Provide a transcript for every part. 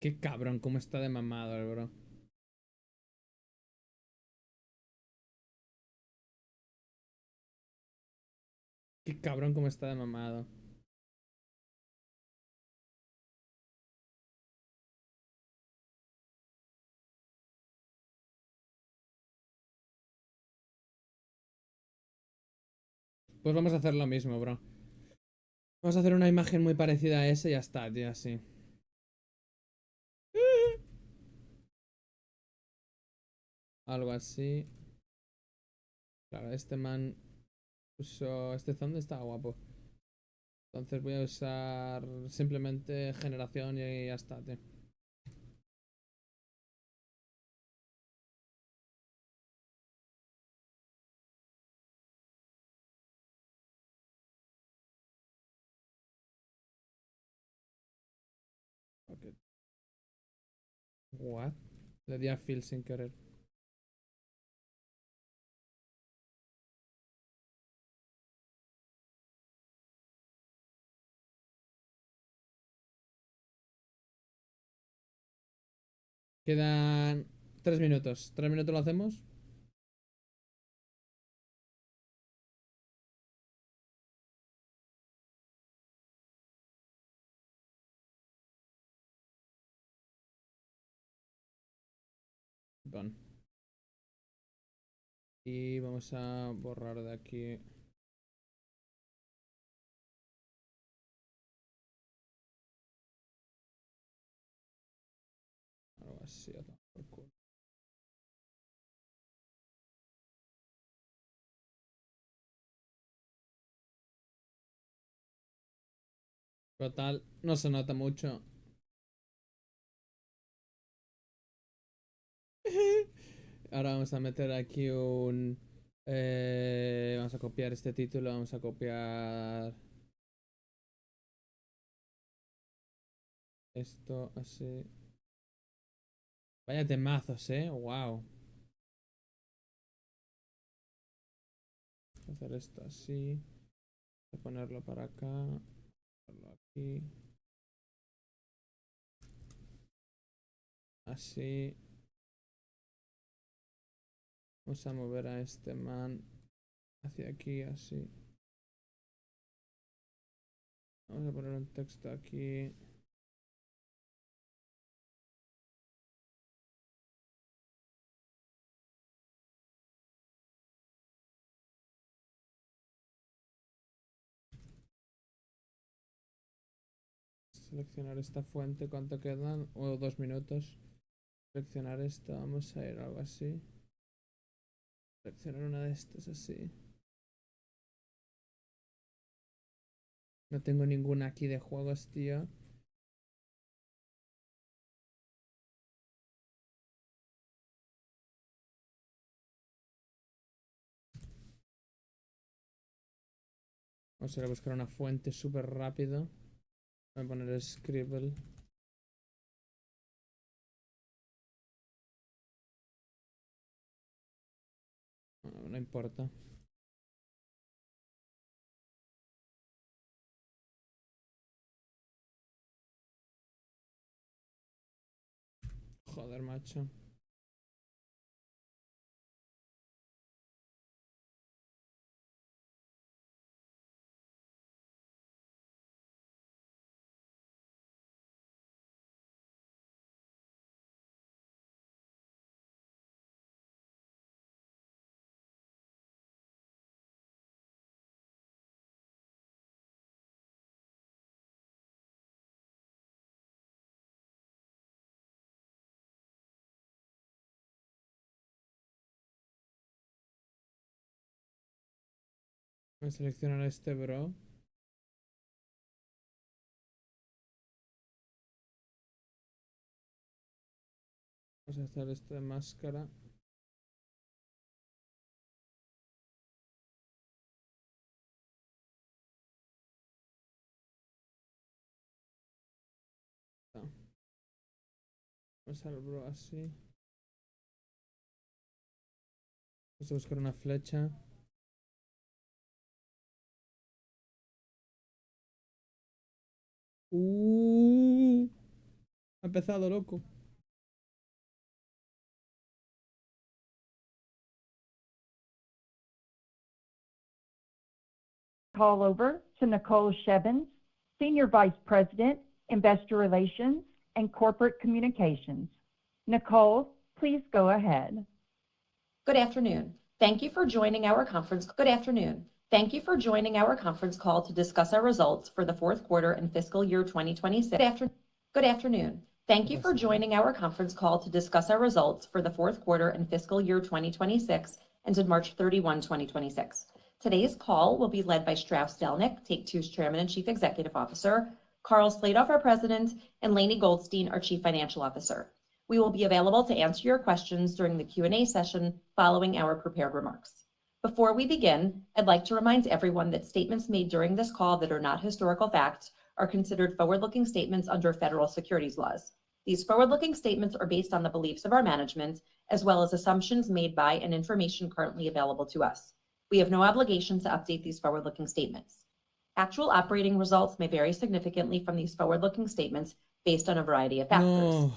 Qué cabrón, cómo está de mamado el bro. Qué cabrón, cómo está de mamado. Pues vamos a hacer lo mismo, bro. Vamos a hacer una imagen muy parecida a ese y ya está, tío, así. Algo así. Claro, este man usó... Este zombie está guapo. Entonces voy a usar simplemente generación y ya está, tío. Ok. What? Le di a Phil sin querer. Quedan 3 minutos. ¿3 minutos lo hacemos? Bon. Y vamos a borrar de aquí. Algo así, a tomar por culo. Total, no se nota mucho. Ahora vamos a meter aquí un... vamos a copiar este título, vamos a copiar esto así. Vaya temazos, wow. Hacer esto así. Voy a ponerlo para acá. Ponerlo aquí. Así. Vamos a mover a este man hacia aquí, así. Vamos a poner un texto aquí. Seleccionar esta fuente, ¿cuánto quedan? O 2 minutos. Seleccionar esto, vamos a ir a algo así. Seleccionar una de estas así. No tengo ninguna aquí de juegos, tío. Vamos a ir a buscar una fuente súper rápido. Voy a poner Scribble. No, no importa. Joder, macho. Voy a seleccionar a este bro. Vamos a hacer esto de máscara. No. Vamos al bro así. Vamos a buscar una flecha. Uh, Ha empezado, loco. Call over to Nicole Shevins, Senior Vice President, Investor Relations and Corporate Communications. Nicole, please go ahead. Good afternoon. Thank you for joining our conference. Good afternoon. Thank you for joining our conference call to discuss our results for the fourth quarter and fiscal year 2026. Good afternoon. Thank you for joining our conference call to discuss our results for the fourth quarter and fiscal year 2026 ended March 31, 2026. Today's call will be led by Strauss Zelnick, Take-Two's Chairman and Chief Executive Officer, Carl Sladoff, our President, and Lainie Goldstein, our Chief Financial Officer. We will be available to answer your questions during the Q&A session following our prepared remarks. Before we begin, I'd like to remind everyone that statements made during this call that are not historical facts are considered forward-looking statements under federal securities laws. These forward-looking statements are based on the beliefs of our management, as well as assumptions made by and information currently available to us. We have no obligation to update these forward-looking statements. Actual operating results may vary significantly from these forward-looking statements based on a variety of factors. No.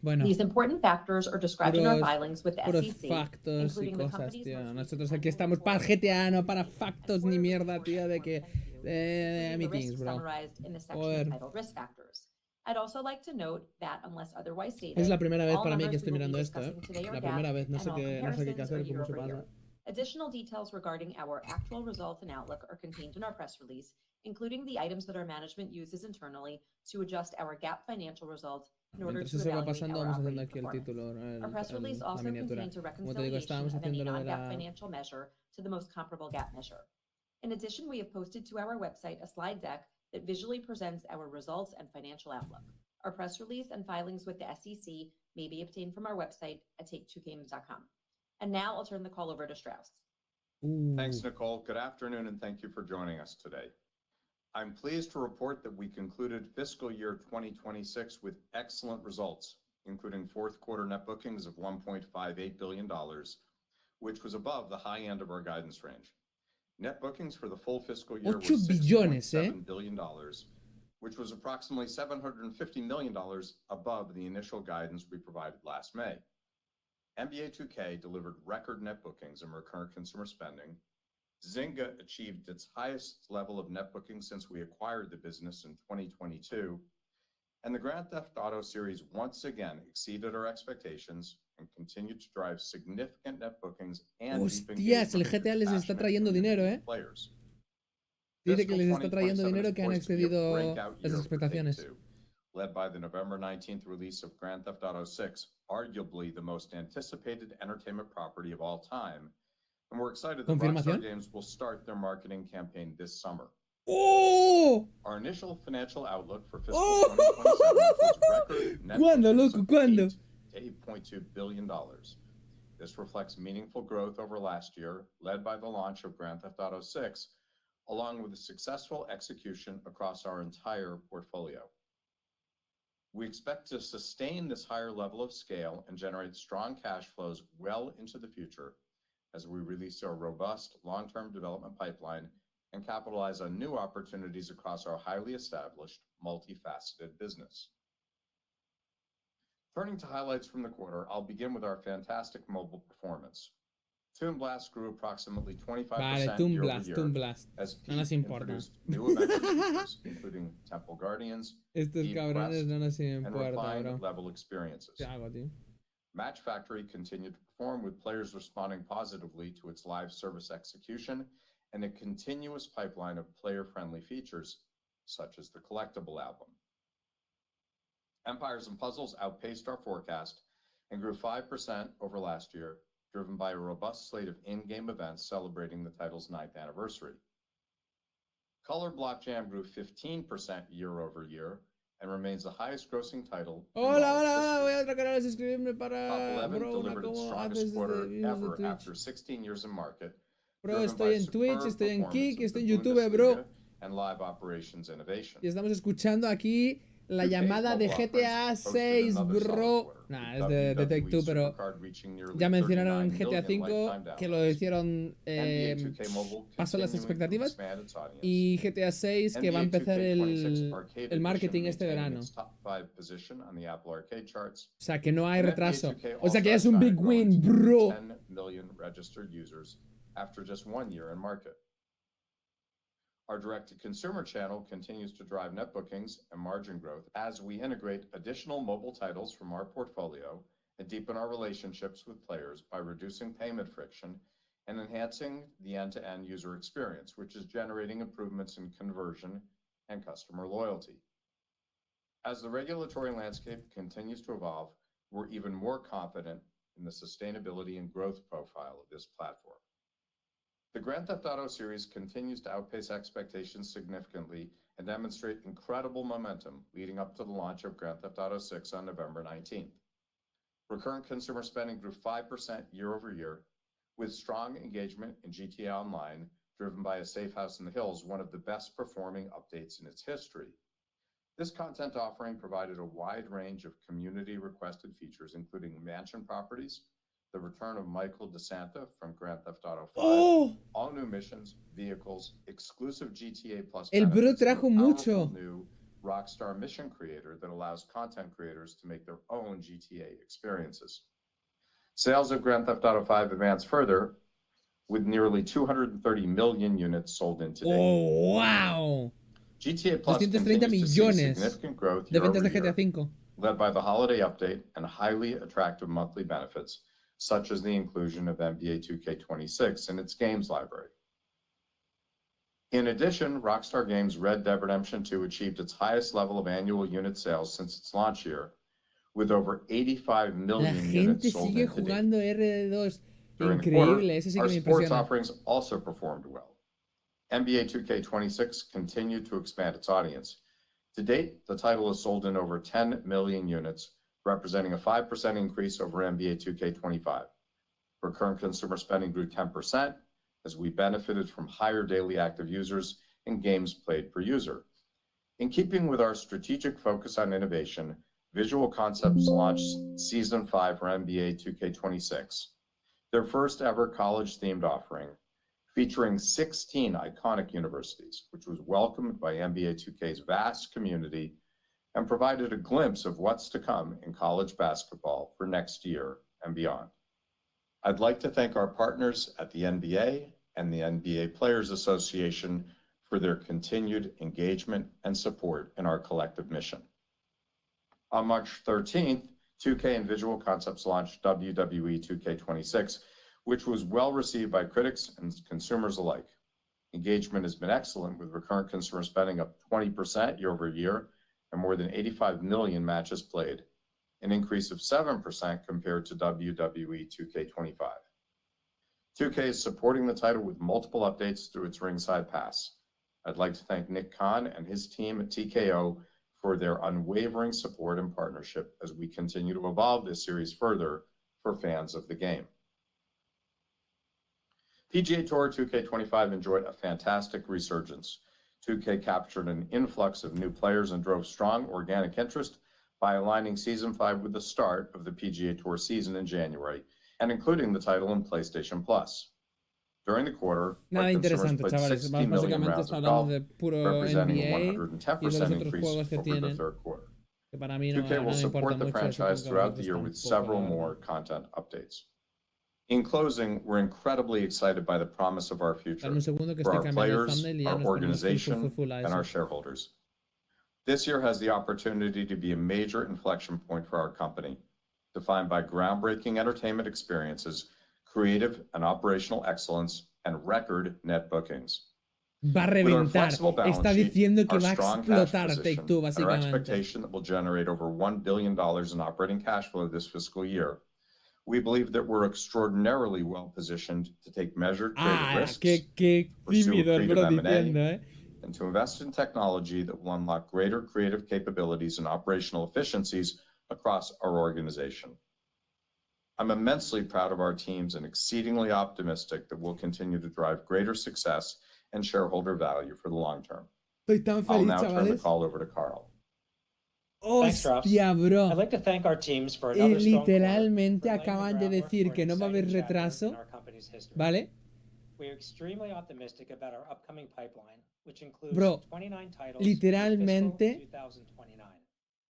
Bueno, These important factors are described in our filings with the puros SEC, factos y including the cosas, company's tío. most Nosotros recent aquí estamos annual para report GTA, no para factos ni mierda, tío, de que... including the meetings, risks bro. summarized in the section Joder. entitled Risk Factors. I'd also like to note that unless otherwise stated, Es la primera vez all para mí que numbers estoy we will mirando be esto, discussing today are La GAAP, primera vez, no and sé all qué hay que comparisons hacer, are cómo se year-over-year. pasa. Additional details regarding our actual results and outlook are contained in our press release, including the items that our management uses internally to adjust our GAAP financial results in order Mientras to eso va evaluate pasando, our vamos haciendo operating aquí el performance. título, Our press release la also miniatura. contains a Como te digo, estábamos reconciliation of any haciendo lo de non-GAAP la... financial measure to the most comparable GAAP measure. In addition, we have posted to our website a slide deck that visually presents our results and financial outlook. Our press release and filings with the SEC may be obtained from our website at take2games.com. And now I'll turn the call over to Strauss. Thanks, Nicole. Good afternoon, and thank you for joining us today. I'm pleased to report that we concluded fiscal year 2026 with excellent results, including fourth quarter net bookings of $1.58 billion, which was above the high end of our guidance range. Net bookings for the full fiscal year were $6.7 billion, which was approximately $750 million above the initial guidance we provided last May. NBA 2K delivered record net bookings and recurrent consumer spending. Zynga achieved its highest level of net bookings since we acquired the business in 2022. And the Grand Theft Auto series once again exceeded our expectations and continued to drive significant net bookings and deep Hostias, el engagement GTA les with está passionate trayendo dinero, community players. Dice que Fiscal les está trayendo 2027 dinero is que han poised to be a excedido breakout las year for expectaciones. Take-Two, led by the November 19th release of Grand Theft Auto 6, arguably the most anticipated entertainment property of all time. And we're excited that Rockstar Games will start their marketing campaign this summer. ¡Oh! Our initial financial outlook for fiscal 2027 includes record net bookings of $8 to $8.2 billion. This reflects meaningful growth over last year, led by the launch of Grand Theft Auto 6, along with the successful execution across our entire portfolio. We expect to sustain this higher level of scale and generate strong cash flows well into the future as we release our robust long-term development pipeline and capitalize on new opportunities across our highly established, multifaceted business. Turning to highlights from the quarter, I'll begin with our fantastic mobile performance. Toon Blast grew approximately 25% year-over-year as Pete introduced new adventure features, including Temple Guardians, Deep Quest, and refined level experiences. Match Factory continued to perform with players responding positively to its live service execution and a continuous pipeline of player-friendly features, such as the collectible album. Empires & Puzzles outpaced our forecast and grew 5% over last year, driven by a robust slate of in-game events celebrating the title's 9th anniversary. Color Block Jam grew 15% year-over-year and remains the highest grossing title in Voy a otro canal a suscribirme Top para 11 delivered its strongest quarter ever after 16 years in market. Bro, estoy en Twitch, estoy en Kick, estoy en YouTube, bro. And live operations innovation. Y estamos escuchando aquí la 2K's llamada de mobile GTA offerings posted 6, another solid bro. quarter, Nah, with es de WWE Take-Two, pero Supercard reaching nearly ya mencionaron 39 GTA million 5, lifetime que lo downloads. hicieron, NBA 2K Mobile pasó las continuing to expectativas. expand its audience. Y GTA 6, que va a NBA empezar 2K26 Arcade el marketing Edition este maintaining verano. its top 5 position on the Apple Arcade charts. O sea, que no hay And NBA retraso. 2K O sea, que also es un had big China win, growing to bro. 10 million registered users after just 1 year in market. Our direct-to-consumer channel continues to drive net bookings and margin growth as we integrate additional mobile titles from our portfolio and deepen our relationships with players by reducing payment friction and enhancing the end-to-end user experience, which is generating improvements in conversion and customer loyalty. As the regulatory landscape continues to evolve, we're even more confident in the sustainability and growth profile of this platform. The Grand Theft Auto series continues to outpace expectations significantly and demonstrate incredible momentum leading up to the launch of Grand Theft Auto 6 on November 19th. Recurrent consumer spending grew 5% year over year, with strong engagement in GTA Online, driven by a Safe House in the Hills, one of the best performing updates in its history. This content offering provided a wide range of community-requested features, including mansion properties, the return of Michael DeSanta from Grand Theft Auto 5, all new missions, vehicles, exclusive GTA Plus El bro benefits, and a trajo powerful mucho. new Rockstar Mission Creator that allows content creators to make their own GTA experiences. Sales of Grand Theft Auto 5 advanced further, with nearly 230 million units sold in to date. ¡Oh, wow! GTA Plus 230 continues to see millones significant growth de year ventas over de GTA year, V. led by the holiday update and highly attractive monthly benefits, such as the inclusion of NBA 2K26 in its games library. In addition, Rockstar Games' Red Dead Redemption 2 achieved its highest level of annual unit sales since its launch year, with over 85 La million gente units sold sigue in to date. jugando RD2. During the quarter, Increíble, ese sí our que me sports impresiona. offerings also performed well. NBA 2K26 continued to expand its audience. To date, the title has sold in over 10 million units, representing a 5% increase over NBA 2K25. Recurrent consumer spending grew 10% as we benefited from higher daily active users and games played per user. In keeping with our strategic focus on innovation, Visual Concepts launched Season 5 for NBA 2K26, their first ever college-themed offering, featuring 16 iconic universities, which was welcomed by NBA 2K's vast community and provided a glimpse of what's to come in college basketball for next year and beyond. I'd like to thank our partners at the NBA and the NBA Players Association for their continued engagement and support in our collective mission. On March 13th, 2K and Visual Concepts launched WWE 2K26, which was well received by critics and consumers alike. Engagement has been excellent, with recurrent consumer spending up 20% year over year and more than 85 million matches played, an increase of 7% compared to WWE 2K25. 2K is supporting the title with multiple updates through its Ringside Pass. I'd like to thank Nick Khan and his team at TKO for their unwavering support and partnership as we continue to evolve this series further for fans of the game. PGA Tour 2K25 enjoyed a fantastic resurgence. 2K captured an influx of new players and drove strong organic interest by aligning Season 5 with the start of the PGA Tour season in January and including the title in PlayStation Plus. During the quarter, Nada our consumers interesante, played chavales. 60 million Básicamente rounds está of hablando golf, de puro representing a NBA y de 110% los otros increase juegos que over the tienen. third quarter. Que para mí no, 2K no will me importa support the mucho. franchise Supongo que throughout vosotros the year with tampoco, several la verdad. more content updates. In closing, we're incredibly excited by the promise of our future Dame un segundo que for estoy our cambiando el players, thumbnail y ya our nos ponemos organization, full a and eso. our shareholders. This year has the opportunity to be a major inflection point for our company, defined by groundbreaking entertainment experiences, creative and operational excellence, and record net bookings. Va a With our reventar. flexible balance Está sheet, diciendo que our va a strong cash explotar position, Take-Two, and our básicamente. expectation that we'll generate over $1 billion in operating cash flow this fiscal year, we believe that we're extraordinarily well positioned to take measured creative risks, qué pursue tímido el creative bro M&A, diciendo, and to invest in technology that will unlock greater creative capabilities and operational efficiencies across our organization. I'm immensely proud of our teams and exceedingly optimistic that we'll continue to drive greater success and shareholder value for the long term. Estoy tan I'll feliz, now turn the chavales. call over to Carl. Thanks, Ross. Hostia, bro. I'd like to thank our teams for another strong quarter, Literalmente for laying the acaban de groundwork decir for an que no va a haber exciting chapter retraso, in our company's history. ¿vale? We are extremely optimistic about our upcoming pipeline, which includes Bro, 29 titles literalmente through fiscal 2029.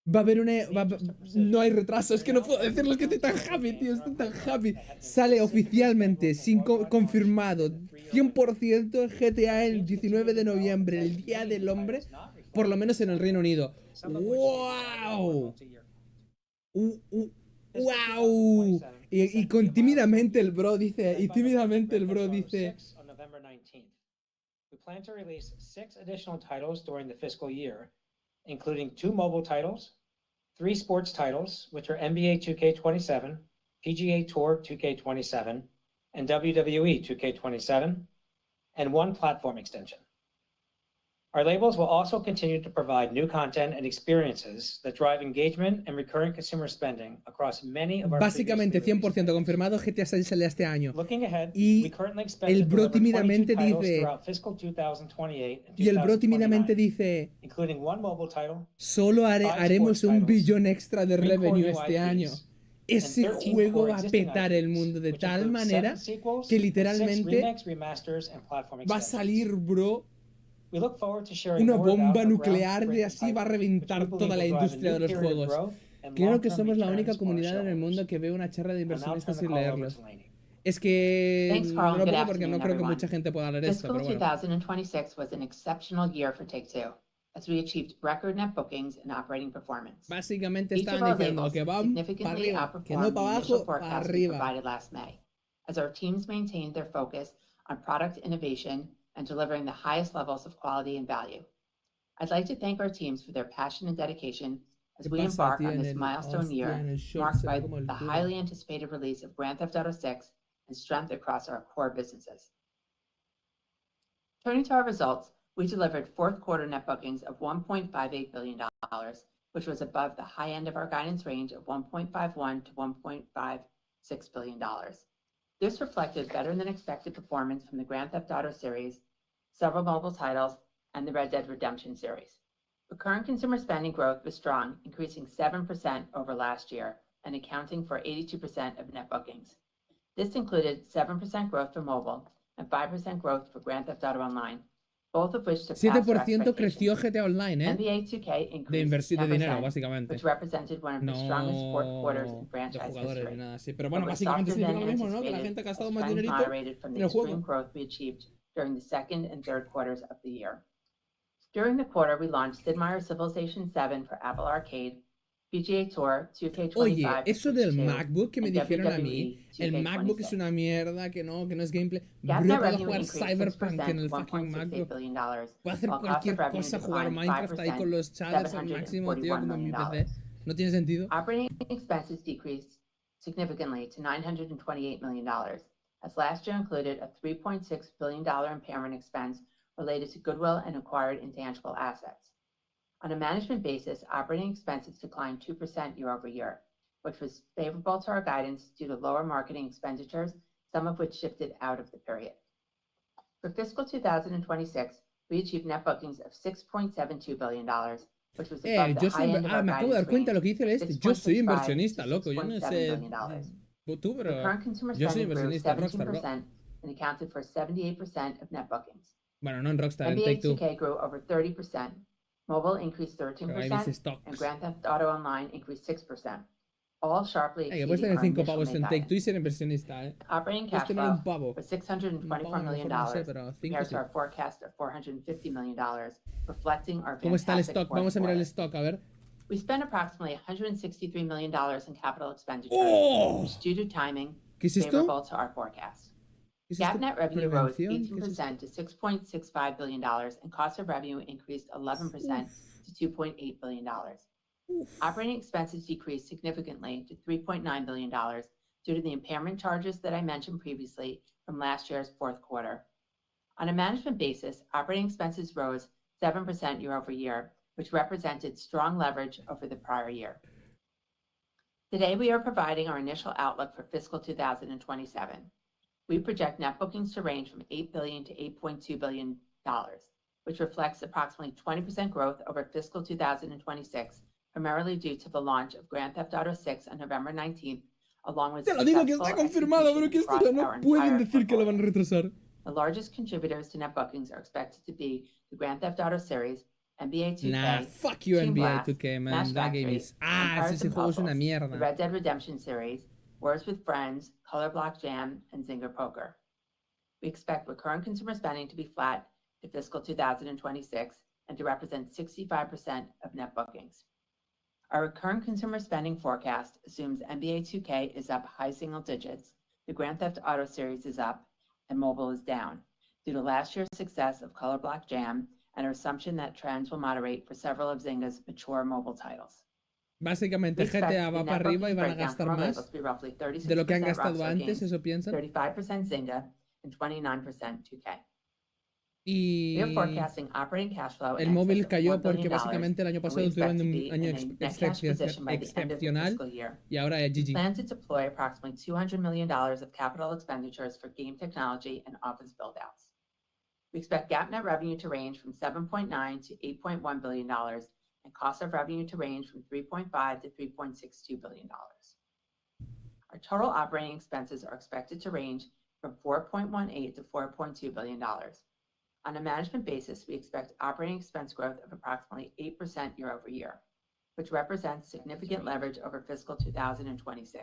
va a haber una... It's not just a precision. No hay retraso, es que no puedo We're decirlo, es que estoy tan announcing happy, games tío, in estoy our tan pipeline happy. that have been Sale specifically oficialmente, scheduled for sin worldwide confirmado, launch in the 3-year window. 100% GTA el Teams 19 de continue to noviembre, develop el Día many del new Hombre, titles not reflected por lo menos en el Reino Unido. some of which may be annual or ¡Wow! multi-year. ¡Wow! Y con tímidamente el bro dice, y tímidamente el bro dice... On November 19th. We plan to release 6 additional titles during the fiscal year, including 2 mobile titles, 3 sports titles, which are NBA 2K27, PGA Tour 2K27, and WWE 2K27, and 1 platform extension. Our labels will also continue to provide new content and experiences that drive engagement and recurring consumer spending across many of our Básicamente previously 100% released confirmado, GTA 6 sale este año. Looking ahead, Y we currently expect el to bro deliver 22 tímidamente titles dice... throughout fiscal 2028 and Y el bro tímidamente 2029, dice... including 1 mobile title, Solo 5 haremos sports un titles, billón extra de 3 core revenue new este IPs, año. and Ese 13 juego core va a existing petar el IPs, mundo de which tal includes manera 7 sequels que and 6 literalmente remakes, remasters, and platform va a extensions. salir, bro, We look forward to sharing una more about bomba our nuclear de groundbreaking así va a pipeline, which we reventar believe toda la will drive a industria de new los period of juegos. growth and Creo que long-term somos la returns única for our comunidad en el mundo shareholders. que ve una charla de I'll now turn inversionistas the sin call over leerlos. to Lainey. Es que Thanks, no Carl. lo Good pongo porque no afternoon, creo que everyone. mucha gente pueda leer esto, Fiscal pero bueno. 2026 was an exceptional year for Take-Two, as we achieved record net bookings and operating performance. Básicamente Each of estaban our diciendo labels que van para significantly arriba, que no outperformed para the initial abajo, para forecast we arriba. provided last May, as our teams maintained their focus on product innovation and delivering the highest levels of quality and value. I'd like to thank our teams for their passion and dedication as ¿Qué we pasa, embark tío? on En this el, milestone hostia, year, en el short marked se ve by como el the culo. highly anticipated release of Grand Theft Auto 6 and strength across our core businesses. Turning to our results, we delivered fourth quarter net bookings of $1.58 billion, which was above the high end of our guidance range of $1.51 to $1.56 billion. This reflected better than expected performance from the Grand Theft Auto series, several mobile titles, and the Red Dead Redemption series. Recurrent consumer spending growth was strong, increasing 7% over last year and accounting for 82% of net bookings. This included 7% growth for mobile and 5% growth for Grand Theft Auto Online, both of which surpassed our 7% creció expectations. GTA Online, ¿eh? NBA 2K De increased de dinero, 10%, básicamente. which represented one of the strongest fourth quarters in No de franchise jugadores ni history. nada así. Pero bueno, But was básicamente softer significa than lo mismo, ¿no? Que la anticipated gente ha gastado as más trends dinerito moderated from en the el extreme juego. growth we achieved during the second and third quarters of the year. During the quarter, we launched Sid Meier's Civilization 7 for Apple Arcade, PGA Tour 2K25 Oye, for eso Switch del 2, MacBook que me and dijeron a WWE mí, el MacBook es 2K26. una mierda, que no es gameplay. GAAP Bro, net puedo revenue jugar increased Cyberpunk 6% en to el fucking $1.68 MacBook. billion, Puedo hacer while cost of cualquier revenue cosa, jugar declined Minecraft ahí 5% con los shaders al máximo, tío, $741 como en mi million. PC. No tiene sentido. Operating expenses decreased significantly to $928 million, as last year included a $3.6 billion impairment expense related to goodwill and acquired intangible assets. On a management basis, operating expenses declined 2% year over year, which was favorable to our guidance due to lower marketing expenditures, some of which shifted out of the period. For fiscal 2026, we achieved net bookings of $6.72 billion, which was above the Yo high soy. end of our Me acabo de dar guidance cuenta range lo que dice el of este. Yo soy 6.65 inversionista, to loco. Yo no $6.7 sé. billion. Tú, pero. Recurrent consumer Yo soy spending grew inversionista en Rockstar, bro. 17% and accounted for 78% of net bookings. Bueno, no en Rockstar, en NBA Take-Two. 2K grew over 30%. Mobile increased Pero ahí mis 13%, and stocks. Grand Theft Auto Online increased 6%, all sharply Que puedes exceeding tener our 5 initial pavos May en Take-Two y guidance. ser inversionista, ¿eh? Operating Puedes cash tener flow un pavo. was Un pavo $624 a lo million mejor no sé, pero 5 compared sí. to our forecast of $450 million, reflecting our ¿Cómo está el fantastic stock? fourth Vamos a mirar el quarter. stock, a ver. We spent approximately $163 million in capital expenditures, ¡Oh! which due to timing, ¿Qué es esto? favorable to our forecast. ¿Qué es GAAP esto? net revenue rose ¿Prevención? ¿Qué es esto? 18% to $6.65 billion, and cost of revenue increased 11% to $2.8 billion. Operating expenses decreased significantly to $3.9 billion due to the impairment charges that I mentioned previously from last year's fourth quarter. On a management basis, operating expenses rose 7% year over year, which represented strong leverage over the prior year. Today, we are providing our initial outlook for fiscal 2027. We project net bookings to range from $8 billion to $8.2 billion, which reflects approximately 20% growth over fiscal 2026 primarily due to the launch of Grand Theft Auto 6 on November 19th, along with Te lo digo que successful está confirmado, pero que esto ya execution no across our pueden entire decir que lo van a portfolio. retrasar. The largest contributors to net bookings are expected to be the Grand Theft Auto series, NBA 2K, Nah, fuck you Team NBA Blast, 2K, man. Match That game Factory, is... Ah, Empires ese and juego es una Puzzles, the mierda. Red Dead Redemption series, Words with Friends, Color Block Jam, and Zynga Poker. We expect recurrent consumer spending to be flat to fiscal 2026 and to represent 65% of net bookings. Our recurrent consumer spending forecast assumes NBA 2K is up high single digits, the Grand Theft Auto series is up, and mobile is down, due to last year's success of Color Block Jam and our assumption that trends will moderate for several of Zynga's mature mobile titles. Básicamente GTA va para arriba y van a gastar más de lo que han gastado antes, eso piensan. 35% Zynga and 29% 2K. Y We are forecasting operating cash flow el in móvil excess of cayó $1 billion, porque básicamente el año and pasado we expect tuvieron to un be año in a net cash position by the end of the excepcional fiscal year. y ahora es We GG. plan to deploy approximately $200 million of capital expenditures for game technology and office build-outs. We expect GAAP net revenue to range from $7.9 to $8.1 billion and cost of revenue to range from $3.5 to $3.62 billion. Our total operating expenses are expected to range from $4.18 to $4.2 billion. On a management basis, we expect operating expense growth of approximately 8% year over year, which represents significant leverage over fiscal 2026.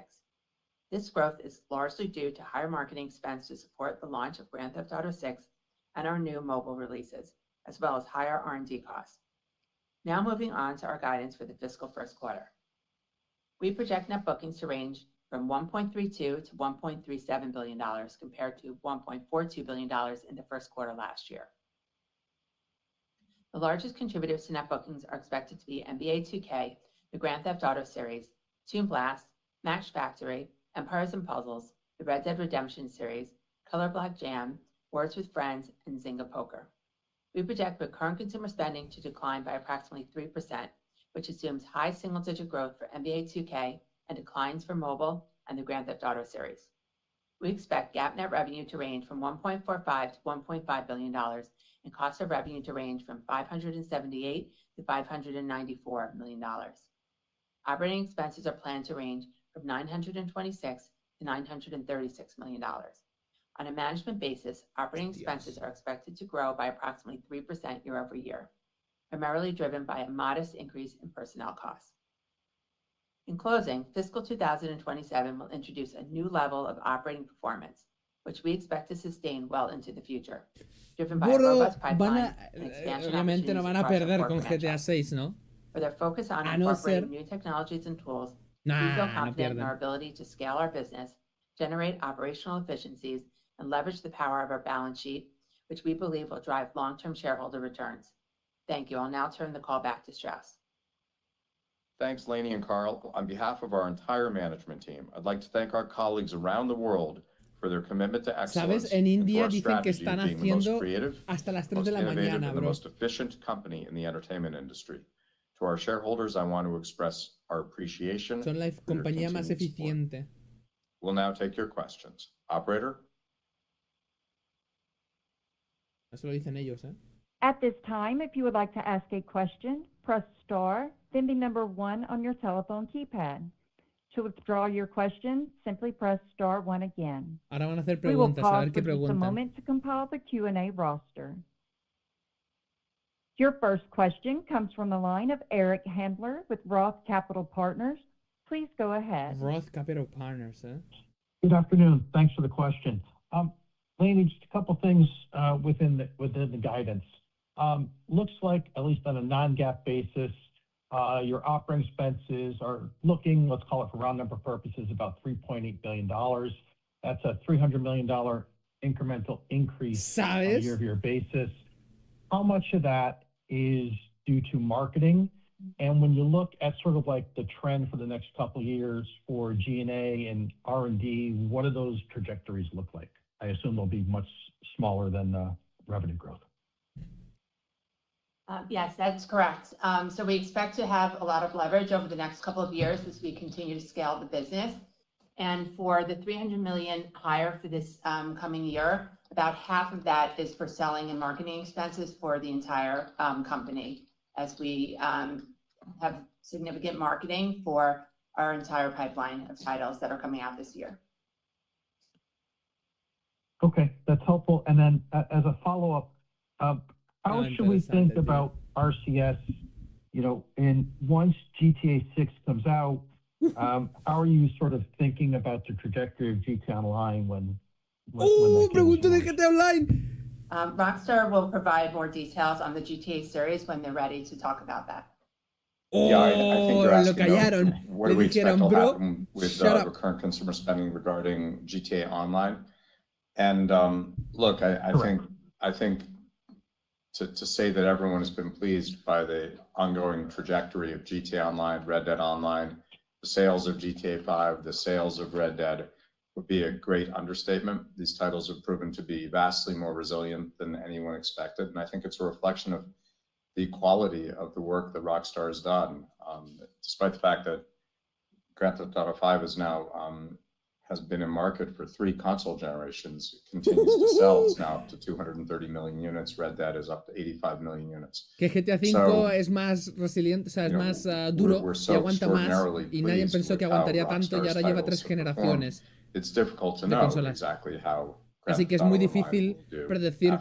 This growth is largely due to higher marketing expense to support the launch of Grand Theft Auto 6 and our new mobile releases, as well as higher R&D costs. Now moving on to our guidance for the fiscal first quarter. We project net bookings to range from $1.32 to $1.37 billion compared to $1.42 billion in the first quarter last year. The largest contributors to net bookings are expected to be NBA 2K, the Grand Theft Auto series, Toon Blast, Match Factory, Empires and Puzzles, the Red Dead Redemption series, Color Block Jam, Words with Friends, and Zynga Poker. We project recurrent consumer spending to decline by approximately 3%, which assumes high single-digit growth for NBA 2K and declines for mobile and the Grand Theft Auto series. We expect GAAP net revenue to range from $1.45 to $1.5 billion and cost of revenue to range from $578 to $594 million. Operating expenses are planned to range from $926 to $936 million. On a management basis, operating expenses are expected to grow by approximately 3% year over year, primarily driven by a modest increase in personnel costs. In closing, fiscal 2027 will introduce a new level of operating performance, which we expect to sustain well into the future, driven by a robust pipeline and expansion obviamente no van a opportunities perder across our con core GTA franchise. 6, ¿no? For their focus on A no ser... incorporating new technologies and tools, we feel Nah, no confident in pierden. our ability to scale our business, generate operational efficiencies, and leverage the power of our balance sheet, which we believe will drive long-term shareholder returns. Thank you. I'll now turn the call back to Strauss. Thanks, Lainey and Carl. On behalf of our entire management team, I'd like to thank our colleagues around the world for their commitment to excellence. ¿Sabes? En India and to our dicen que strategy están of being the most haciendo creative, hasta las 3 most de la innovative, mañana, and the bro. most efficient company in the entertainment industry. To our shareholders, I want to express our appreciation. Son la for your compañía más continued support. eficiente. We'll now take your questions. Operator? Eso lo dicen ellos, ¿eh? At this time, if you would like to ask a question, press star, then the number 1 on your telephone keypad. To withdraw your question, simply press star 1 again. Ahora van a hacer We will preguntas, a pause ver for qué just a preguntan. moment to compile the Q&A roster. Your first question comes from the line of Eric Handler with Roth Capital Partners. Please go ahead. Roth Capital Partners, ¿eh? Good afternoon. Thanks for the question. Lainey, just a couple things within the guidance. Looks like, at least on a non-GAAP basis, your operating expenses are looking, let's call it for round number purposes, about $3.8 billion. That's a $300 million incremental increase on a ¿Sabes? year-over-year basis. How much of that is due to marketing? And when you look at sort of like the trend for the next couple of years for G&A and R&D, what do those trajectories look like? I assume they'll be much smaller than revenue growth. Yes, that's correct. So we expect to have a lot of leverage over the next couple of years as we continue to scale the business. And for the $300 million hire for this coming year, about half of that is for selling and marketing expenses for the entire company as we have significant marketing for our entire pipeline of titles that are coming out this year. Okay, that's helpful. And then as a follow-up, how should we think interesante, tío. about RCS, and once GTA 6 comes out, how are you sort of thinking about the trajectory of GTA Online when that game is Pregunta de launched? GTA Online. Rockstar will provide more details on the GTA series when they're ready to talk about that. Yeah, I think you're Lo asking, callaron. what Le do we expect dijeron, will bro, happen with shut up. recurrent consumer spending regarding GTA Online? And look, I think to say that everyone has been pleased by the ongoing trajectory of GTA Online, Red Dead Online, the sales of GTA 5, the sales of Red Dead would be a great understatement. These titles have proven to be vastly more resilient than anyone expected, and I think it's a reflection of the quality of the work that Rockstar has done. Despite the fact that Grand Theft Auto 5 is now has been in market for 3 console generations, it continues to sell. It's now up to 230 million units. Red Dead is up to 85 million units. Que GTA 5 es más resiliente, o sea, es más duro y aguanta más. Y nadie pensó que aguantaría tanto y ahora lleva 3 generaciones It's difficult to de know consolas. exactly how Así que es muy difícil predecir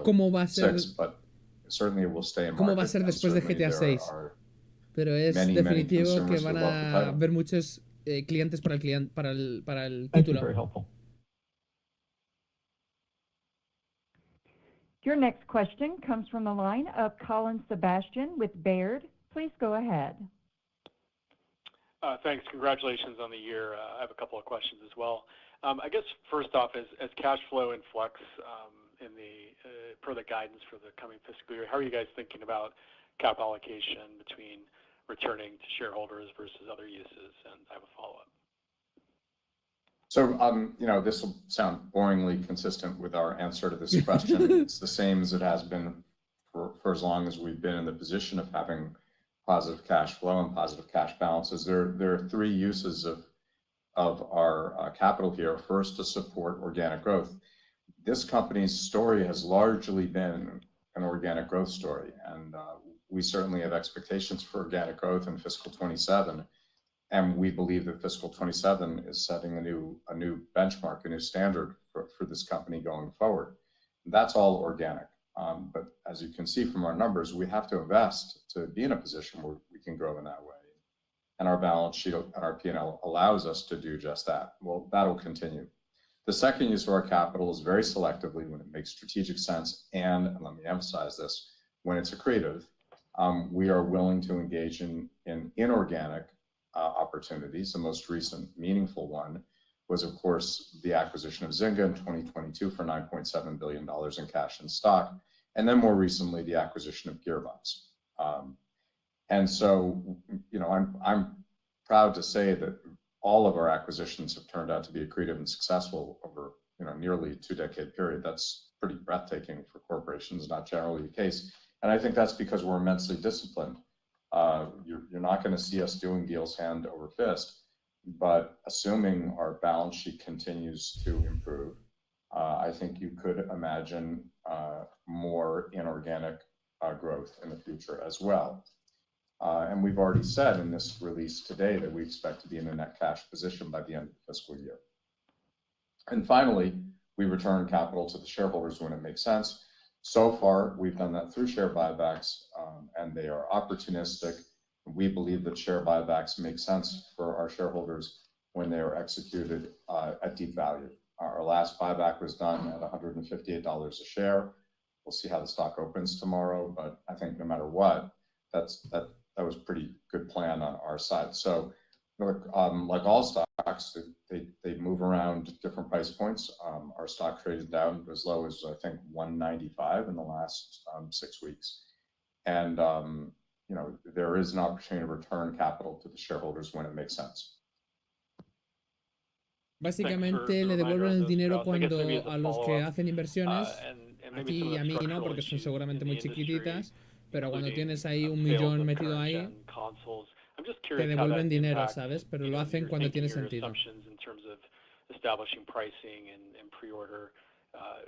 cómo va a ser, después de GTA 6. Pero es definitivo que van a haber muchos clientes para el Thank you, título. very helpful. Your next question comes from the line of Colin Sebastian with Baird. Please go ahead. Thanks. Congratulations on the year. I have a couple of questions as well. I guess first off, as cash flow influx per the guidance for the coming fiscal year, how are you guys thinking about capital allocation between returning to shareholders versus other uses? And I have a follow-up. So, this will sound boringly consistent with our answer to this question. It's the same as it has been for as long as we've been in the position of having positive cash flow and positive cash balances. There are 3 uses of our capital here. First, to support organic growth. This company's story has largely been an organic growth story, and we certainly have expectations for organic growth in fiscal 27, and we believe that fiscal 27 is setting a new benchmark, a new standard for this company going forward. That's all organic. But as you can see from our numbers, we have to invest to be in a position where we can grow in that way. And our balance sheet and our P&L allows us to do just that. Well, that'll continue. The second use of our capital is very selectively when it makes strategic sense, and let me emphasize this, when it's accretive, we are willing to engage in inorganic opportunities. The most recent meaningful one was, of course, the acquisition of Zynga in 2022 for $9.7 billion in cash and stock, and then more recently, the acquisition of Gearbox. And so, I'm proud to say that all of our acquisitions have turned out to be accretive and successful over, nearly a 2-decade period. That's pretty breathtaking for corporations, not generally the case. And I think that's because we're immensely disciplined. You're not going to see us doing deals hand over fist, but assuming our balance sheet continues to improve, I think you could imagine more inorganic growth in the future as well. And we've already said in this release today that we expect to be in a net cash position by the end of the fiscal year. And finally, we return capital to the shareholders when it makes sense. So far, we've done that through share buybacks, and they are opportunistic. We believe that share buybacks make sense for our shareholders when they are executed at deep value. Our last buyback was done at $158 a share. We'll see how the stock opens tomorrow, but I think no matter what, that was a pretty good plan on our side. So, like all stocks, they move around different price points. Our stock traded down as low as, I think, 195 in the last 6 weeks. And, there is an opportunity to return capital to the shareholders when it makes sense. Básicamente le devuelven el dinero cuando a los que hacen inversiones, a ti y a mí no, porque son seguramente muy chiquititas, pero cuando tienes ahí 1 millón metido ahí, te devuelven dinero, ¿sabes? Pero lo hacen cuando tiene sentido. Establishing pricing and pre-order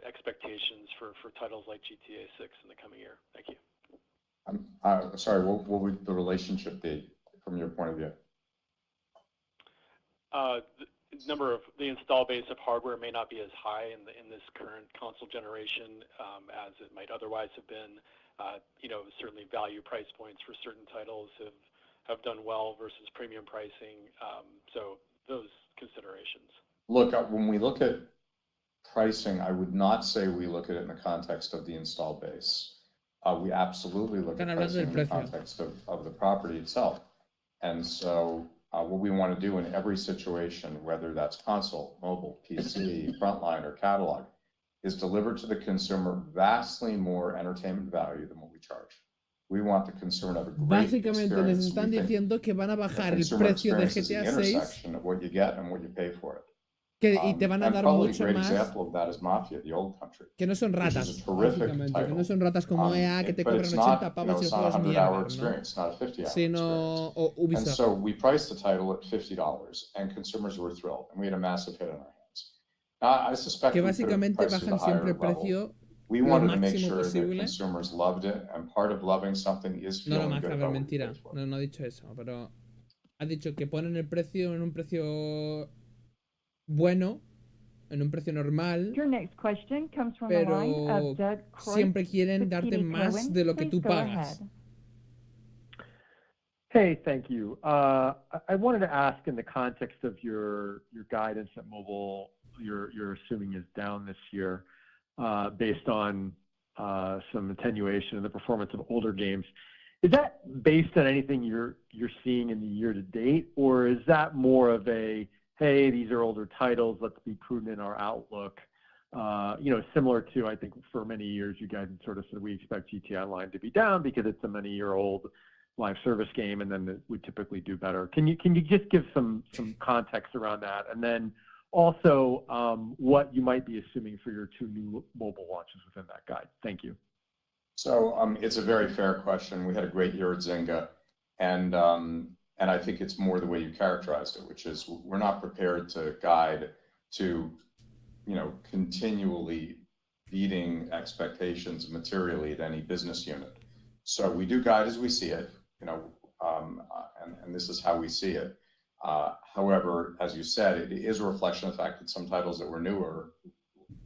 expectations for titles like GTA 6 in the coming year. Thank you. Sorry, what would the relationship be from your point of view? The number of the install base of hardware may not be as high in this current console generation as it might otherwise have been. Certainly value price points for certain titles have done well versus premium pricing. So those considerations. Look, when we look at pricing, I would not say we look at it in the context of the install base. We absolutely look at pricing in the context of the property itself. And so what we want to do in every situation, whether that's console, mobile, PC, frontline, or catalog, is deliver to the consumer vastly more entertainment value than what we charge. We want the consumer to have a great Básicamente nos experience. están diciendo que van a The bajar el consumer precio de experience is the GTA 6 intersection of what you get and what you pay for it. y te van a And dar probably a mucho great más, example of that is Mafia, the old country, que no son which is ratas, a terrific básicamente, que title. no son ratas como EA que te But cobran it's 80 not, pavos y el it's not juego a es 100-hour mierda, ¿no? experience, it's not a 50-hour Sino experience. Ubisoft. And so we priced the title at $50, and consumers were thrilled, and we had a massive hit on our hands. I suspect que we could have básicamente priced it at a bajan siempre higher el precio level. We lo wanted to make máximo sure that posible. consumers loved it, and part of loving something is No lo feeling más, good a ver, about what you mentira. paid for. No ha dicho eso, pero ha dicho que ponen el precio en un precio bueno, en un precio normal, Your next question comes from the line pero of Doug Croix siempre quieren with darte TD más Cowen. de lo que Please tú go pagas. ahead. Hey, thank you. I wanted to ask in the context of your guidance that mobile you're assuming is down this year, based on some attenuation in the performance of older games. Is that based on anything you're seeing in the year to date, or is that more of a, hey, these are older titles, let's be prudent in our outlook? Similar to, I think for many years you guys had sort of said we expect GTA Online to be down because it's a many-year-old live service game, and then we typically do better. Can you just give some context around that, and then also what you might be assuming for your two new mobile launches within that guide? Thank you. So it's a very fair question. We had a great year at Zynga, and I think it's more the way you characterized it, which is we're not prepared to guide to, continually beating expectations materially at any business unit. So we do guide as we see it, and this is how we see it. However, as you said, it is a reflection of the fact that some titles that were newer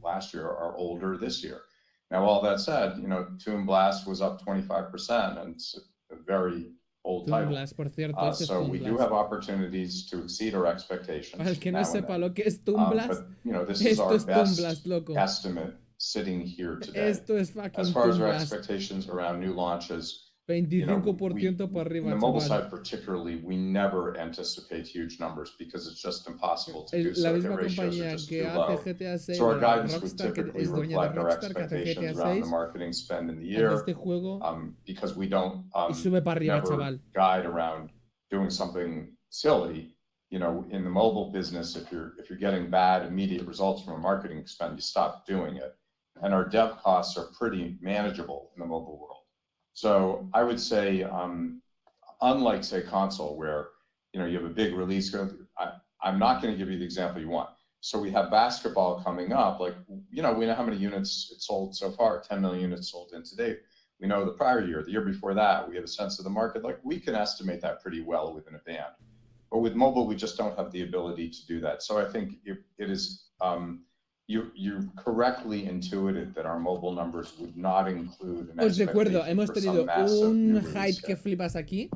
last year are older this year. Now, all that said, Toon Blast was up 25%, and it's a very old title. Blast, por cierto, So we do have opportunities to exceed our expectations. Para el que no now sepa and lo que es Toon Blast, but this is our esto es Toon best Blast, loco. estimate sitting here today. Esto es fucking As far as Toon our Blast. expectations around new launches, 25% para arriba, in the mobile chaval. side particularly, we never anticipate huge numbers because it's just impossible to do La so. misma The ratios are compañía just que too low. hace GTA 6, So our guidance would Rockstar, que typically es dueña de reflect our Rockstar, que hace GTA expectations around 6, the marketing spend in the hace year, este juego because we don't y sube para arriba, never chaval. guide around doing something silly. In the mobile business, if you're getting bad immediate results from a marketing spend, you stop doing it. And our dev costs are pretty manageable in the mobile world. So I would say, unlike say console, where you have a big release, I'm not going to give you the example you want. So we have basketball coming up. Like we know how many units it sold so far. 10 million units sold in to date. We know the prior year, the year before that, we have a sense of the market. Like we can estimate that pretty well within a band. But with mobile, we just don't have the ability to do that. So I think it is. You correctly intuited that our mobile numbers would not include an Os recuerdo, expectation hemos for tenido some massive un new hype release que hit. flipas aquí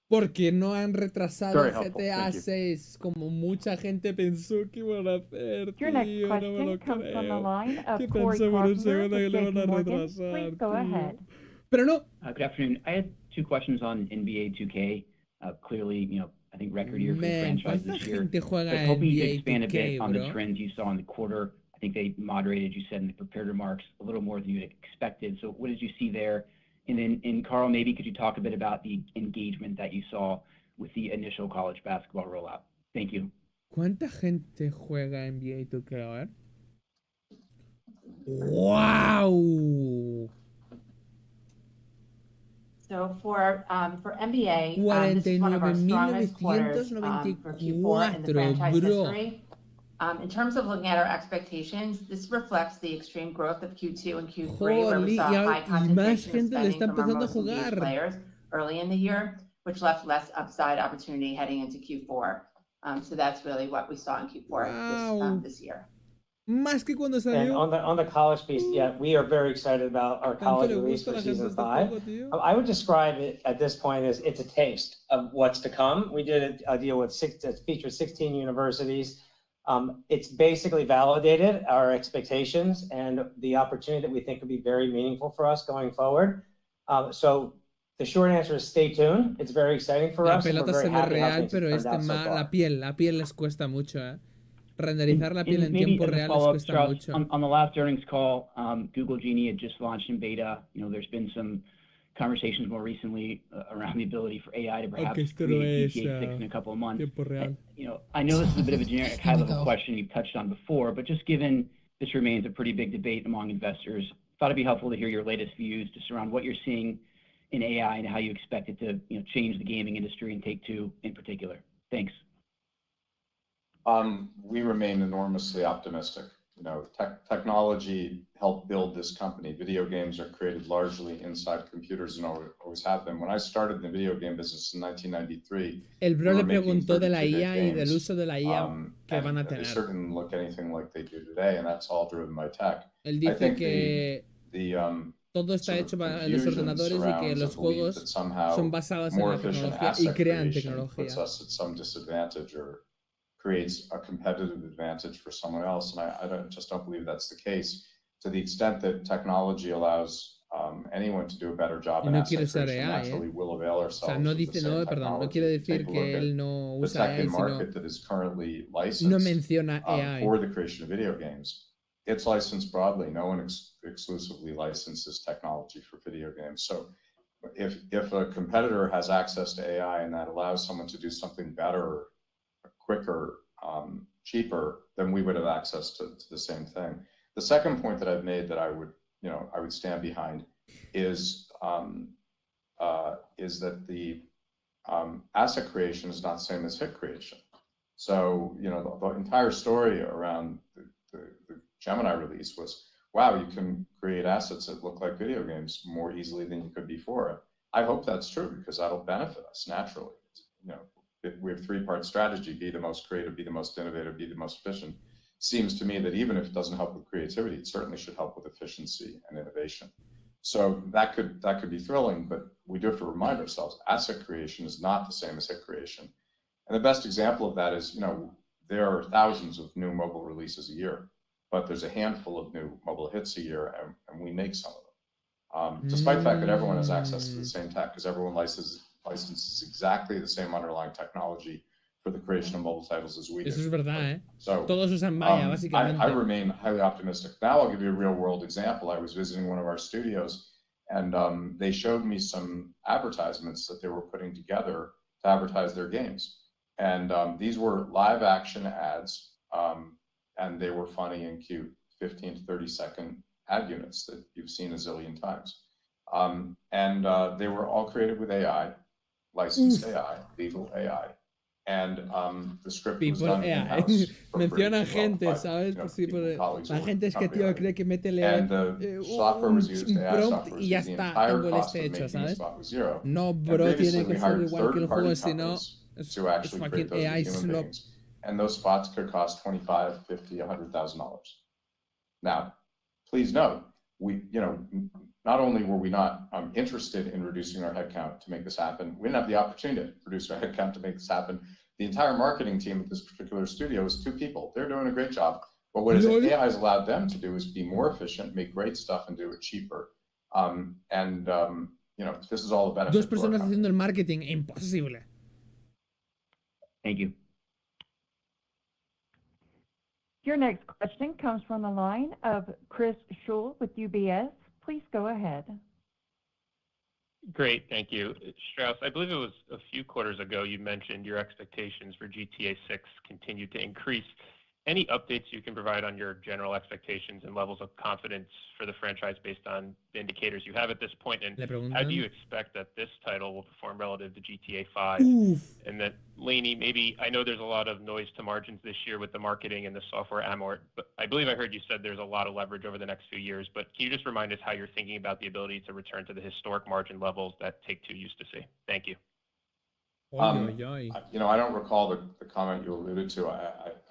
porque no han retrasado Very helpful, GTA thank you. 6 como mucha gente pensó que iban a hacer, Your next tío, no me question lo comes from the creo. line of Que Corey pensé por un Carpenter segundo que with lo iban a JP Morgan. retrasar, Please go tío. ahead. Pero no. Good afternoon. I had two questions on NBA 2K. Clearly, I think record year for the Man, franchise ¿cuánta this year. gente So I juega was hoping you could NBA expand a 2K, bit on the bro? trends you saw in the quarter. I think they moderated, you said in the prepared remarks, a little more than you'd expected. So what did you see there? And then, Carl, maybe could you talk a bit about the engagement that you saw with the initial college basketball rollout? Thank you. ¿Cuánta gente juega NBA 2K? A ver. ¡Wow! So for NBA, this is one of our strongest quarters for Q4 in the franchise bro. history. In terms of looking at our expectations, this reflects the extreme growth of Q2 and Q3, where we Jolly, saw high y más concentration of gente le spending está from our empezando a most engaged jugar. players early in the year, which left less upside opportunity heading into Q4. So that's really what we saw in Q4 Wow. this year. Más que cuando And salió. on the college piece, yeah, we are very excited about our Tanto college le release gusta a for la gente season este 5. juego, tío. I would describe it at this point as it's a taste of what's to come. We did a deal with that featured 16 universities. It's basically validated our expectations and the opportunity that we think could be very meaningful for us going forward. So the short answer is stay tuned. It's very exciting for La us. And we're pelota very se ve happy how real, things have pero turned out so far. la piel les cuesta mucho, Renderizar la piel en Maybe tiempo as a real les follow-up, cuesta Strauss, mucho. on the last earnings call, Google Genie had just launched in beta. There's been some conversations more recently around the ability for AI to perhaps esto no create a es GTA 6 in a couple of months. tiempo real. I know this is a bit of a generic high-level question you've touched on before, but just given this remains a pretty big debate among investors, thought it'd be helpful to hear your latest views just around what you're seeing in AI and how you expect it to change the gaming industry and Take-Two in particular. Thanks. We remain enormously optimistic. Technology helped build this company. Video games are created largely inside computers and always have been. When I started in the video game business in 1993, El bro we le were making preguntó de la 32-bit IA y del games, uso de la IA que van a and they tener. certainly look anything like they do today, and that's all driven by tech. Él I dice think que sort todo está of hecho en los confusion ordenadores y que surrounds los a belief juegos that somehow son basados en more la efficient tecnología y asset crean creation tecnología. puts us at some disadvantage or creates a competitive advantage for someone else. And I just don't believe that's the case. To the extent that technology allows anyone to do a better job in asset creation, naturally we'll avail ourselves of the same technology. No quiere decir Take a que look él at no the usa tech AI, in sino market that is currently no licensed menciona AI. for the creation of video games. It's licensed broadly. No one exclusively licenses technology for video games. So if a competitor has access to AI and that allows someone to do something better, quicker, cheaper, then we would have access to the same thing. The second point that I've made that I would stand behind is that the asset creation is not the same as hit creation. So the entire story around the Gemini release was, wow, you can create assets that look like video games more easily than you could before. I hope that's true because that'll benefit us naturally. We have three-part strategy: be the most creative, be the most innovative, be the most efficient. Seems to me that even if it doesn't help with creativity, it certainly should help with efficiency and innovation. So that could be thrilling, but we do have to remind ourselves asset creation is not the same as hit creation. And the best example of that is, there are thousands of new mobile releases a year, but there's a handful of new mobile hits a year, and we make some of them. Despite the fact that everyone has access to the same tech, because everyone licenses exactly the same underlying technology for the creation of mobile titles as we do. Eso es verdad, So, todos usan Maya, básicamente. I remain highly optimistic. Now I'll give you a real world example. I was visiting one of our studios, and they showed me some advertisements that they were putting together to advertise their games. And these were live action ads, and they were funny and cute, 15 to 30 second ad units that you've seen a zillion times. And they were all created with AI, licensed AI, legal AI. And the script was done in-house. Mencionan gente, ¿sabes? La gente es que, tío, cree que métele un prompt y ya está, tengo el este hecho, ¿sabes? No, bro, tiene que ser igual que el juego, si no, es fucking AI slop. And those spots could cost $25,000, $50,000, $100,000. Now, please note, not only were we not interested in reducing our headcount to make this happen, we didn't have the opportunity to reduce our headcount to make this happen. The entire marketing team at this particular studio is 2 people. They're doing a great job. But what AI has allowed them to do is be more efficient, make great stuff, and do it cheaper. This is all the benefit. 2 personas haciendo el marketing, imposible. Thank you. Your next question comes from the line of Chris Schull with UBS. Please go ahead. Great, thank you. Strauss, I believe it was a few quarters ago you mentioned your expectations for GTA 6 continued to increase. any updates you can provide on your general expectations and levels of confidence for the franchise based on the indicators you have at this point? And how do you expect that this title will perform relative to GTA 5? And then, Lainey, maybe I know there's a lot of noise to margins this year with the marketing and the software amort, but I believe I heard you said there's a lot of leverage over the next few years. But can you just remind us how you're thinking about the ability to return to the historic margin levels that Take-Two used to see? Thank you. I don't recall the comment you alluded to.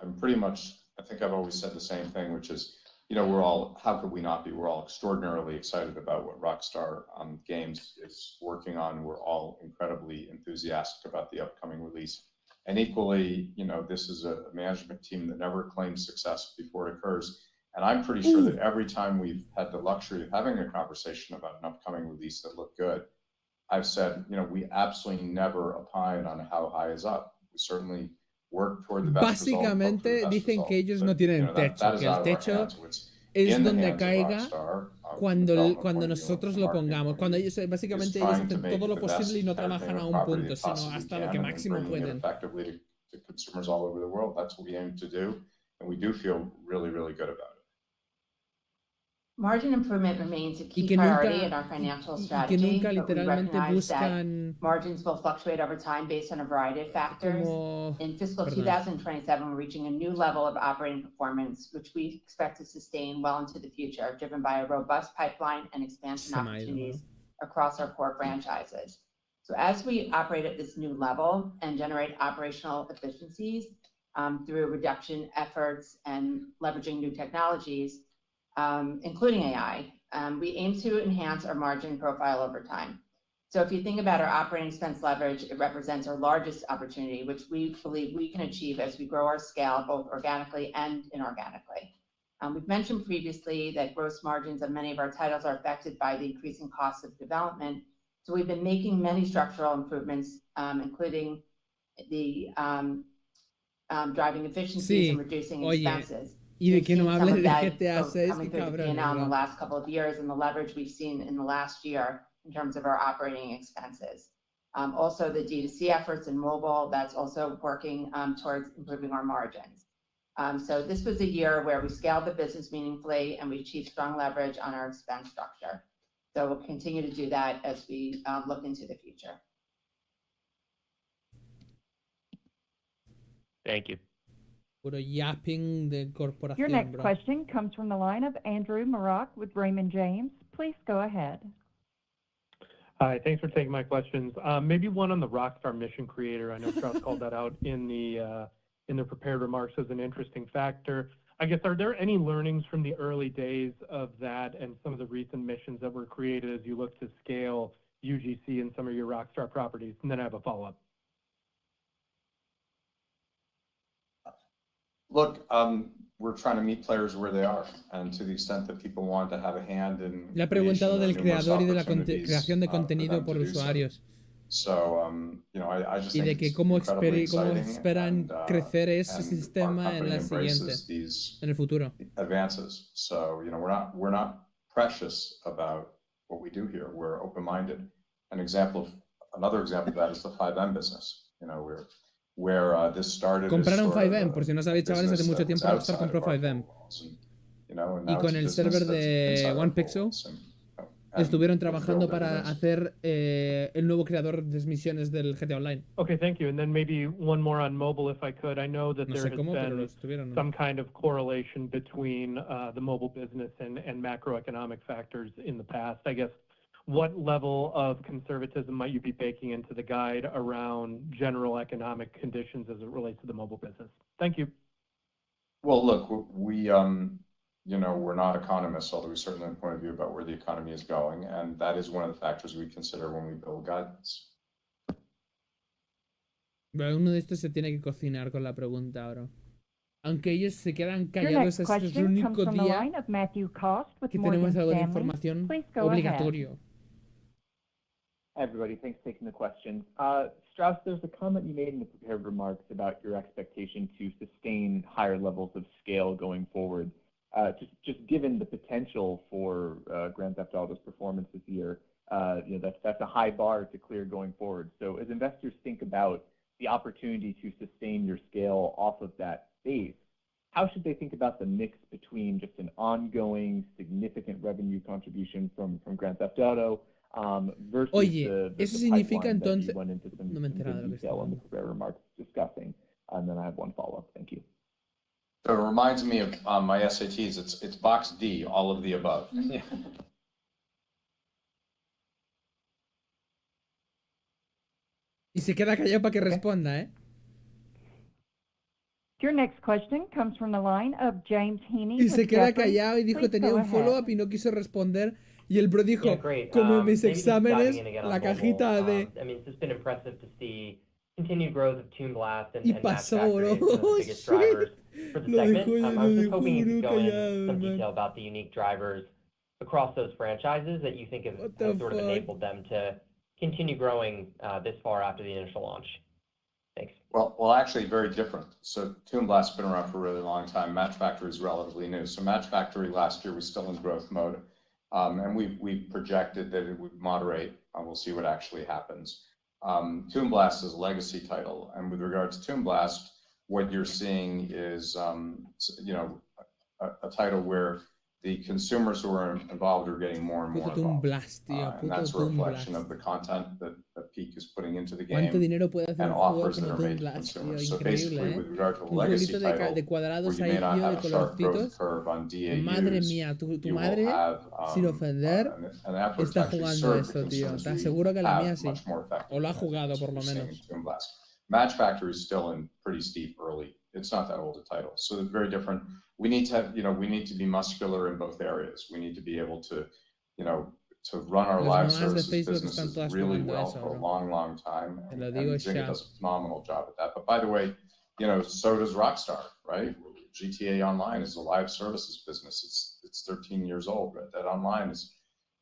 I'm pretty much, I think I've always said the same thing, which is, how could we not be? We're all extraordinarily excited about what Rockstar Games is working on. We're all incredibly enthusiastic about the upcoming release. And equally, this is a management team that never claims success before it occurs. And I'm pretty sure that every time we've had the luxury of having a conversation about an upcoming release that looked good, I've said, we absolutely never opine on how high is up. We certainly work toward the best result. Básicamente dicen que ellos no tienen techo, que el techo es donde caiga cuando nosotros lo pongamos. Cuando ellos, básicamente ellos hacen todo lo posible y no trabajan a un punto, sino hasta lo que máximo pueden. Consumers all over the world. That's what we aim to do, and we do feel really, really good about it. Margin improvement remains a key priority in our financial strategy, but we recognize that margins will fluctuate over time based on a variety of factors. In fiscal 2027, we're reaching a new level of operating performance, which we expect to sustain well into the future, driven by a robust pipeline and expansion opportunities across our core franchises. So as we operate at this new level and generate operational efficiencies through reduction efforts and leveraging new technologies, including AI, we aim to enhance our margin profile over time. So if you think about our operating expense leverage, it represents our largest opportunity, which we believe we can achieve as we grow our scale, both organically and inorganically. We've mentioned previously that gross margins of many of our titles are affected by the increasing costs of development. So we've been making many structural improvements, including the driving efficiencies and reducing expenses. Y de que no hable de GTA 6, que cabrón. In the last couple of years and the leverage we've seen in the last year in terms of our operating expenses. Also, the D2C efforts in mobile, that's also working towards improving our margins. So this was a year where we scaled the business meaningfully and we achieved strong leverage on our expense structure. So we'll continue to do that as we look into the future. Thank you. Puro yapping de corporación, Your next question comes from the line of Andrew Marok with Raymond James. Please go ahead. Hi, thanks for taking my questions. Maybe one on the Rockstar Mission Creator. I know Strauss called that out in the prepared remarks as an interesting factor. I guess, are there any learnings from the early days of that and some of the recent missions that were created as you look to scale UGC and some of your Rockstar properties? And then I have a follow-up. Look, we're trying to meet players where they are, and to the extent that people want to have a hand in. Le ha preguntado del creador y de la creación de contenido por usuarios. So, I just y de que cómo esperan and, crecer ese sistema en la siguiente, en el futuro. Advances. So, we're not precious about what we do here. We're open-minded. Another example of that is the 5M business. Where this started. Compraron 5M, por si no sabéis, chavales, hace mucho tiempo Rockstar compró 5M. Y con el server de One Pixel estuvieron trabajando para hacer el nuevo creador de misiones del GTA Online. Okay, thank you. And then maybe one more on mobile, if I could. I know that there has been some kind of correlation between the mobile business and macroeconomic factors in the past. I guess, what level of conservatism might you be baking into the guide around general economic conditions as it relates to the mobile business? Thank you. Well, look, we're not economists, although we certainly have a point of view about where the economy is going, and that is one of the factors we consider when we build guidance. Uno de estos se tiene que cocinar con la pregunta ahora. Aunque ellos se quedan callados, este es el único día que tenemos algo de información obligatorio. Hi, everybody. Thanks for taking the question. Strauss, there's a comment you made in the prepared remarks about your expectation to sustain higher levels of scale going forward. Just given the potential for Grand Theft Auto's performance this year, that's a high bar to clear going forward. So as investors think about the opportunity to sustain your scale off of that base, how should they think about the mix between just an ongoing significant revenue contribution from Grand Theft Auto versus Oye, the eso significa pipeline that you entonces... went into some No me he good enterado de lo que detail on the está prepared remarks discussing? And then I have one follow-up. Thank you. So it reminds me of my SATs. It's box D, all of the above. Y se queda callado para que responda, ¿eh? Your next question comes from the line of James Heaney Y with se queda Jefferies. callado y dijo Please tenía go un ahead. follow-up y no quiso responder. Y el bro dijo, Yeah, great. como en mis Maybe just diving exámenes, in again on la mobile. cajita de... I mean, it's just been impressive to see continued growth of Toon Blast and Y Match pasó, Factory bro. as some of the biggest Sí. drivers for the Lo segment. dejó, I lo was just dejó hoping you could go in callado, some man. detail about the unique drivers across those franchises that you think have sort of enabled them to continue growing this far after the initial launch. Thanks. Well, actually, very different. So Toon Blast's been around for a really long time. Match Factory is relatively new. So Match Factory last year was still in growth mode, and we've projected that it would moderate. We'll see what actually happens. Toon Blast is a legacy title, and with regard to Toon Blast, what you're seeing is a title where the consumers who are involved are getting more and more involved. And that's a reflection of the content that Peak is putting into the game and offers that are made to consumers. So basically, with regard to a legacy title, where you may not have a sharp growth curve on DAUs, Madre mía, tu you madre, will have sin ofender, an effort está to actually jugando serve the esto, tío. consumers Te who aseguro que la mía have sí. much more effective O lo ha jugado, por lo we're seeing menos. in Toon Blast. Match Factory is still in pretty steep early. It's not that old a title, so it's very different. We need to have, we need to be muscular in both areas. We need to be able to, to run our live services businesses really well for a long, long time. And Zynga does a phenomenal job at that. But by the way, so does Rockstar, right? GTA Online is a live services business. It's 13 years old. Right? That Online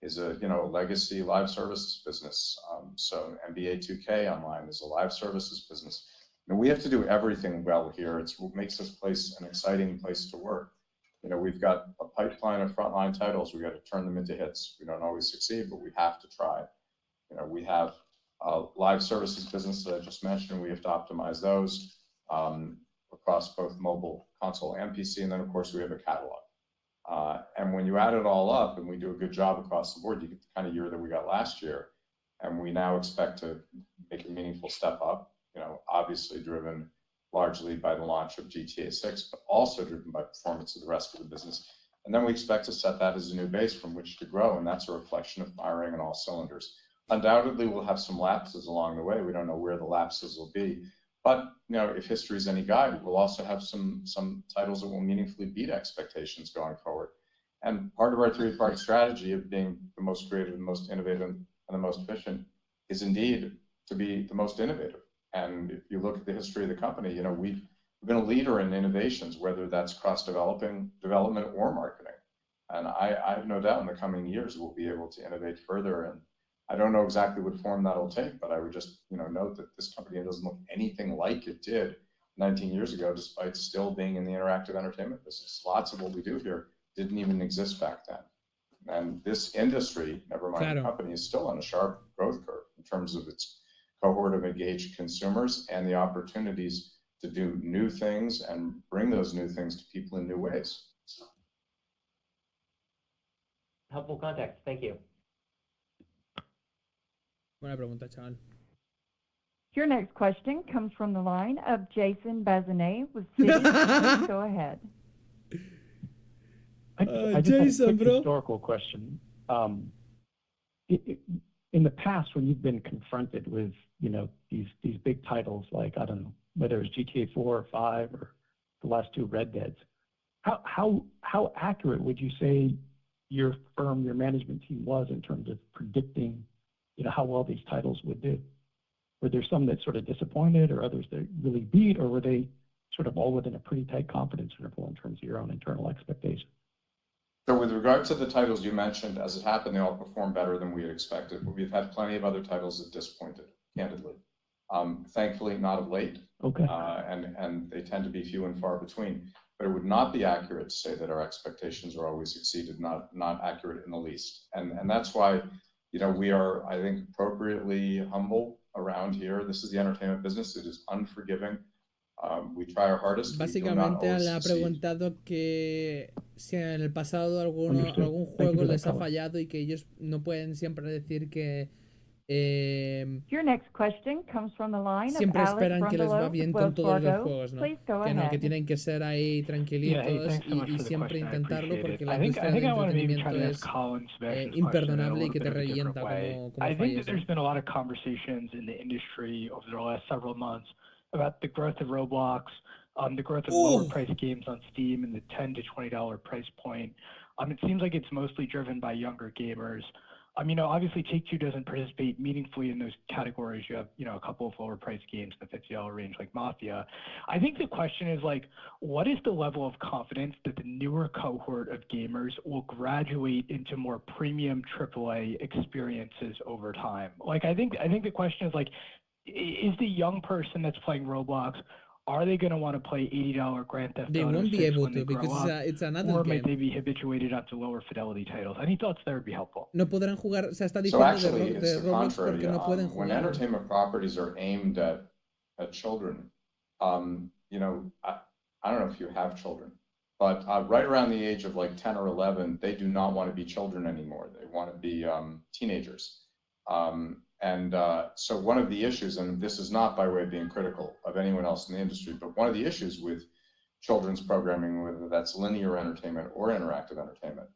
is a legacy live services business. So NBA 2K Online is a live services business. And we have to do everything well here. It's what makes this place an exciting place to work. We've got a pipeline of frontline titles. We got to turn them into hits. We don't always succeed, but we have to try. We have a live services business that I just mentioned. We have to optimize those across both mobile, console, and PC. And then, of course, we have a catalog. And when you add it all up and we do a good job across the board, you get the kind of year that we got last year. And we now expect to make a meaningful step up, obviously driven largely by the launch of GTA 6, but also driven by performance of the rest of the business. And then we expect to set that as a new base from which to grow, and that's a reflection of firing on all cylinders. Undoubtedly, we'll have some lapses along the way. We don't know where the lapses will be. But, if history is any guide, we'll also have some titles that will meaningfully beat expectations going forward. And part of our three-part strategy of being the most creative, the most innovative, and the most efficient is indeed to be the most innovative. And if you look at the history of the company, we've been a leader in innovations, whether that's cross-development or marketing. And I have no doubt in the coming years we'll be able to innovate further. And I don't know exactly what form that'll take, but I would just note that this company doesn't look anything like it did 19 years ago, despite still being in the interactive entertainment business. Lots of what we do here didn't even exist back then. And this industry, never mind the company, is still on a sharp growth curve in terms of its cohort of engaged consumers and the opportunities to do new things and bring those new things to people in new ways. Helpful context. Thank you. Buena pregunta, chaval. Your next question comes from the line of Jason Bazinet with Citi. Please go ahead. I just have a quick historical question. In the past, when you've been confronted with, these big titles like, I don't know, whether it's GTA 4 or 5 or the last two Red Deads, how accurate would you say your firm, your management team was in terms of predicting, how well these titles would do? Were there some that sort of disappointed or others that really beat, or were they sort of all within a pretty tight confidence interval in terms of your own internal expectations? So with regard to the titles you mentioned, as it happened, they all performed better than we had expected, but we've had plenty of other titles that disappointed, candidly. Thankfully, not of late. Okay. And they tend to be few and far between. But it would not be accurate to say that our expectations are always exceeded, not accurate in the least. And that's why, we are, I think, appropriately humble around here. This is the entertainment business. It is unforgiving. We try our hardest. Básicamente le ha preguntado que si en el pasado algún juego les ha fallado y que ellos no pueden siempre decir que Your next question comes from the line siempre of Alex esperan que les va Brundolo bien with con Wells todos los Fargo. juegos, ¿no? Please go Que no, que ahead. tienen que ser ahí tranquilitos y siempre intentarlo porque la industria del entretenimiento es imperdonable y que te revienta como I think that falles, there's ¿no? been a lot of conversations in the industry over the last several months about the growth of Roblox, the growth of lower price games on Steam and the $10 to $20 price point. It seems like it's mostly driven by younger gamers. Obviously Take-Two doesn't participate meaningfully in those categories. You have, a couple of lower price games in the $50 range like Mafia. I think the question is like, what is the level of confidence that the newer cohort of gamers will graduate into more premium AAA experiences over time? Like, I think the question is like, is the young person that's playing Roblox, are they going to want to play $80 Grand Theft They Auto won't 6 be able when they to grow because up, it's another or game. might they be habituated onto lower fidelity titles? Any thoughts there would be helpful. No podrán jugar, o sea, está So diciendo actually, de it's the Roblox contrary. porque no pueden When jugar. entertainment properties are aimed at children, I don't know if you have children, but right around the age of like 10 or 11, they do not want to be children anymore. They want to be teenagers. So one of the issues, and this is not by way of being critical of anyone else in the industry, but one of the issues with children's programming, whether that's linear entertainment or interactive entertainment,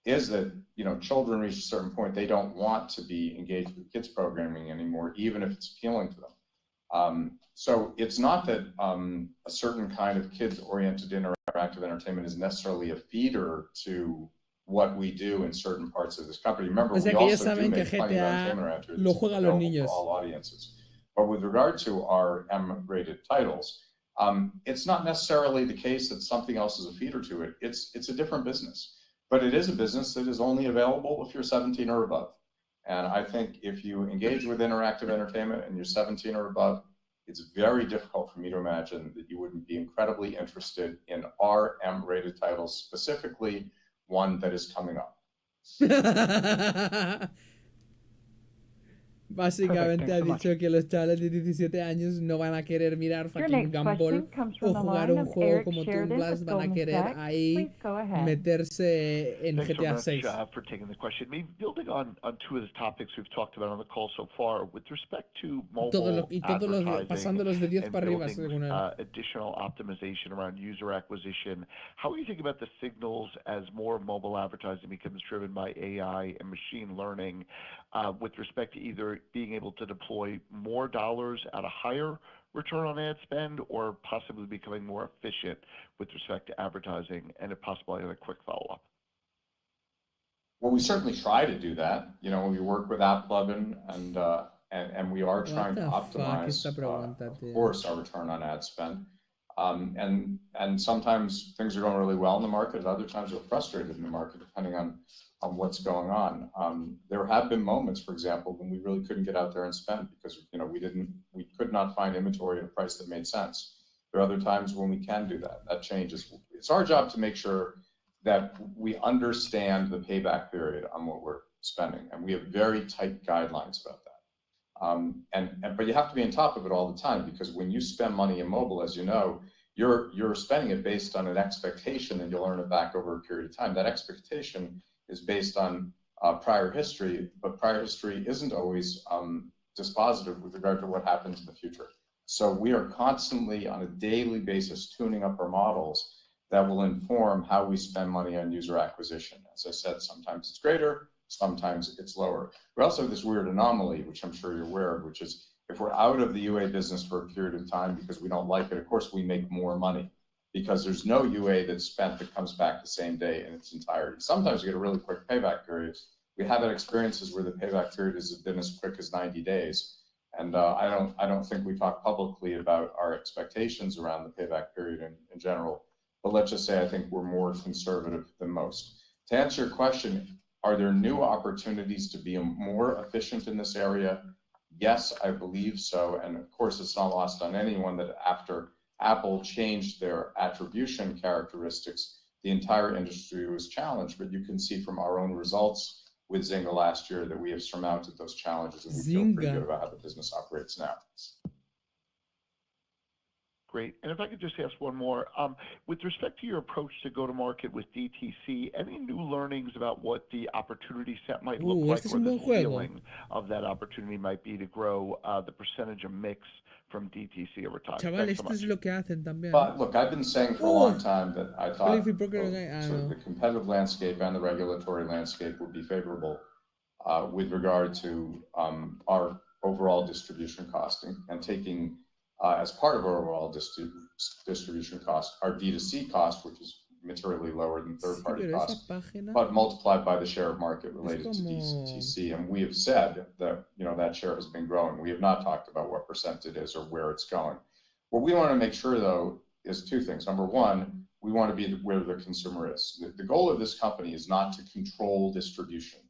is that children reach a certain point, they don't want to be engaged with kids programming anymore, even if it's appealing to them. So it's not that a certain kind of kids-oriented interactive entertainment is necessarily a feeder to what we do in certain parts of this company. Remember, O sea, we que ellos also do saben que make plenty of GTA entertainment around here lo that's juegan los available niños. for all audiences. But with regard to our M-rated titles, it's not necessarily the case that something else is a feeder to it. It's a different business, but it is a business that is only available if you're 17 or above. And I think if you engage with interactive entertainment and you're 17 or above, it's very difficult for me to imagine that you wouldn't be incredibly interested in our M-rated titles, specifically one that is coming up. Básicamente ha dicho que los chavales de 17 años no van a querer mirar fucking Gumball o jugar un juego como Toon Blast, van a querer ahí meterse en GTA 6. Thanks so much for taking the question. Maybe building on two of the topics we've talked about on the call so far, with respect to mobile advertising pasándolos de 10 and para arriba, building según él. additional optimization around user acquisition, how are you thinking about the signals as more mobile advertising becomes driven by AI and machine learning with respect to either being able to deploy more dollars at a higher return on ad spend or possibly becoming more efficient with respect to advertising? And if possible, I have a quick follow-up. Well, we certainly try to do that. We work with AppLovin and we are trying to optimize, of course, our return on ad spend. And sometimes things are going really well in the market, and other times we're frustrated in the market, depending on what's going on. There have been moments, for example, when we really couldn't get out there and spend because we could not find inventory at a price that made sense. There are other times when we can do that. That changes. It's our job to make sure that we understand the payback period on what we're spending, and we have very tight guidelines about that. But you have to be on top of it all the time, because when you spend money in mobile, as you know, you're spending it based on an expectation, and you'll earn it back over a period of time. That expectation is based on prior history, but prior history isn't always dispositive with regard to what happens in the future. So we are constantly, on a daily basis, tuning up our models that will inform how we spend money on user acquisition. As I said, sometimes it's greater, sometimes it's lower. We also have this weird anomaly, which I'm sure you're aware of, which is if we're out of the UA business for a period of time because we don't like it, of course we make more money, because there's no UA that's spent that comes back the same day in its entirety. Sometimes you get a really quick payback period. We have had experiences where the payback period has been as quick as 90 days. And I don't think we talk publicly about our expectations around the payback period in general. But let's just say I think we're more conservative than most. To answer your question, are there new opportunities to be more efficient in this area? Yes, I believe so. And of course, it's not lost on anyone that after Apple changed their attribution characteristics, the entire industry was challenged. But you can see from our own results with Zynga last year that we have surmounted those challenges, and we feel pretty good about how the business operates now. Great. And if I could just ask one more, with respect to your approach to go-to-market with DTC, any new learnings about what the opportunity set might look like, este es or un the buen juego. ceiling of that opportunity might be to grow the percentage of mix from DTC over time? Chaval, Thanks so esto much. es lo que hacen también. But look, I've been saying for a long time that I thought Play free poker sort of the competitive landscape and the regulatory landscape would be favorable with regard to our overall distribution costing and taking as part of our overall distribution cost, our D2C cost, which is materially lower than third-party costs, but multiplied by the share of market related to DTC. And we have said that that share has been growing. We have not talked about what percent it is or where it's going. What we want to make sure, though, is two things. Number one, we want to be where the consumer is. The goal of this company is not to control distribution.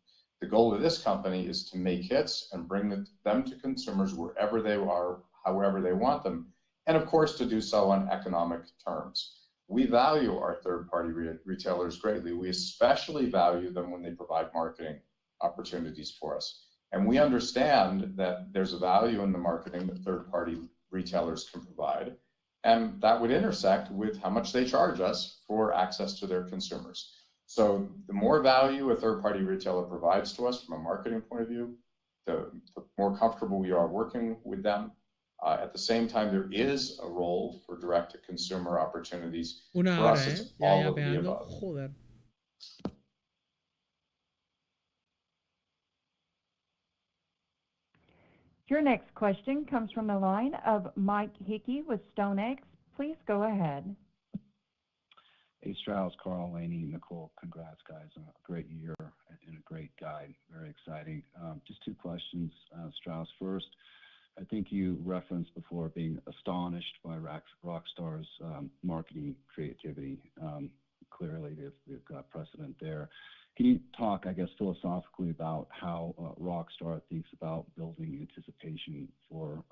The goal of this company is to make hits and bring them to consumers wherever they are, however they want them, and of course to do so on economic terms. We value our third-party retailers greatly. We especially value them when they provide marketing opportunities for us. And we understand that there's a value in the marketing that third-party retailers can provide, and that would intersect with how much they charge us for access to their consumers. So the more value a third-party retailer provides to us from a marketing point of view, the more comfortable we are working with them. At the same time, there is a role for direct-to-consumer opportunities. For us, it's all of the above. Joder. Your next question comes from the line of Mike Hickey with StoneX. Please go ahead. Hey, Strauss, Carl, Lainey, Nicole, congrats, guys, on a great year and a great guide. Very exciting. Just two questions, Strauss. First, I think you referenced before being astonished by Rockstar's marketing creativity. Clearly, they've got precedent there. Can you talk, I guess, philosophically about how Rockstar thinks about building anticipation for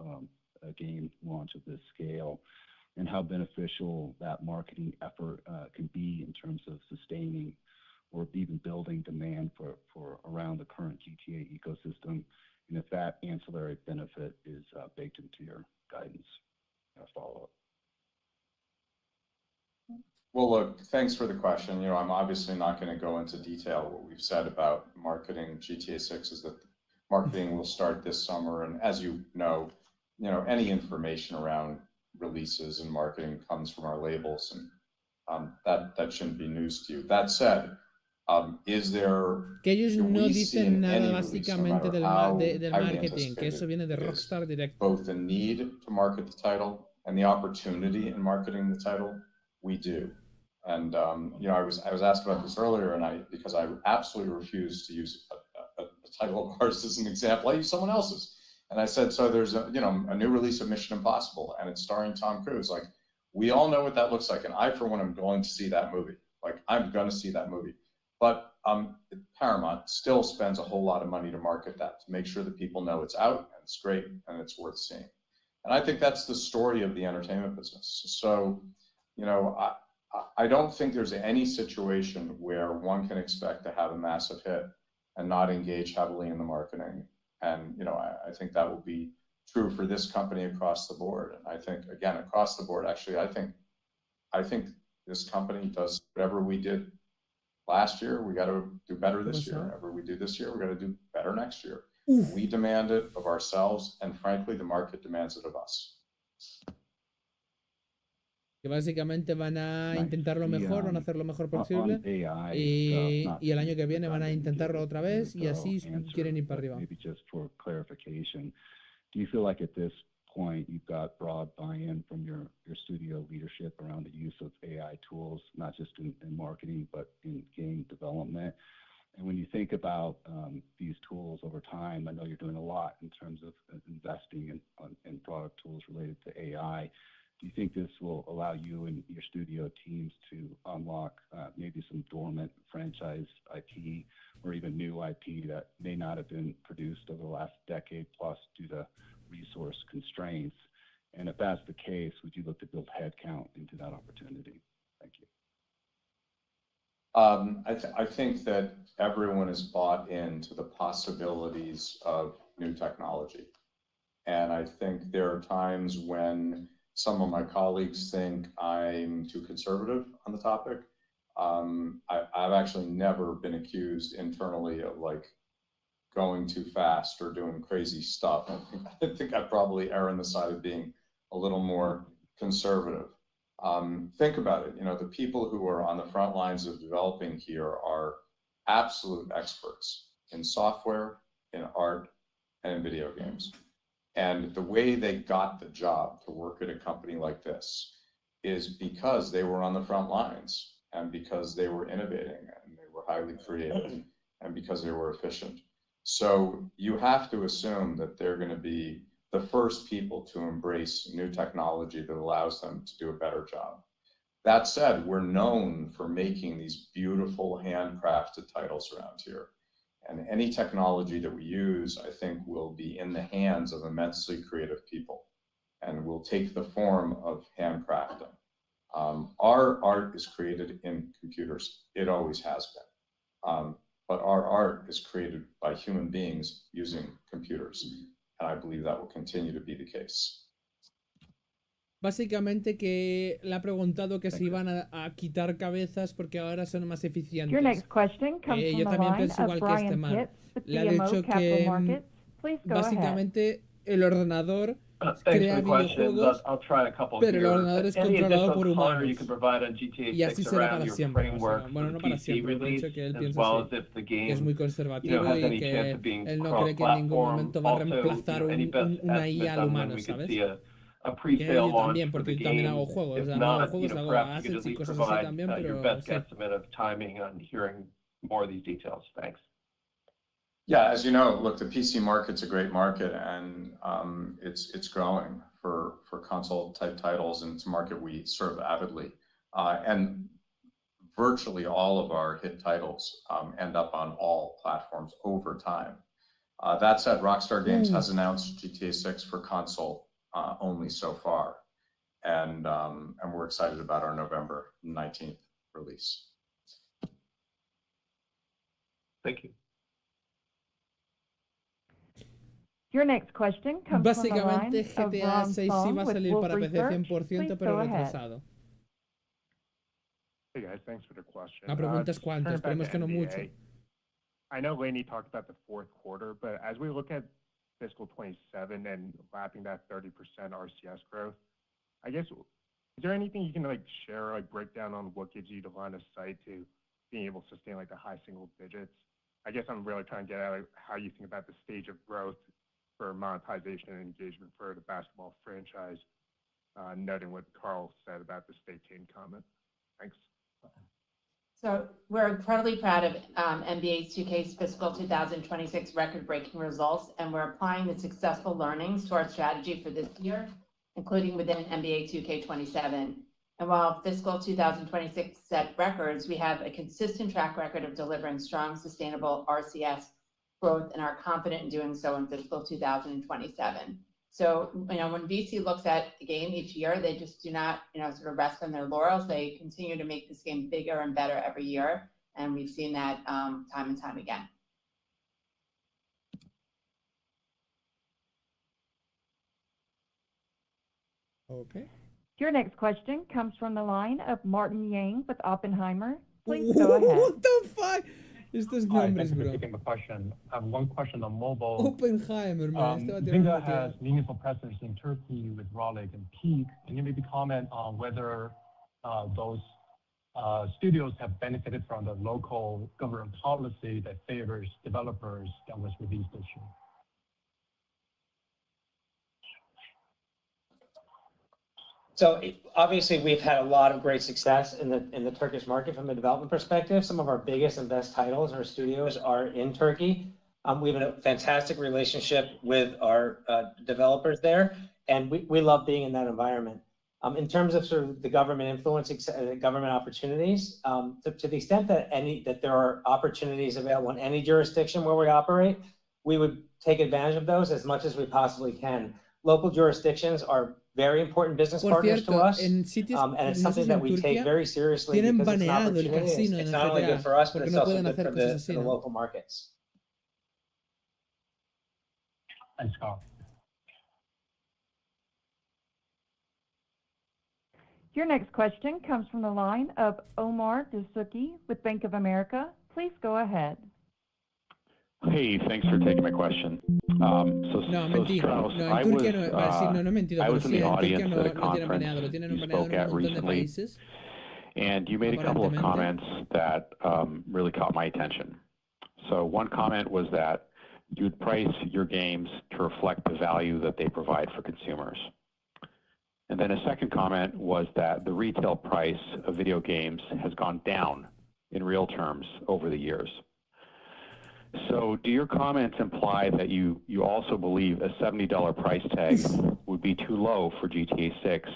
a game launch of this scale, and how beneficial that marketing effort can be in terms of sustaining or even building demand for around the current GTA ecosystem, and if that ancillary benefit is baked into your guidance? A follow-up. Well, look, thanks for the question. I'm obviously not going to go into detail. What we've said about marketing GTA 6 is that marketing will start this summer, and as you know, any information around releases and marketing comes from our labels, and that shouldn't be news to you. That said, is there? Que ellos do no we see dicen in nada any release, no básicamente matter del how highly marketing, que eso anticipated viene de it is, Rockstar directo. both the need to market the title and the opportunity in marketing the title, we do. And I was asked about this earlier, and because I absolutely refuse to use a title of ours as an example, I use someone else's. And I said, so there's a new release of Mission Impossible, and it's starring Tom Cruise. Like, we all know what that looks like, and I, for one, am going to see that movie. Like, I'm going to see that movie. But Paramount still spends a whole lot of money to market that, to make sure that people know it's out, and it's great, and it's worth seeing. And I think that's the story of the entertainment business. So, I don't think there's any situation where one can expect to have a massive hit and not engage heavily in the marketing. And, I think that will be true for this company across the board. And I think, again, across the board, actually, I think this company does whatever we did last year, we got to do better this year. Whatever we do this year, we got to do better next year. We demand it of ourselves, and frankly, the market demands it of us. Que básicamente van a intentar lo mejor, van a hacer lo mejor posible, y el año que viene van a intentarlo otra vez, y así quieren ir para arriba. Maybe just for clarification, do you feel like at this point you've got broad buy-in from your studio leadership around the use of AI tools, not just in marketing, but in game development? And when you think about these tools over time, I know you're doing a lot in terms of investing in product tools related to AI. Do you think this will allow you and your studio teams to unlock maybe some dormant franchise IP or even new IP that may not have been produced over the last decade plus due to resource constraints? And if that's the case, would you look to build headcount into that opportunity? Thank you. I think that everyone is bought into the possibilities of new technology. And I think there are times when some of my colleagues think I'm too conservative on the topic. I've actually never been accused internally of like going too fast or doing crazy stuff. I think I probably err on the side of being a little more conservative. Think about it. You know, the people who are on the front lines of developing here are absolute experts in software, in art, and in video games. And the way they got the job to work at a company like this is because they were on the front lines and because they were innovating and they were highly creative and because they were efficient. So you have to assume that they're going to be the first people to embrace new technology that allows them to do a better job. That said, we're known for making these beautiful handcrafted titles around here. And any technology that we use, I think, will be in the hands of immensely creative people and will take the form of handcrafting. Our art is created in computers. It always has been. But our art is created by human beings using computers. And I believe that will continue to be the case. Básicamente que le ha preguntado que se iban a quitar cabezas porque ahora son más eficientes. Your next question comes from Yo the también line pienso of igual que Brian man. Pitts with Le ha BMO dicho Capital que Markets. Please go básicamente el ordenador Thanks crea for the questions. videojuegos, I'll try a couple pero el here. ordenador es Any controlado additional por color you humanos. could provide on GTA Y así 6 será around para your siempre. framework for Bueno, the no para PC siempre, pero he release, dicho que él as piensa well así, as if the que es game, muy you know, conservativo has y any chance que of being él no cree que en ningún cross-platform. momento va a Also, reemplazar any best una IA estimates al on when humano, we could ¿sabes? see a Que pre-sale yo launch también, for the porque yo también hago game? juegos, o If sea, no hago not, juegos, hago perhaps you could assets at y least cosas así provide también, your pero best sí. guesstimate of timing on hearing more of these details. Thanks. Yeah, as you know, look, the PC market's a great market, and it's growing for console type titles, and it's a market we serve avidly. And virtually all of our hit titles end up on all platforms over time. That said, Rockstar Games has announced GTA 6 for console only so far, and we're excited about our November 19th release. Thank you. Your next question comes from the line Básicamente of GTA Ron 6 Song iba a with salir Wolfe para PC Research. 100%, Please pero go ahead. retrasado. Hey guys, thanks for the question. La pregunta es Just cuánto, turning back esperemos to que no NBA. mucho. I know Laney talked about the fourth quarter, but as we look at fiscal 27 and lapping that 30% RCS growth, I guess, is there anything you can like share, like break down on what gives you the line of sight to being able to sustain like the high single digits? I guess I'm really trying to get at like, how you think about the stage of growth for monetization and engagement for the basketball franchise, noting what Carl said about the stay tuned comment. Thanks. So we're incredibly proud of NBA 2K's fiscal 2026 record-breaking results, and we're applying the successful learnings to our strategy for this year, including within NBA 2K27. And while fiscal 2026 set records, we have a consistent track record of delivering strong, sustainable RCS growth, and are confident in doing so in fiscal 2027. So, you know, when VC looks at the game each year, they just do not, you know, sort of rest on their laurels. They continue to make this game bigger and better every year. And we've seen that time and time again. Okay. Your next question comes from the line of Martin Yang with Oppenheimer. Please go ahead. What the fuck? Estos nombres, Thanks for bro. taking the question. I have one question on mobile. Oppenheimer, man. Zynga has meaningful presence in Turkey with Rollic and Peak. Can you maybe comment on whether those studios have benefited from the local government policy that favors developers that was released this year? So obviously we've had a lot of great success in the Turkish market from a development perspective. Some of our biggest and best titles, our studios are in Turkey. We have a fantastic relationship with our developers there, and we love being in that environment. In terms of sort of the government influence, government opportunities, to the extent that there are opportunities available in any jurisdiction where we operate, we would take advantage of those as much as we possibly can. Local jurisdictions are very important business partners to us, and it's something that we take very seriously because it's an opportunity. It's not only good for us, but it's also good for the local markets. Thanks, Carl. Your next question comes from the line of Omar Dessouky with Bank of America. Please go ahead. Hey, thanks for taking my question. Strauss, I was in the audience at a conference you spoke at recently, and you made a couple of comments that really caught my attention. So one comment was that you'd price your games to reflect the value that they provide for consumers. And then a second comment was that the retail price of video games has gone down in real terms over the years. So do your comments imply that you also believe a $70 price tag would be too low for GTA 6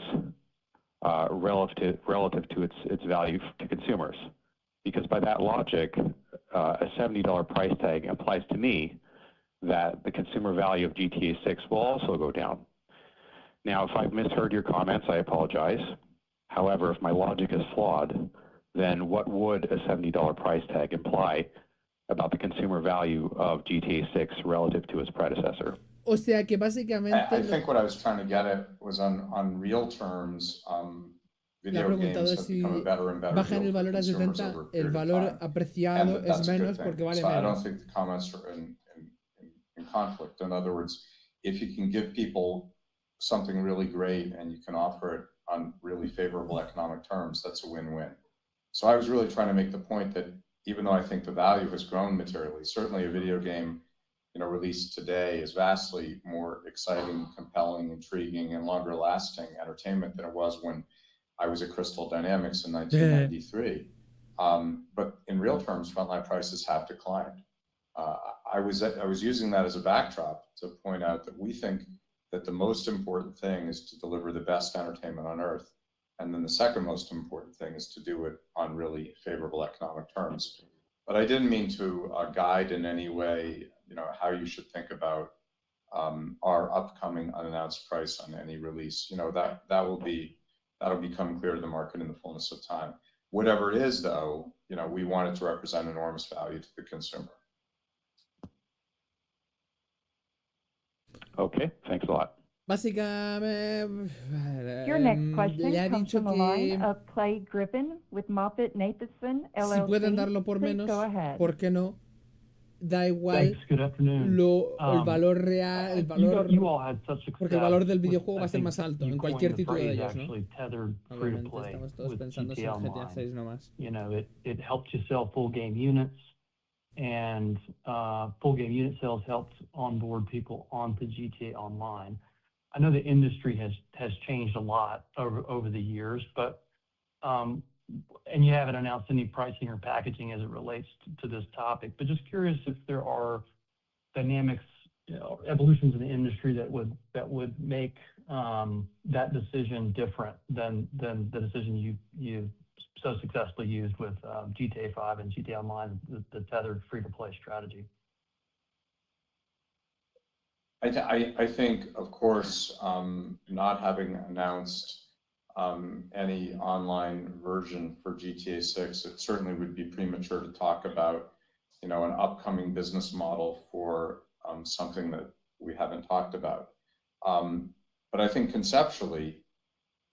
relative to its value to consumers? Because by that logic, a $70 price tag implies to me that the consumer value of GTA 6 will also go down. Now, if I've misheard your comments, I apologize. However, if my logic is flawed, then what would a $70 price tag imply about the consumer value of GTA 6 relative to its predecessor? O sea que básicamente... I think what I was trying to get at was on real terms, video games have become a better and better bajan el deal for valor a consumers 70, over a el period of valor time. apreciado And es that's a good menos thing. porque vale So I don't menos. think the comments are in conflict. In other words, if you can give people something really great and you can offer it on really favorable economic terms, that's a win-win. So I was really trying to make the point that even though I think the value has grown materially, certainly a video game, released today is vastly more exciting, compelling, intriguing, and longer-lasting entertainment than it was when I was at Crystal Dynamics in 1993. But in real terms, frontline prices have declined. I was using that as a backdrop to point out that we think that the most important thing is to deliver the best entertainment on earth. And then the second most important thing is to do it on really favorable economic terms. But I didn't mean to guide in any way, how you should think about our upcoming unannounced price on any release. That'll become clear to the market in the fullness of time. Whatever it is, though, we want it to represent enormous value to the consumer. Okay, thanks a lot. Básicamente, Your next question le ha comes dicho from the line que of Clay Griffin with Moffett-Nathanson LLC. si pueden darlo por Please menos, go ahead. ¿por qué no? Da igual Thanks. Good afternoon. el valor real, el valor, You all had such success porque el valor del with, videojuego va I a ser think más alto you en coined cualquier the título de phrase ellos, ¿no? actually tethered free to Obviamente play estamos todos with pensando en GTA GTA Online. 6 nomás. It helped you sell full game units, and full game unit sales helped onboard people onto GTA Online. I know the industry has changed a lot over the years, but and you haven't announced any pricing or packaging as it relates to this topic. But just curious if there are dynamics, evolutions in the industry that would make that decision different than the decision you so successfully used with GTA 5 and GTA Online, the tethered free-to-play strategy. I think, of course, not having announced any online version for GTA 6, it certainly would be premature to talk about, an upcoming business model for something that we haven't talked about. But I think conceptually,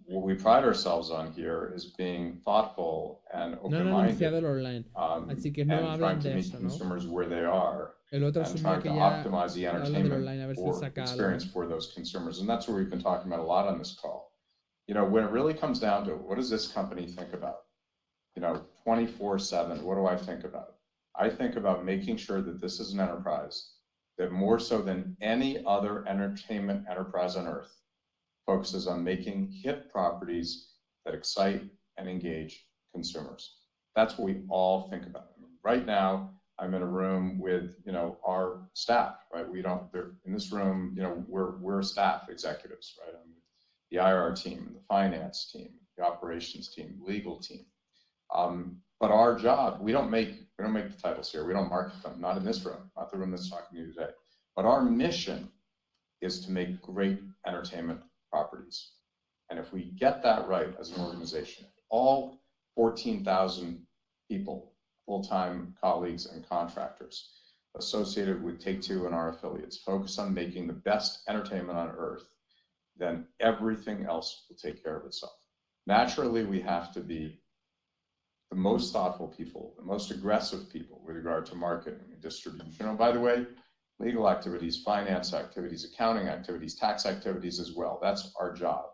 what we pride ourselves on here is being thoughtful and open-minded, online, así que no and trying hablan to de meet eso, ¿no? consumers where they are, El otro and asumió trying que to ya optimize the hablan del entertainment online, a ver si or saca algo. experience for those consumers. And that's what we've been talking about a lot on this call. When it really comes down to it, what does this company think about? 24/7, what do I think about? I think about making sure that this is an enterprise that more so than any other entertainment enterprise on earth focuses on making hit properties that excite and engage consumers. That's what we all think about. Right now, I'm in a room with, our staff, right? They're in this room, we're staff executives, right? I'm with the IR team, the finance team, the operations team, legal team. But our job, we don't make the titles here. We don't market them, not in this room, not the room that's talking to you today. But our mission is to make great entertainment properties. And if we get that right as an organization, all 14,000 people, full-time colleagues and contractors associated with Take-Two and our affiliates focus on making the best entertainment on earth, then everything else will take care of itself. Naturally, we have to be the most thoughtful people, the most aggressive people with regard to marketing and distribution. And by the way, legal activities, finance activities, accounting activities, tax activities as well. That's our job.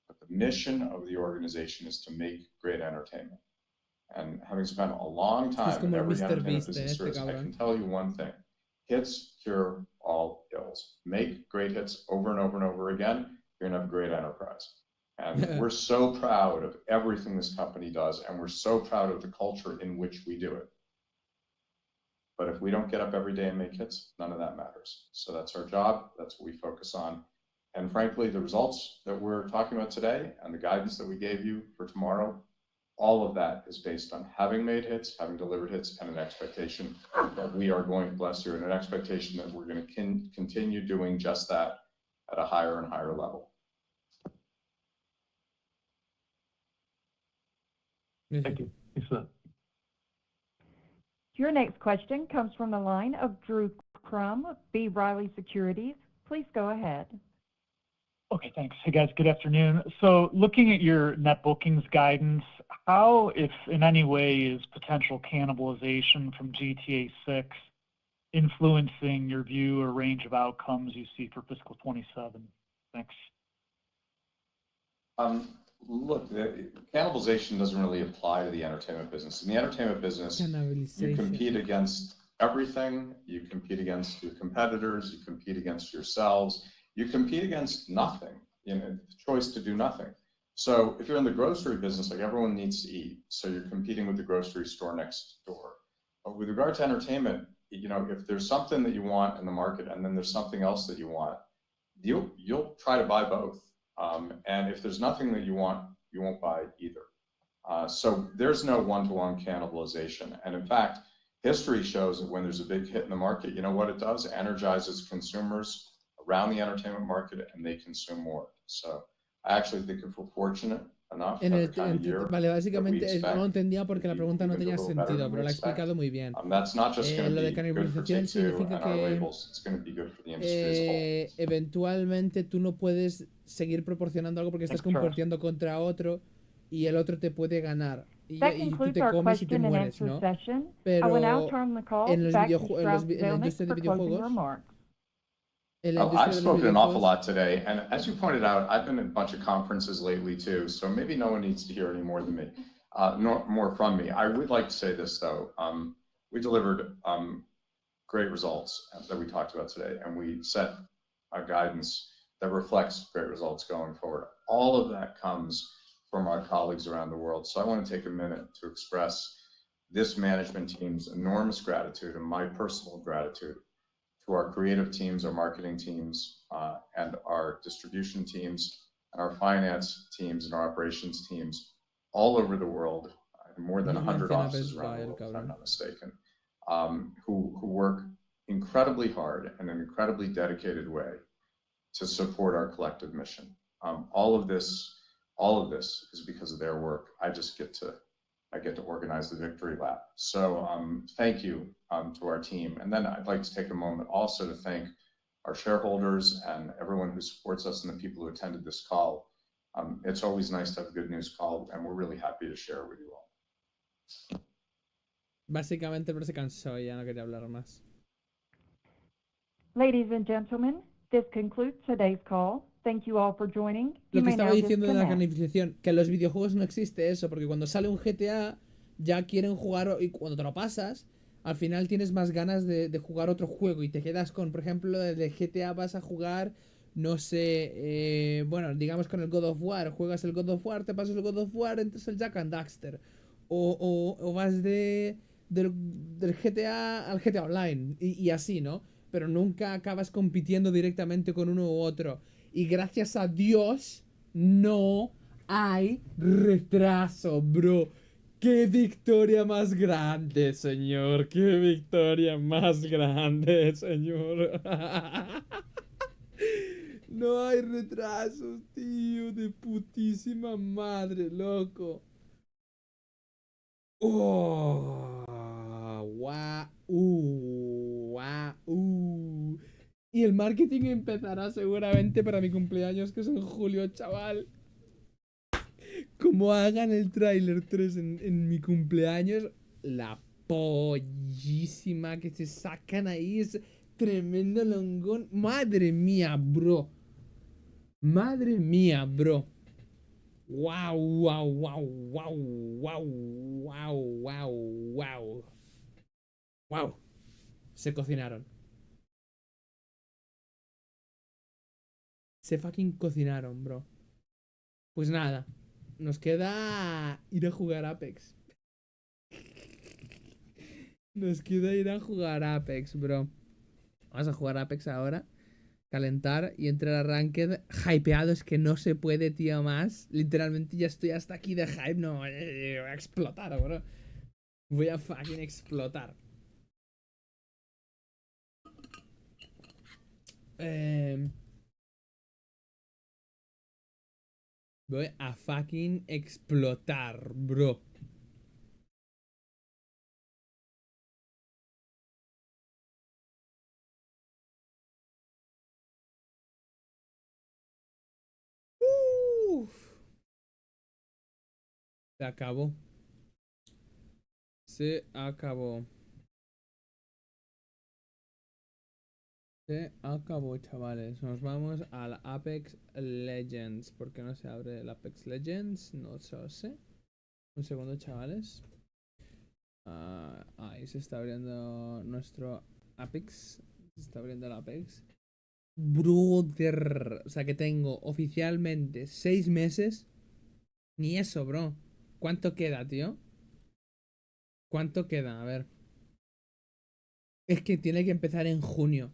But the mission of the organization is to make great entertainment. And having spent a long time in every entertainment business there is, I can tell you one thing. Hits cure all ills. Make great hits over and over and over again, you're gonna have a great enterprise. And we're so proud of everything this company does, and we're so proud of the culture in which we do it. But if we don't get up every day and make hits, none of that matters. So that's our job. That's what we focus on. And frankly, the results that we're talking about today and the guidance that we gave you for tomorrow, all of that is based on having made hits, having delivered hits, and an expectation that we are going, bless you, and an expectation that we're going to continue doing just that at a higher and higher level. Thank you. Excellent. Your next question comes from the line of Drew Crum of B. Riley Securities. Please go ahead. Okay, thanks. Hey guys, good afternoon. So looking at your net bookings guidance, how, if in any way, is potential cannibalization from GTA 6 influencing your view or range of outcomes you see for fiscal 27? Thanks. Look, the cannibalization doesn't really apply to the entertainment business. In the entertainment business, you compete against everything. You compete against your competitors. You compete against yourselves. You compete against nothing, the choice to do nothing. So if you're in the grocery business, like everyone needs to eat. So you're competing with the grocery store next door. But with regard to entertainment, if there's something that you want in the market and then there's something else that you want, you'll try to buy both. And if there's nothing that you want, you won't buy either. So there's no one-to-one cannibalization. And in fact, history shows that when there's a big hit in the market, you know what it does? It energizes consumers around the entertainment market and they consume more. So I actually think if we're fortunate enough, vale, básicamente no lo entendía porque la pregunta no tenía sentido, pero la ha explicado muy bien. Lo de canibalización significa que eventualmente tú no puedes seguir proporcionando algo porque estás compitiendo contra otro y el otro te puede ganar. Y tú te comes y te mueres, ¿no? Pero en los videojuegos, en la industria de videojuegos, I've spoken an awful lot today, and as you pointed out, I've been at a bunch of conferences lately too, so maybe no one needs to hear any more than me, more from me. I would like to say this though, we delivered great results that we talked about today, and we set a guidance that reflects great results going forward. All of that comes from our colleagues around the world, so I want to take a minute to express this management team's enormous gratitude and my personal gratitude to our creative teams, our marketing teams, and our distribution teams, and our finance teams and our operations teams all over the world, more than 100 offices around the world, if I'm not mistaken, who work incredibly hard in an incredibly dedicated way to support our collective mission. All of this is because of their work. I get to organize the victory lap. So thank you to our team. And then I'd like to take a moment also to thank our shareholders and everyone who supports us and the people who attended this call. It's always nice to have a good news call, and we're really happy to share it with you all. Básicamente, pero se cansó y ya no quería hablar más. Ladies and gentlemen, this concludes today's call. Thank you all for joining. Lo que estaba diciendo de la canibalización, que en los videojuegos no existe eso, porque cuando sale un GTA ya quieren jugar y cuando te lo pasas, al final tienes más ganas de jugar otro juego y te quedas con, por ejemplo, de GTA vas a jugar, no sé, bueno, digamos con el God of War, juegas el God of War, te pasas el God of War, entras el Jack and Daxter, o vas del GTA al GTA Online y así, ¿no? Pero nunca acabas compitiendo directamente con uno u otro. Y gracias a Dios no hay retraso, bro. ¡Qué victoria más grande, señor! ¡Qué victoria más grande, señor! No hay retrasos, tío, de putísima madre, loco. ¡Oh! ¡Guau! Y el marketing empezará seguramente para mi cumpleaños, que es en julio, chaval. como hagan el tráiler 3 en mi cumpleaños, la pollísima que se sacan ahí, es tremendo longón. Madre mía, bro. Madre mía, bro. Wow, wow, wow, wow, wow, wow, wow, wow. Wow. Se cocinaron. Se fucking cocinaron, bro. Pues nada. Nos queda ir a jugar Apex. Nos queda ir a jugar Apex, bro. Vamos a jugar Apex ahora. Calentar y entrar a Ranked. Hypeado, es que no se puede, tío, más. Literalmente ya estoy hasta aquí de hype. No, voy a explotar, bro. Voy a fucking explotar. Voy a fucking explotar, bro. Se acabó. Se acabó. Se acabó, chavales. Nos vamos al Apex Legends. ¿Por qué no se abre el Apex Legends? No lo sé. Un segundo, chavales. Ahí se está abriendo nuestro Apex. Se está abriendo el Apex. Brother. O sea que tengo oficialmente 6 meses. Ni eso, bro. ¿Cuánto queda, tío? ¿Cuánto queda? A ver. Es que tiene que empezar en junio.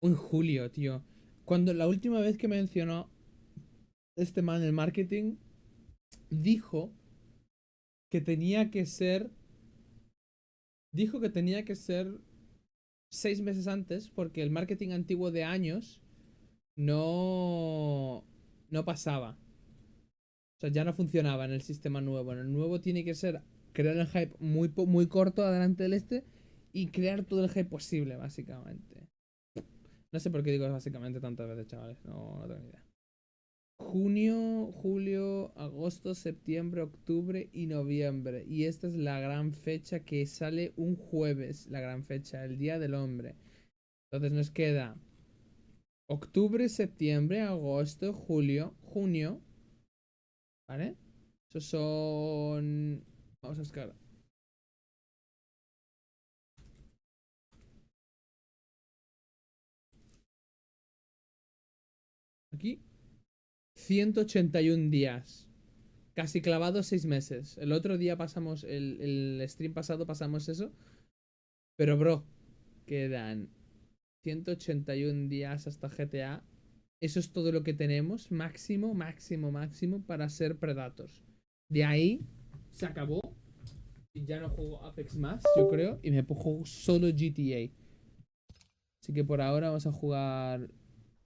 O en julio, tío. Cuando la última vez que mencionó este man el marketing, dijo que tenía que ser. Dijo que tenía que ser 6 meses antes, porque el marketing antiguo de años no. No pasaba. O sea, ya no funcionaba en el sistema nuevo. En el nuevo tiene que ser crear el hype muy corto adelante del este y crear todo el hype posible, básicamente. No sé por qué digo básicamente tantas veces, chavales. No tengo ni idea. Junio, julio, agosto, septiembre, octubre y noviembre. Y esta es la gran fecha que sale un jueves. La gran fecha, el Día del Hombre. Entonces nos queda octubre, septiembre, agosto, julio, junio. ¿Vale? Esos son... Vamos a buscar. Aquí. 181 días. Casi clavado 6 meses. El otro día pasamos, el stream pasado pasamos eso. Pero bro, quedan 181 días hasta GTA. Eso es todo lo que tenemos. Máximo, máximo, máximo para ser Predators. De ahí se acabó. Y ya no juego Apex más, yo creo. Y me juego solo GTA. Así que por ahora vamos a jugar.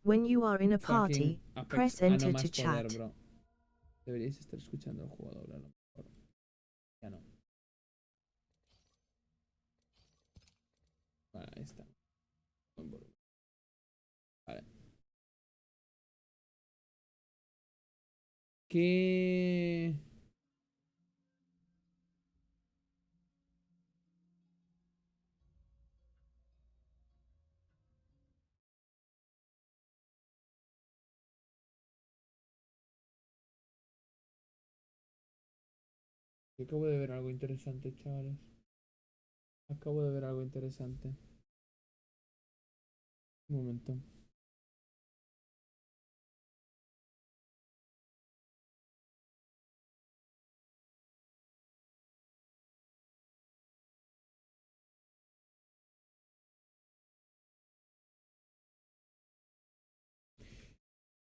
When you are in a fucking party, Apex press a no enter más to poder, chat. bro. Deberíais estar escuchando al jugador a lo mejor. Ya no. Vale, ahí está. Vale. ¿Qué? Yo acabo de ver algo interesante, chavales. Acabo de ver algo interesante. Un momento.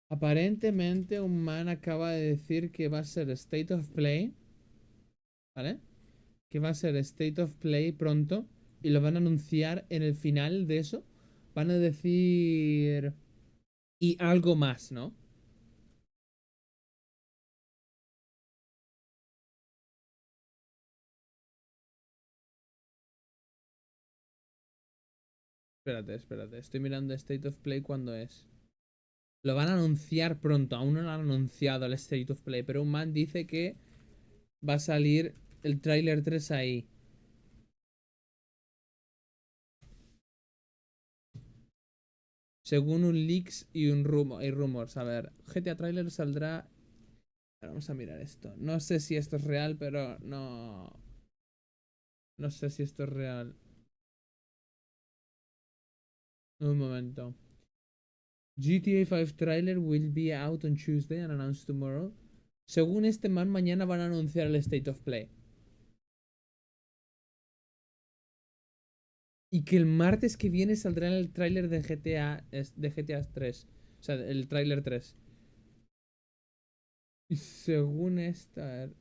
Aparentemente un man acaba de decir que va a ser State of Play. ¿Vale? Que va a ser State of Play pronto. Y lo van a anunciar en el final de eso. Van a decir... Y algo más, ¿no? Espérate, espérate. Estoy mirando State of Play cuando es. Lo van a anunciar pronto. Aún no lo han anunciado el State of Play. Pero un man dice que va a salir el tráiler 3 ahí. Según un leaks y un rumors. A ver, GTA Trailer saldrá... Vamos a mirar esto. No sé si esto es real, pero no... No sé si esto es real. Un momento. GTA 5 trailer will be out on Tuesday and announced tomorrow. Según este man, mañana van a anunciar el State of Play. Y que el martes que viene saldrá el tráiler de GTA 3. O sea, el tráiler 3. Y según esta... A ver.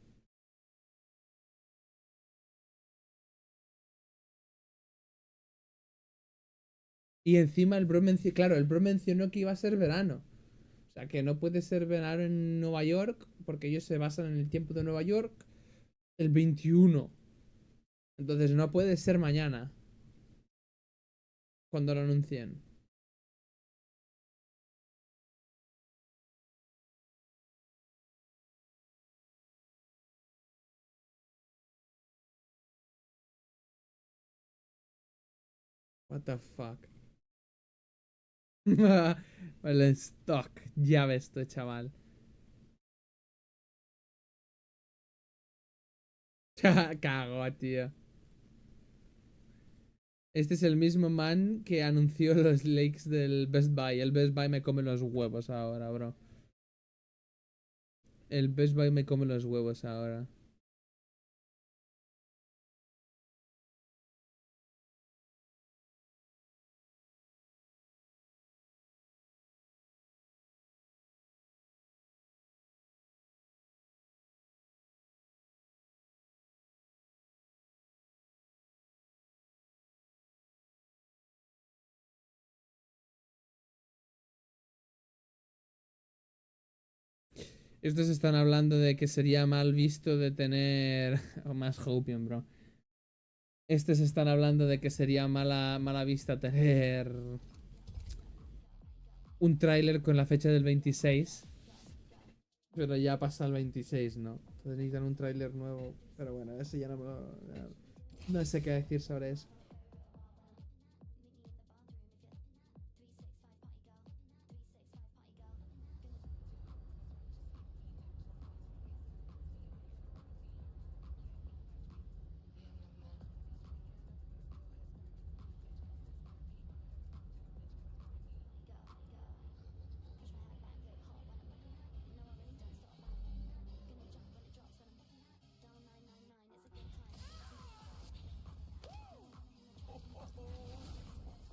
Y encima el bro mencionó... Claro, el bro mencionó que iba a ser verano. O sea, que no puede ser verano en Nueva York, porque ellos se basan en el tiempo de Nueva York, el 21. Entonces no puede ser mañana, cuando lo anuncien. What the fuck. El stock. Ya ves esto, chaval. Cago, tío. Este es el mismo man que anunció los leaks del Best Buy. El Best Buy me come los huevos ahora, bro. El Best Buy me come los huevos ahora. Estos están hablando de que sería mal visto de tener... más Hopium, bro. Estos están hablando de que sería mala vista tener... un tráiler con la fecha del 26. Pero ya pasa el 26, ¿no? Entonces necesitan un tráiler nuevo. Pero bueno, eso ya no me lo... No sé qué decir sobre eso.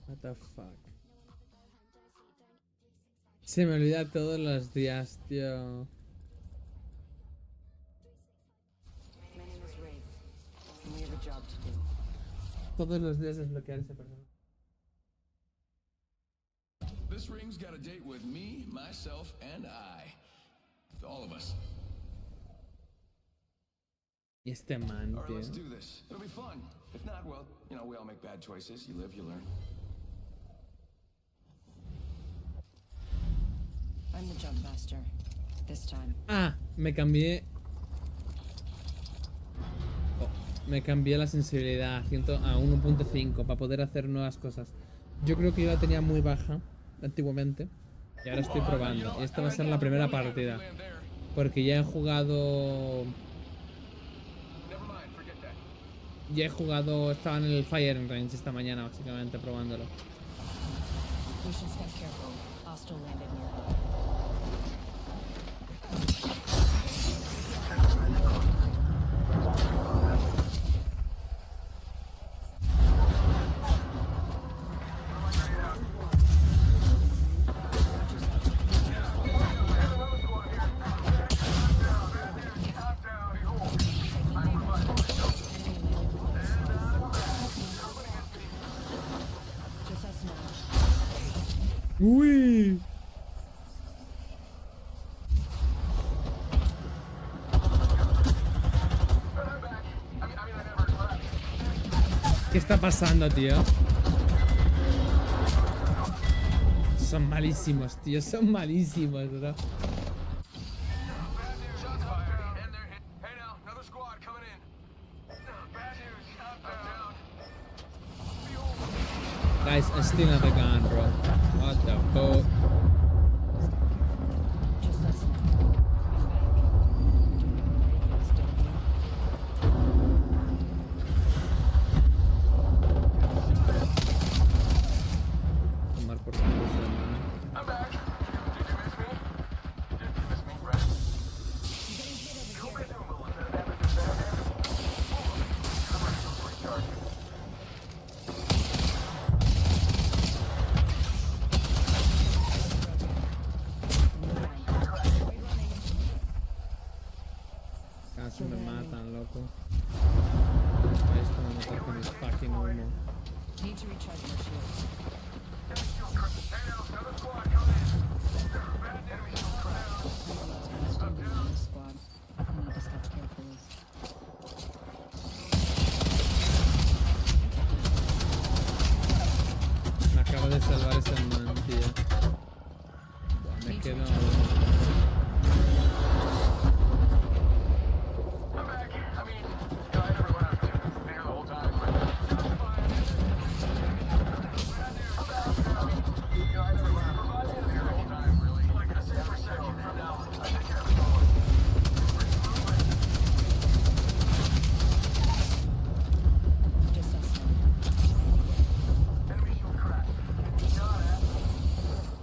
What the fuck. Se me olvida todos los días, tío. Todos los días desbloquear ese personaje. This ring's got a date with me, myself, and I. All of us. Y este man, All right, tío. let's do this. It'll be fun. If not, well, you know, we all make bad choices. You live, you learn. I'm the jump master. This time. Ah, me cambié. Oh, me cambié la sensibilidad a 1.5 para poder hacer nuevas cosas. Yo creo que yo la tenía muy baja antiguamente. Y ahora estoy probando. Y esta va a ser la primera partida. Porque ya he jugado... Estaba en el Firing Range esta mañana, básicamente, probándolo. We should step careful. Hostile landed nearby. ¡Uy! ¿Qué está pasando, tío? son malísimos, tío. Son malísimos, bro. Guys, I still have a gun, bro. What the fuck? Tomar por culo, casi me matan, loco. Esto me mata con mi fucking humo. Need to recharge my shields. Squad. I need to step carefully. Me acabo de salvar ese man, tío. Buah, me quedo...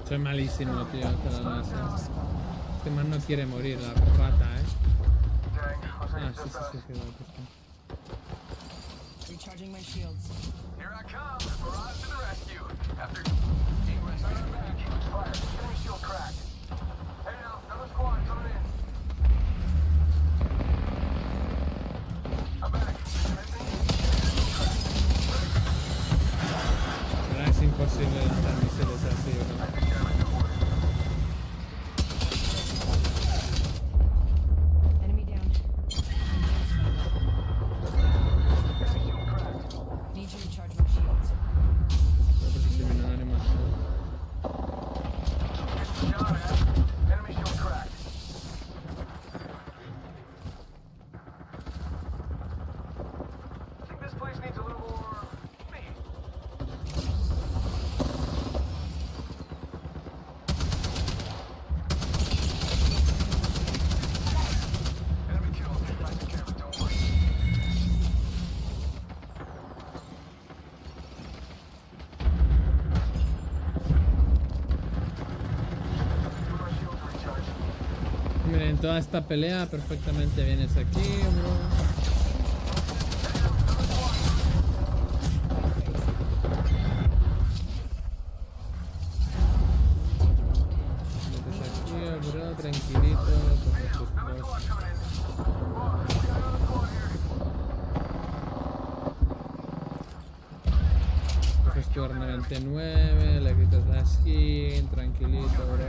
Soy malísimo, tío, te la das, Este man no quiere morir, la rata, Ah, sí, aquí está. Recharging my shields. Here I come, barrage to the rescue. After English, I'm back. Fire, enemy shield cracked. Hey now, another squad coming in. I'm back. Ahora es imposible lanzar misiles así, ¿no? Enemy down. Need to recharge my shields. Creo que se viene un animal. Enemy shield cracked. I think this place needs a little more me. Enemy killed. I take care of it, don't worry. My shields are recharged. Miren, en toda esta pelea perfectamente vienes aquí, bro. Metes aquí, bro, tranquilito, coges tus cosas. Coges tu arma 99, le quitas la skin, tranquilito, bro.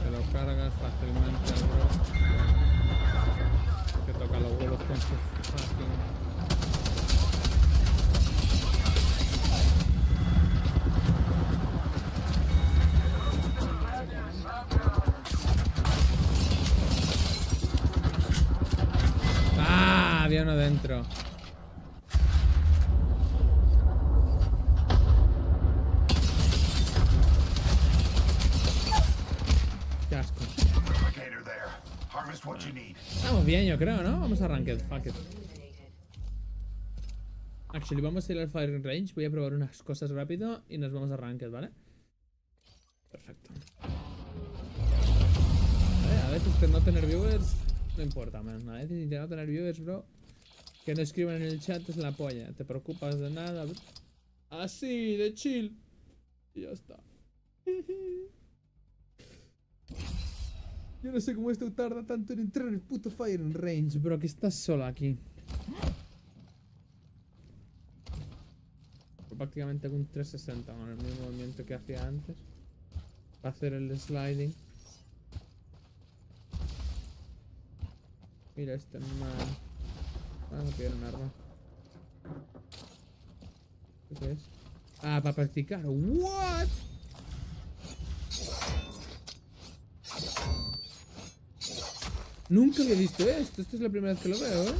Te lo cargas fácilmente al bro. Que toca los huevos con su fucking... ¡Ah! Había uno dentro. Qué asco. Vamos bien, yo creo, ¿no? Vamos a Ranked, fuck it. Actually, vamos a ir al firing range. Voy a probar unas cosas rápido y nos vamos a Ranked, ¿vale? Perfecto. A veces no tener viewers no importa, man. A veces no tener viewers, bro. Que no escriban en el chat es la polla. Te preocupas de nada, bro. Así, de chill. Y ya está. Yo no sé cómo esto tarda tanto en entrar en el puto firing range, bro. Que estás solo aquí. prácticamente con un 360 con el mismo movimiento que hacía antes. Para hacer el sliding. Mira este man. Ah, no tiene un arma. ¿Qué es? Ah, para practicar. ¿What? Nunca había visto esto. Esta es la primera vez que lo veo, ¿eh?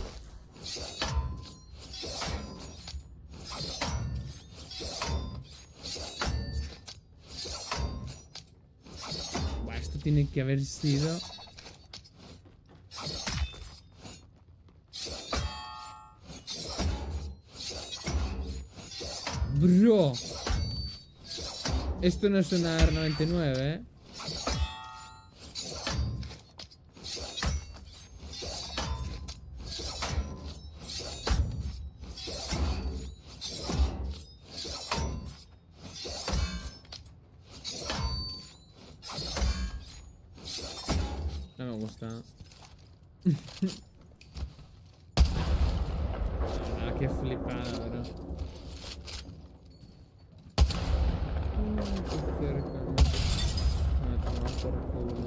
Buah, esto tiene que haber sido... Bro. Esto no es una R99, ¿eh? No me gusta. Ah, qué flipada, bro. Qué cerca, ¿no? Ah, toma por culo.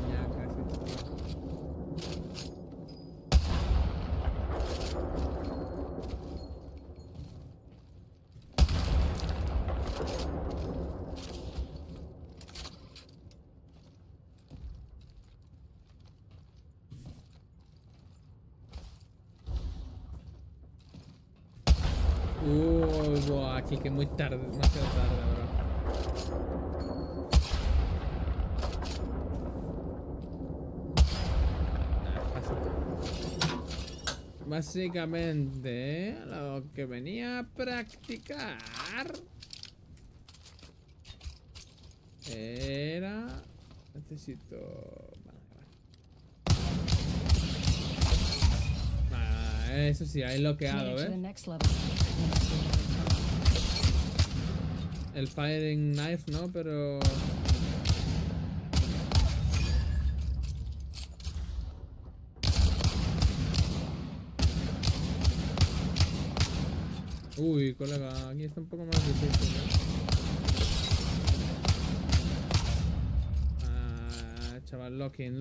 Ya casi. Buah, aquí que muy tarde, demasiado tarde, bro. Básicamente, lo que venía a practicar era... Necesito... Eso sí, ahí bloqueado, ¿ves? El firing knife, ¿no? Pero... Uy, colega, aquí está un poco más difícil, ¿eh? Chaval, locking,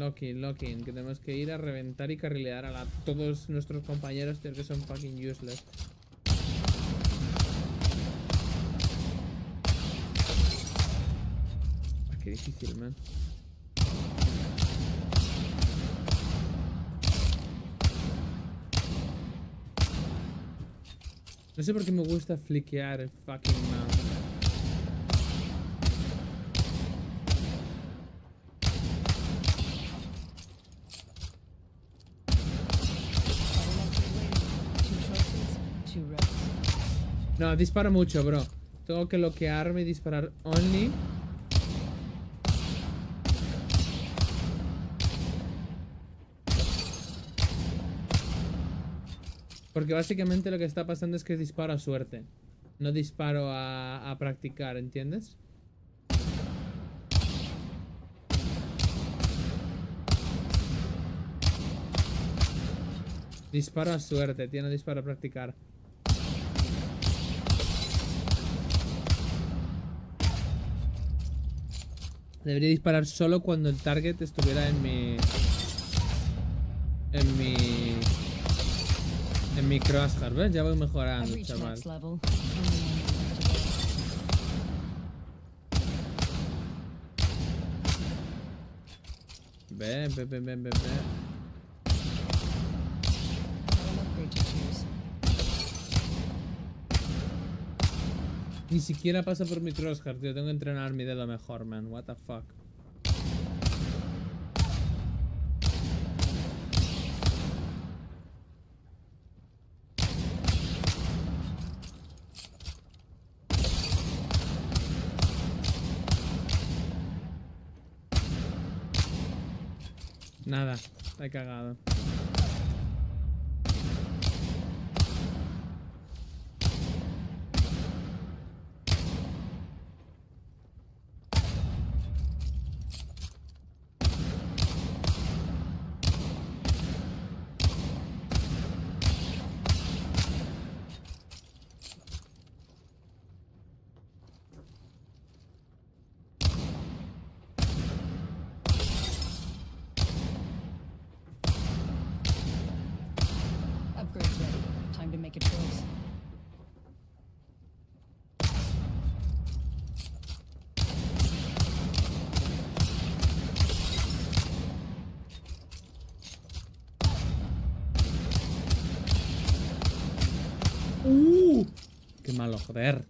que tenemos que ir a reventar y carrilear a todos nuestros compañeros, tío, que son fucking useless. Ah, qué difícil, man. No sé por qué me gusta fliquear el fucking mouse. No, disparo mucho, bro. Tengo que bloquearme y disparar only. Porque básicamente lo que está pasando es que disparo a suerte. No disparo a practicar, ¿entiendes? Disparo a suerte, tío, no disparo a practicar. Debería disparar solo cuando el target estuviera en mi crosshair, ¿ves? Ya voy mejorando, chaval. Ven. Ni siquiera pasa por mi crosshair, tío. Tengo que entrenar mi dedo mejor, man. What the fuck. Nada, he cagado. make a choice. Qué malo, joder.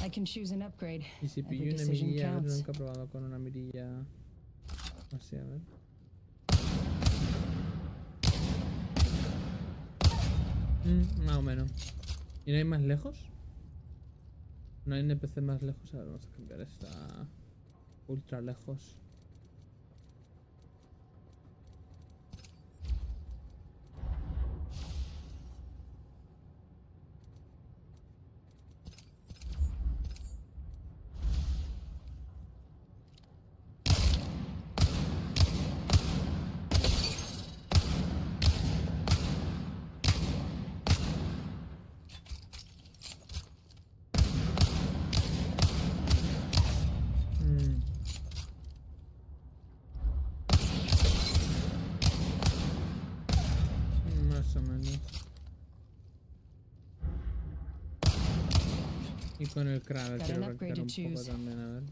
I can choose an upgrade. Y si Every pillo una decision mirilla, a ver, counts. nunca he probado con una mirilla así, a ver. Más o menos. ¿Y no hay más lejos? ¿No hay NPC más lejos? A ver, vamos a cambiar esta. Ultra lejos. Más o menos. Y con el crab quiero practicar un poco también, a ver.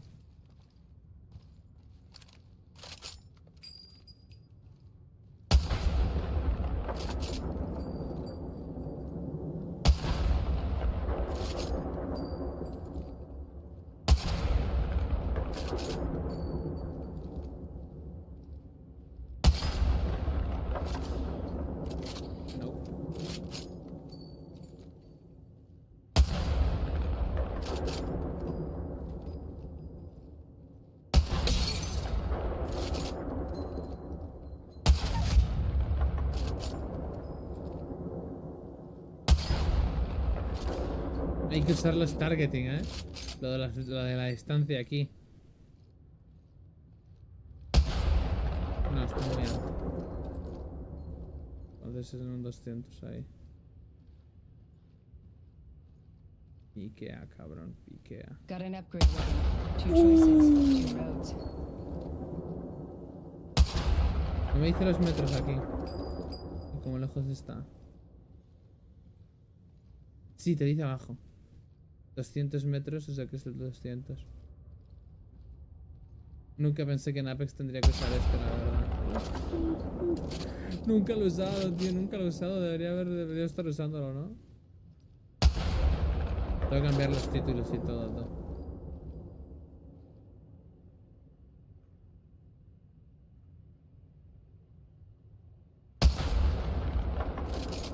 Hay que usar los targeting, lo de la distancia aquí. No, está muy alto. Entonces es un 200 ahí. Piquea, cabrón, piquea. Got an upgrade ready. 2 choices, 2 roads. No me dice los metros aquí. ¿Y cómo lejos está? Sí, te dice abajo. 200 metros, o sea que es el 200. Nunca pensé que en Apex tendría que usar esto, la verdad. Nunca lo he usado, tío, nunca lo he usado. Debería estar usándolo, ¿no? Tengo que cambiar los títulos y todo.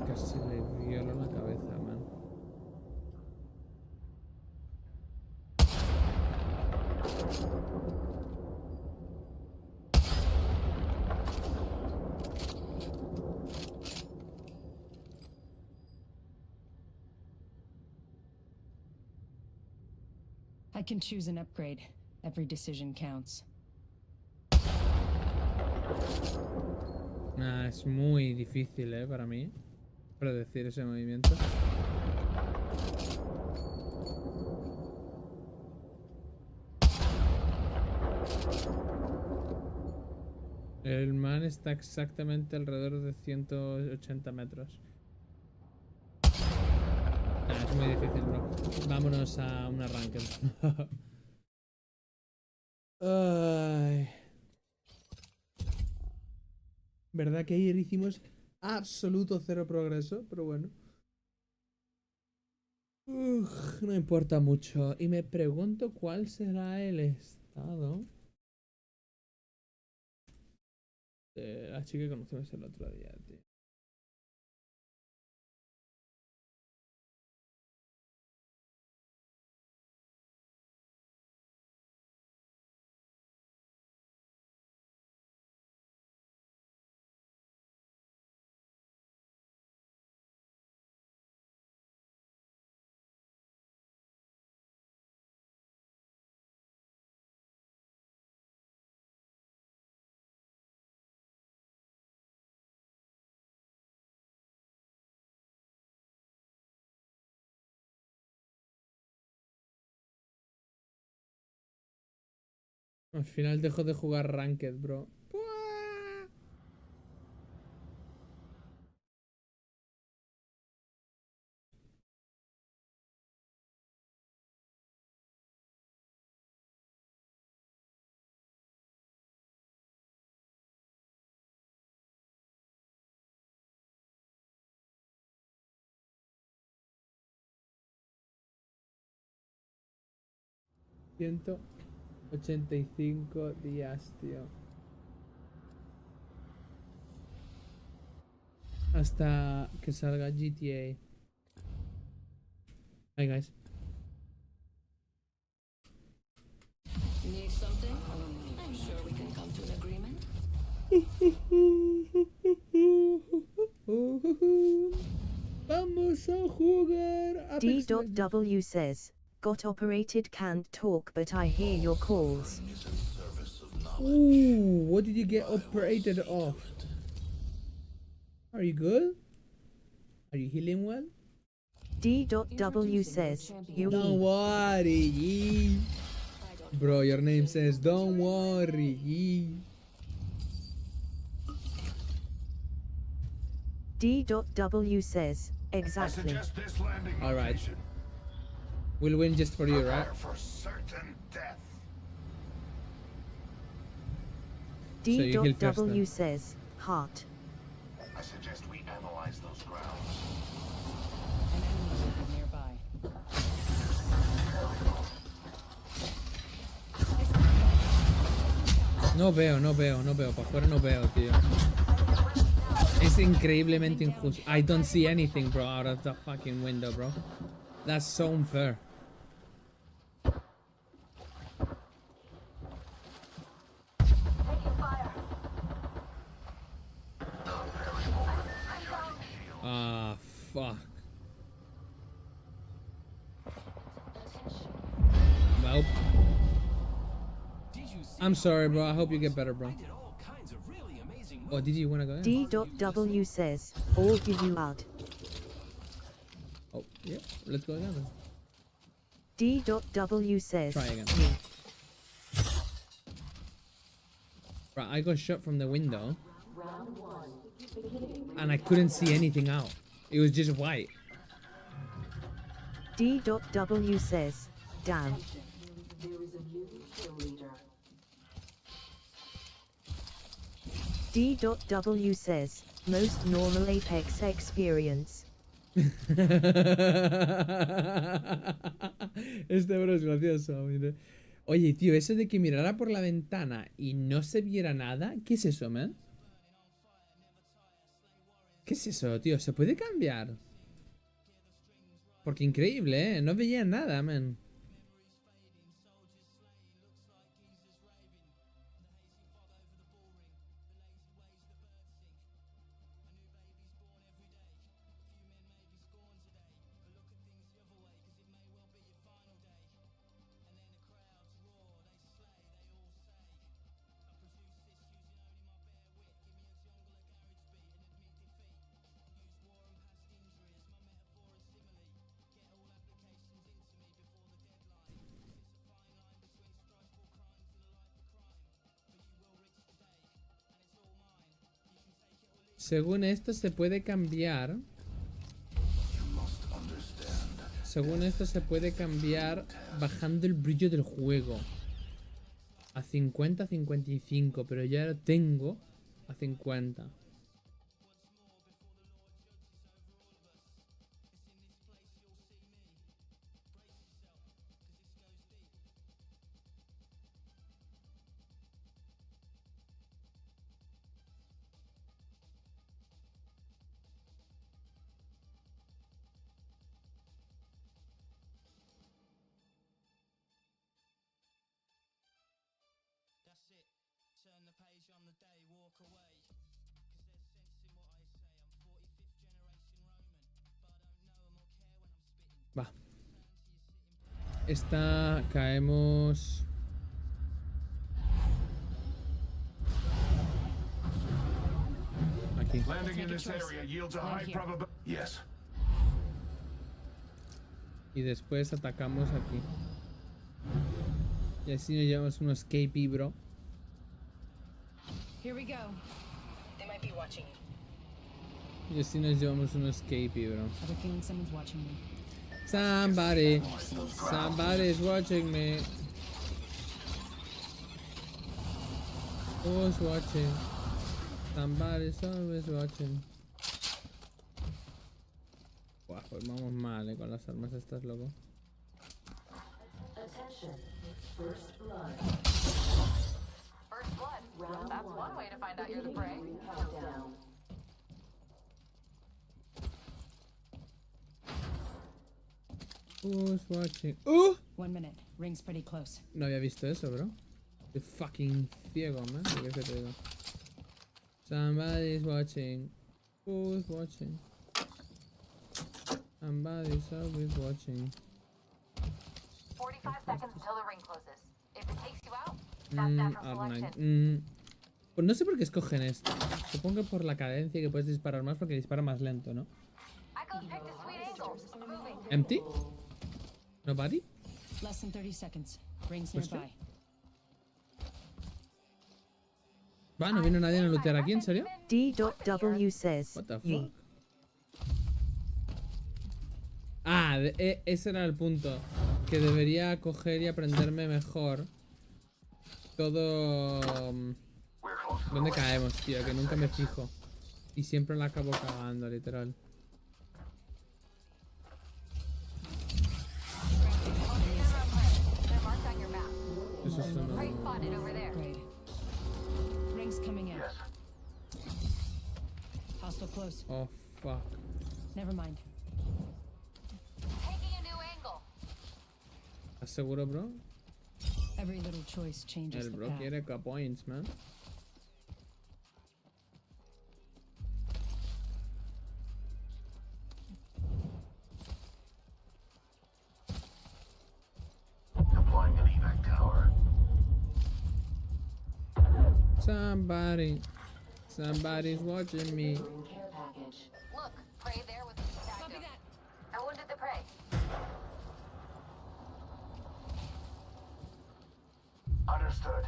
Casi le violo la cabeza, man. I can choose an upgrade. Every decision counts. Es muy difícil, para mí predecir ese movimiento. El man está exactamente alrededor de 180 metros. Es muy difícil, bro. Vámonos a un arranque. Ay. Verdad que ayer hicimos absoluto cero progreso, pero bueno. No importa mucho. Y me pregunto cuál será el estado de la chica que conocimos el otro día, tío. Al final dejo de jugar Ranked, bro. $185 días, tío. Hasta que salga GTA. Hi guys. Need something? I'm sure we can come to an agreement. Vamos a jugar. D.W says, got operated, can't talk, but I hear your calls. Ooh, what did you get operated off? Are you good? Are you healing well? D.W says, you Don't worry. Bro, your name says don't worry. D.W says, exactly. Alright. We'll win just for you, right? D.W says, heart. I suggest we analyze those grounds. An enemy nearby. No veo. Pa' afuera no veo, tío. Es increíblemente injusto. I don't see anything, bro, out of the fucking window, bro. That's so unfair. Ah, fuck. Well. I'm sorry, bro. I hope you get better, bro. Oh, did you want to go in? D.W says, all give you out. Oh, yeah. Let's go again then. D.W says, try again. Right, I got shot from the window. And I couldn't see anything out. It was just white. D.W says, down. D.W says, most normal Apex experience. Este bro es gracioso. Mire. Oye, tío, eso de que mirara por la ventana y no se viera nada, ¿qué es eso, man? ¿Qué es eso, tío? ¿Se puede cambiar? Porque increíble, ¿eh? No veía nada, man. Según esto se puede cambiar. Según esto se puede cambiar bajando el brillo del juego. A 50, 55, pero ya lo tengo a 50. Va. Esta caemos. Aquí. Y después atacamos aquí. Y así nos llevamos unos KP, bro. Here we go. They might be watching you. Y así nos llevamos unos KP, bro. I have a feeling someone's watching me. Somebody's watching me. Who's watching? Somebody's always watching. Buah, pues vamos mal, con las armas estas, loco. Attention. First blood. First blood. Round That's one way to find out you're the prey. Countdown. Who's watching? 1 minute. Ring's pretty close. No había visto eso, bro. Estoy fucking ciego, man. ¿Qué quieres que te diga? Somebody's watching. Who's watching? Somebody's always watching. 45 seconds until the ring closes. If it takes you out, that's natural selection. Pues no sé por qué escogen esto. Supongo que por la cadencia que puedes disparar más porque dispara más lento, ¿no? Empty? Nobody? Less than 30 seconds. Rings Pues nearby. Va, no vino nadie a lootear aquí, ¿en serio? D.W says, What the fuck? Ah, ese era el punto. Que debería coger y aprenderme mejor todo... ¿Dónde caemos, tío? Que nunca me fijo. Y siempre la acabo cagando, literal. Eso es una... Rings coming in. Hostile close. Oh, fuck. Never mind. Taking a new angle. ¿Estás seguro, bro? Every little choice changes El the bro path. quiere points, man. Deploying an evac tower. Somebody's watching me. Care package. Look, prey there with the copy that. I wounded the prey. Understood.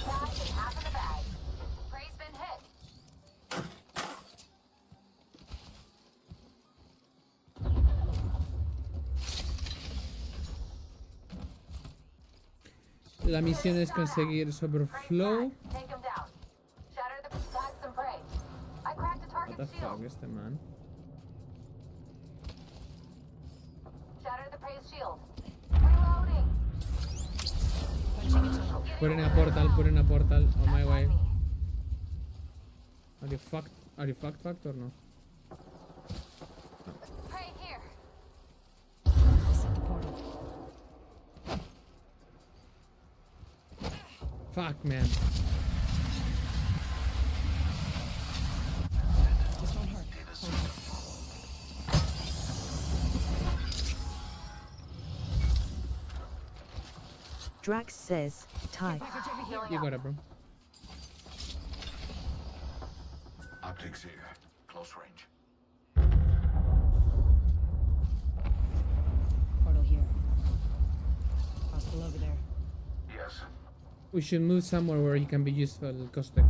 Cash and half in the bag. Prey's been hit. La misión es conseguir Superflow. Take him down. Shatter the tag some prey. I cracked a What target the shield. fuck, este man? Shatter the prey's shield. Reloading. Put in a portal, on my way. Are you fucked or no? Prey here. Fuck, man. This won't hurt. Drax says, Ty. You got it, bro. Optics here. Close range. Portal here. Hostile over there. Yes. We should move somewhere where you can be useful, Kostek.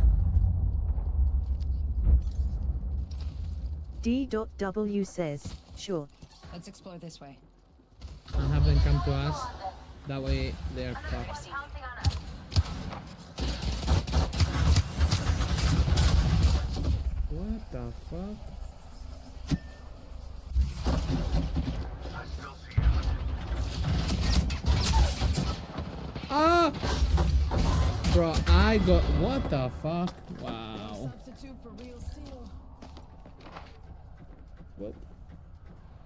D.W says, sure. Let's explore this way. And have them come to us. That way they are fucked. What the fuck? Ah! Bro, I got... What the fuck? Wow. Substitute for real steel.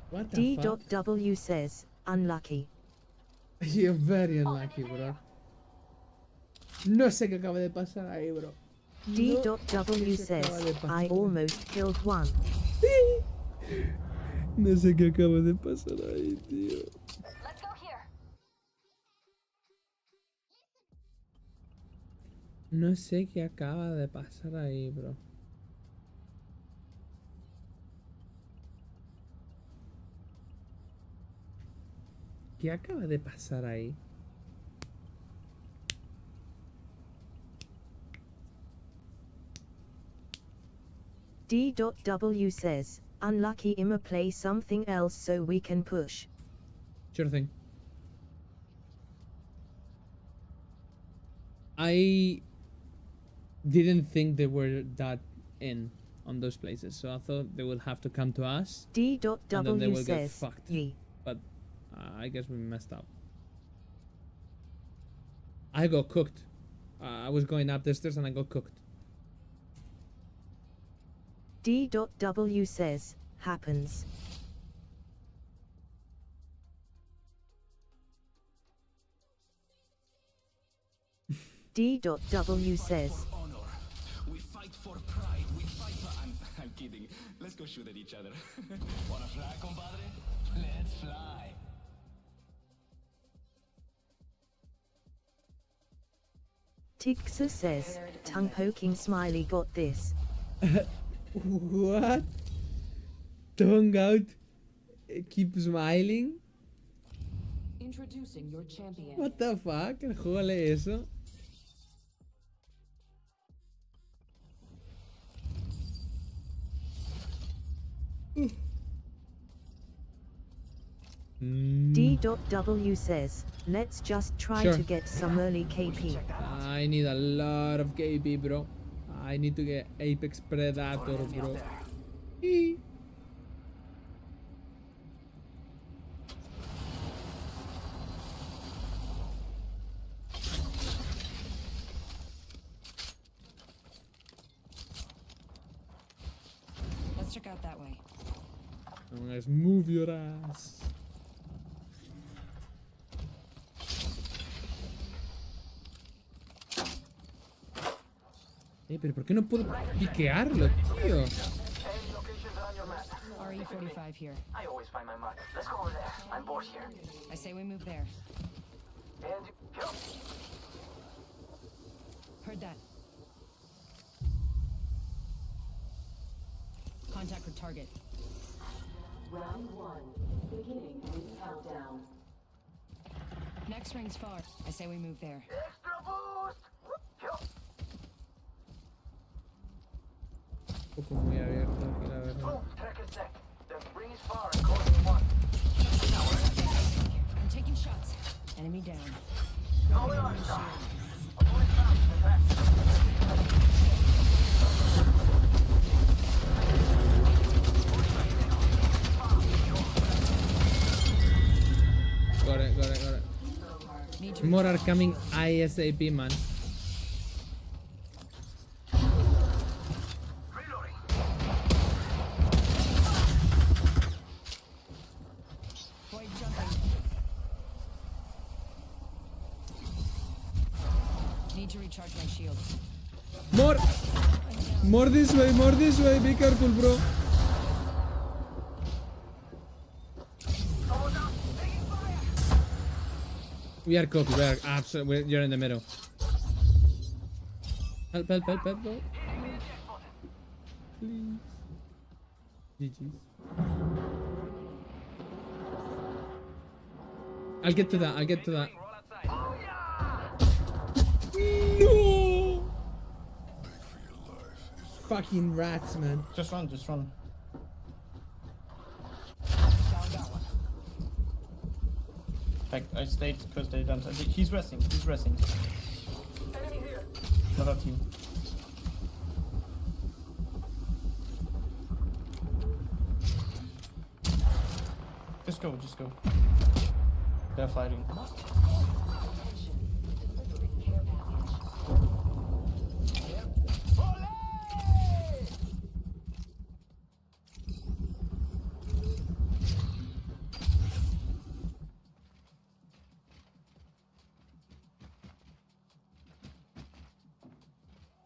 What the fuck? D.W says, unlucky. You're very unlucky, bro. No sé qué acaba de pasar ahí, bro. D.W says, I almost killed one. No sé qué acaba de pasar ahí, tío. Let's go here. No sé qué acaba de pasar ahí, bro. ¿Qué acaba de pasar ahí? D.W says, unlucky Imma play something else so we can push. Sure thing. I didn't think they were that in on those places, so I thought they would have to come to us. D.W and then they will get says, fucked. Ye. But I guess we messed up. I got cooked. I was going up the stairs and I got cooked. D.W says, happens. D.W says, We fight for pride. We fight for... I'm kidding. Let's go shoot at each other. Wanna fly, compadre? Let's fly. Tixa says, tongue-poking smiley got this. What? Tongue out. Keep smiling. Introducing your champion. What the fuck? El juego lee eso. D.W says, let's just try Sure. to get some early KP. I need a lot of KP, bro. I need to get Apex Predator, bro. Eee. Let's check out that way. Come on, guys, move your ass. Pero ¿por qué no puedo piquearlo, tío? RE45 here. I always find my mark. Let's go over there. I'm bored here. I say we move there. And go. Heard that. Contact with target. Round 1. Beginning ring countdown. Next ring's far. I say we move there. Extra boost. Un poco muy abierto aquí, la verdad. Boom. Track is set. The ring is far and closing one. I'm taking shots. Enemy down. Going on, stop. Avoid traps in the back. Got it, got it, got it. More are coming ASAP, man. Void jumping. Need to recharge my shields. More! More this way, be careful, bro. We are cooked, we are absolutely, you're in the middle. Help, help, help, help, help. Please. GG's. I'll get to that, I'll get to that. No! Fucking rats, man. Just run, just run. I stayed because they don't. He's resting. He's resting. Another team. Just go. Just go. They're fighting.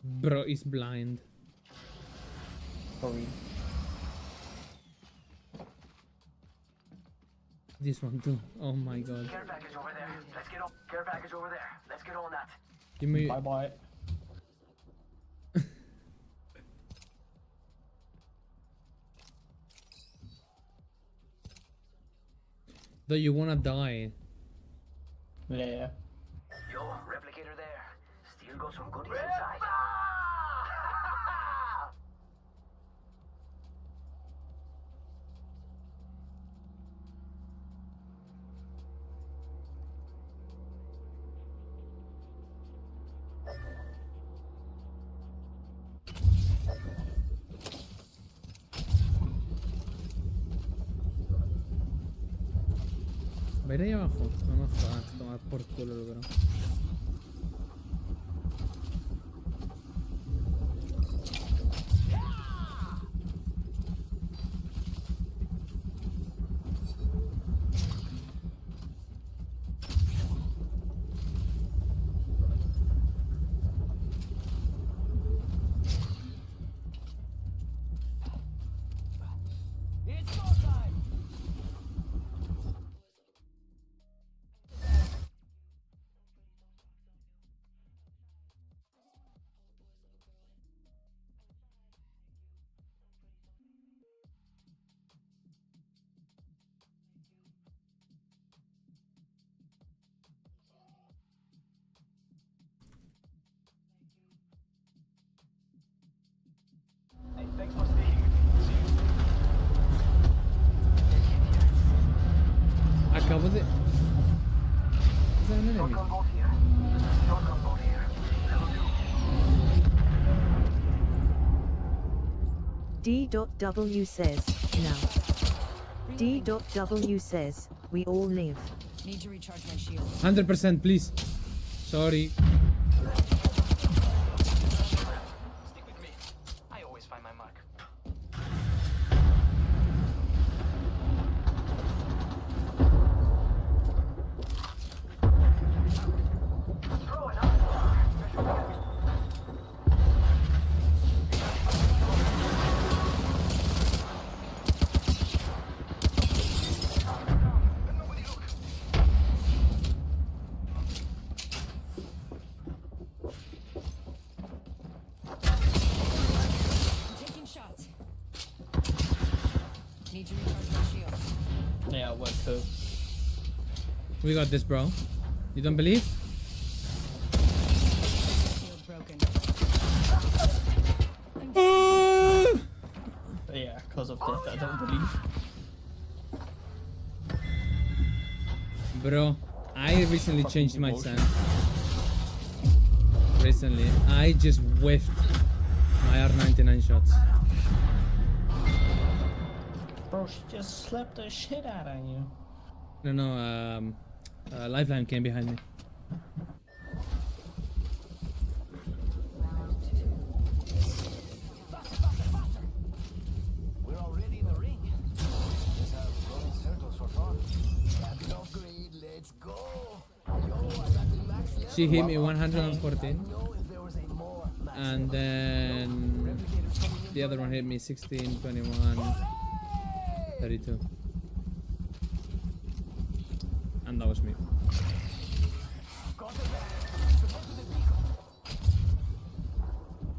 Bro is blind. Sorry. This one too. Oh my god. Care package over there. Let's get on. Care package over there. Let's get on that. Give me. Bye bye. Though you wanna die. Yeah. Yo, replicator there. Still got some goodies inside. Va a ir ahí abajo. No me jodas, tomar por culo, bro. It's go time! Hey, thanks for speaking. Acabo de... ¿Es un enemigo? Shotgun bolt here. Shotgun bolt here. Level 2. D.W says, now. D.W says, we all live. Need to recharge my shield. 100%, please. Sorry. Stick with me. I always find my mark. Taking shots. Need to recharge my shield. Yeah, what too? We got this, bro. You don't believe? Shield broken. Yeah, cause of that, I don't believe. Bro, I recently changed my stance. Recently, I just whiffed my R99 shots. Bro, she just slapped the shit out of you. No, Lifeline came behind me. We're already in the ring. Let's have running circles for fun. Happy upgrade, let's go. Yo, I got the max level. She hit me 114. And then the other one hit me 16, 21, 32. And that was me.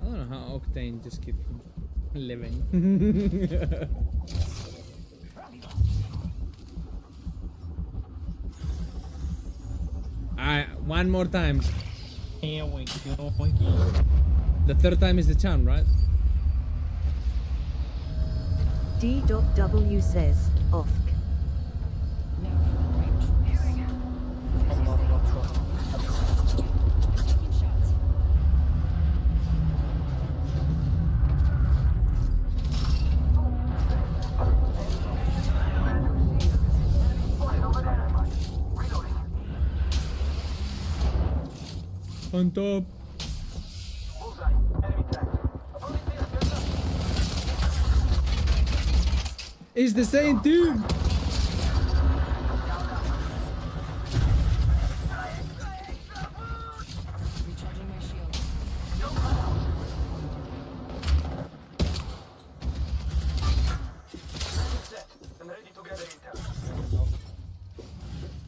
I don't know how Octane just keeps living. Alright, one more time. Here we go. The third time is the charm, right? D.W says, off. On top. It's the same team. Recharging my shield. I'm ready to gather intel.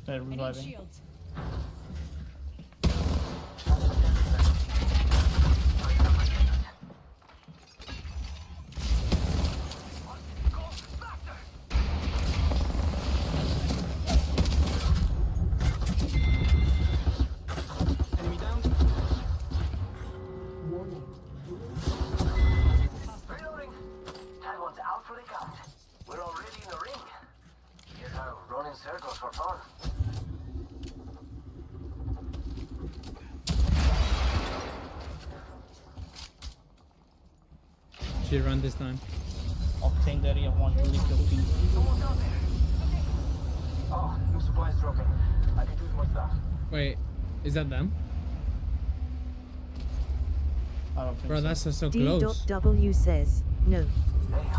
They're I need reviving. shields. She ran this time. Octane Daddy, I want to lick your feet. Someone's out there. Oh, new supplies dropping. I can use more stuff. Wait, is that them? I don't think Bro, so. that's so close. D.W says, no. Hey,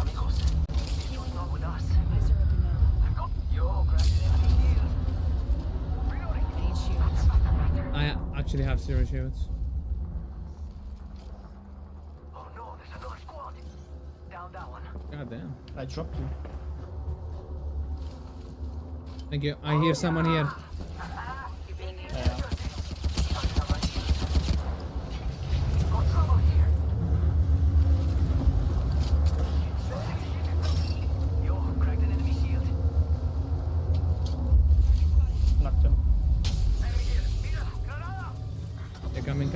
amigos. Healing up with us. Eyes are open now. Yo, cracking enemy shield. Reloading. I need shields. I actually have 0 shields. Oh no, there's another squad. Down that one. God damn. I dropped you. Thank you. I hear someone here. Yeah. Got trouble here. Yo, cracked an enemy shield. Knocked him. Enemy here. Mira, granada. They're coming. It's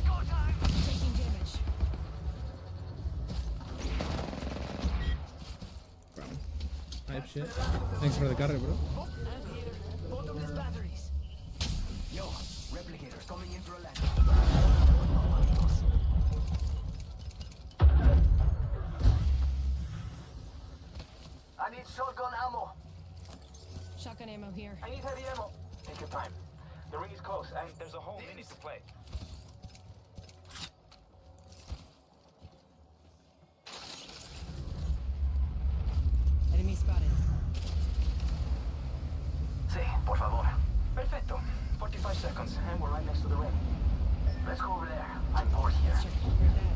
go time. Taking damage. Bro. Type shit. Thanks for the carry, bro. Both of these batteries. Yo, replicators coming in for a land. I need shotgun ammo. Shotgun ammo here. I need heavy ammo. Take your time. The ring is close, and there's a hole in it to play. Enemy spotted. Sí, por favor. Perfecto. 45 seconds, and we're right next to the ring. Let's go over there. I'm bored here. Let's check where that.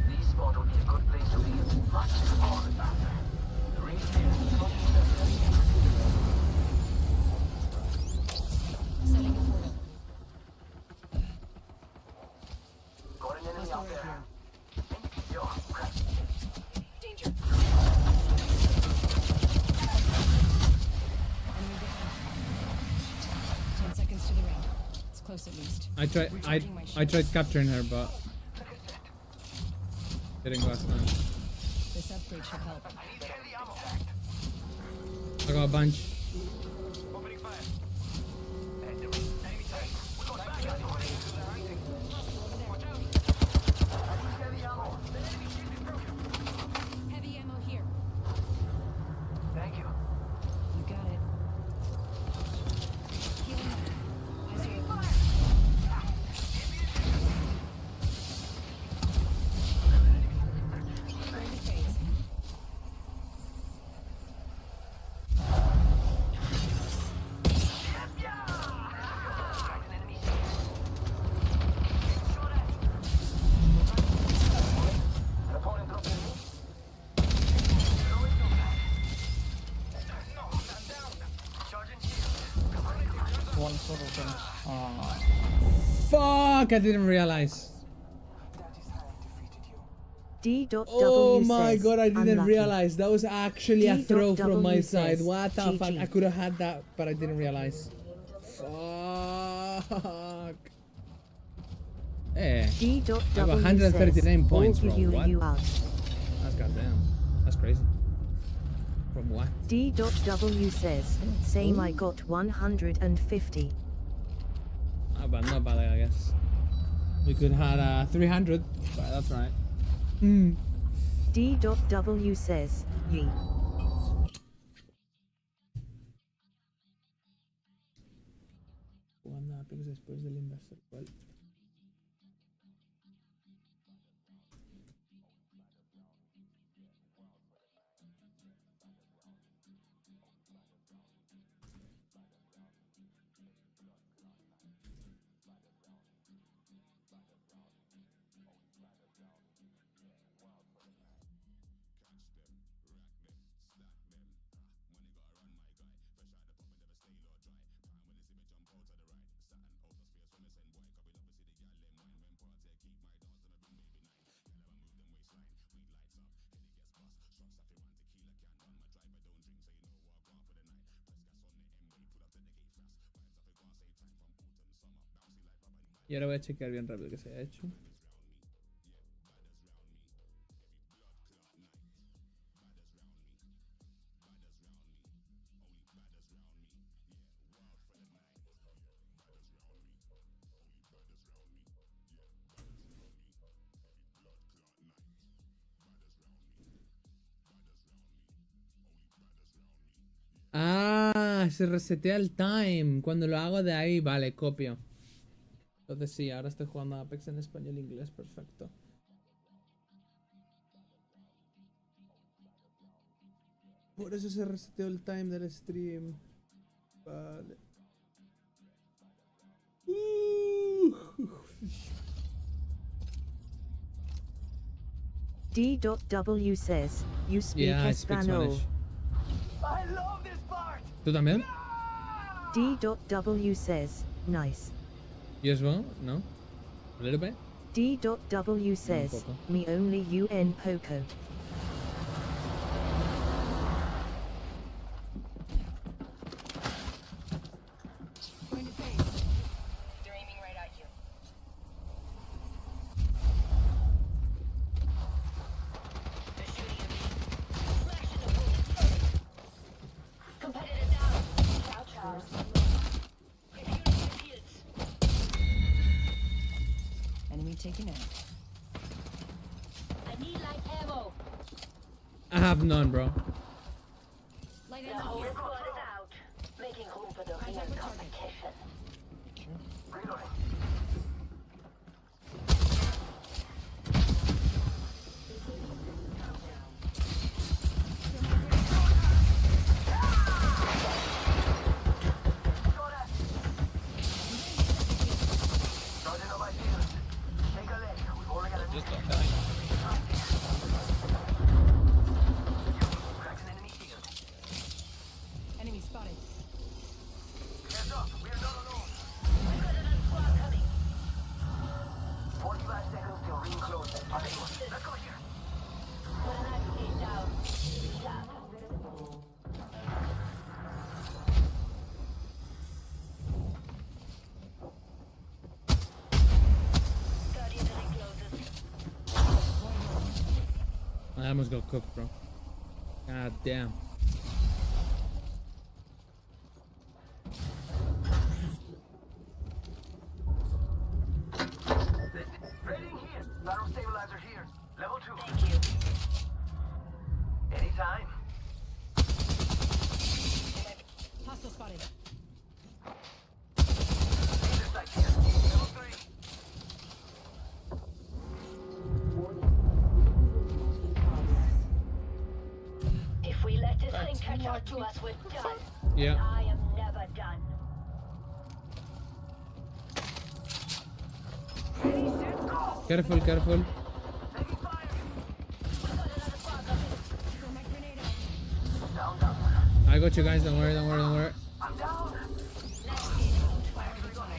This spot would be a good place to be. Much support. The ring is here. Setting a portal. Got an enemy out Hostile right there. here. Yo, crap. Danger. Enemy down. 10 seconds to the ring. It's close at least. I tried capturing her, but didn't last time. This upgrade should help. I need heavy ammo. I got a bunch. Opening fire. Enemy tank. We got bad guys running into the hunting. Watch out. I need heavy ammo. The enemy shield is broken. Heavy ammo here. Thank you. You got it. Healing up. Eyes are open. Going to phase. An opponent dropping me. No, I'm down. Charging shield. One sort of them. Fuck! I didn't realize. D.W Oh my says, god! I didn't unlucky. realize that was actually a throw from my D.W side. says, What the fuck? GG. I could have had that, but I didn't realize. Fuck. Eh. D.W I got 139 says, points, all bro. you What? you out. That's goddamn. That's crazy. From what? D.W says, same I got 150. Not bad, I guess. We could have 300, but that's right. Mm. D.W says, ye. Jugando a Apex después del Investor. ¿Cuál? Y ahora voy a chequear bien rápido que se haya hecho. Ah, se resetea el time. Cuando lo hago de ahí, vale, copio. Entonces sí, ahora estoy jugando a Apex en español e inglés, perfecto. Por eso se reseteó el time del stream. Vale. D.W says, you speak Yeah, I speak Espanol. Spanish. I love this part. ¿Tú también? D.W says, nice. ¿You as well? No? A little bit? D.W says, poco. me only UN Poco. They're aiming right at you. Competitor down. Chow chow. Enemy taken out. I need light ammo. I have none, bro. Light The ammo whole here. squad is out, making room for the real competition. Reloading. Charging on my shield. Take a leg. We've only got a Just minute. don't die. Cracks an enemy shield. Enemy spotted. Heads up, we are not alone. President squad coming. 45 seconds till ring closes. Let's go here. Put an activate down. Shot. Guardian to ring closes. I almost got cooked, bro. God damn. Rating here. Lateral stabilizer here. Level 2. Thank you. Anytime. Hostile spotted. Laser sight here. Level 3. If we let this thing catch up to us, we're done. Yeah. I am never done. Careful, careful. I got you guys, don't worry, don't worry, don't worry.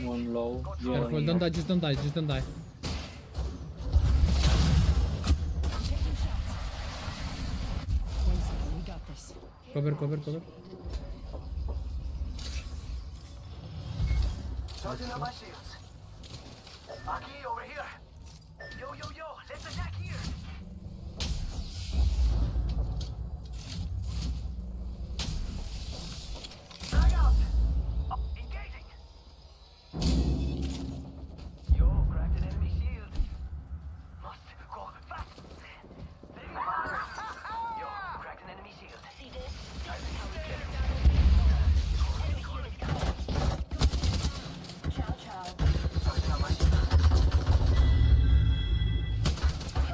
One low. Careful, don't die, just don't die, just don't die. We got this. Cover, cover, cover. Charging up my shields. Aki, over here. Yo, yo, yo, let's attack here. Frag out. Engaging. Yo, cracked an enemy shield. Must go fast. Taking fire. Yo, cracked an enemy shield. See this? Enemy shield is coming. Chow chow. Charging up my shield.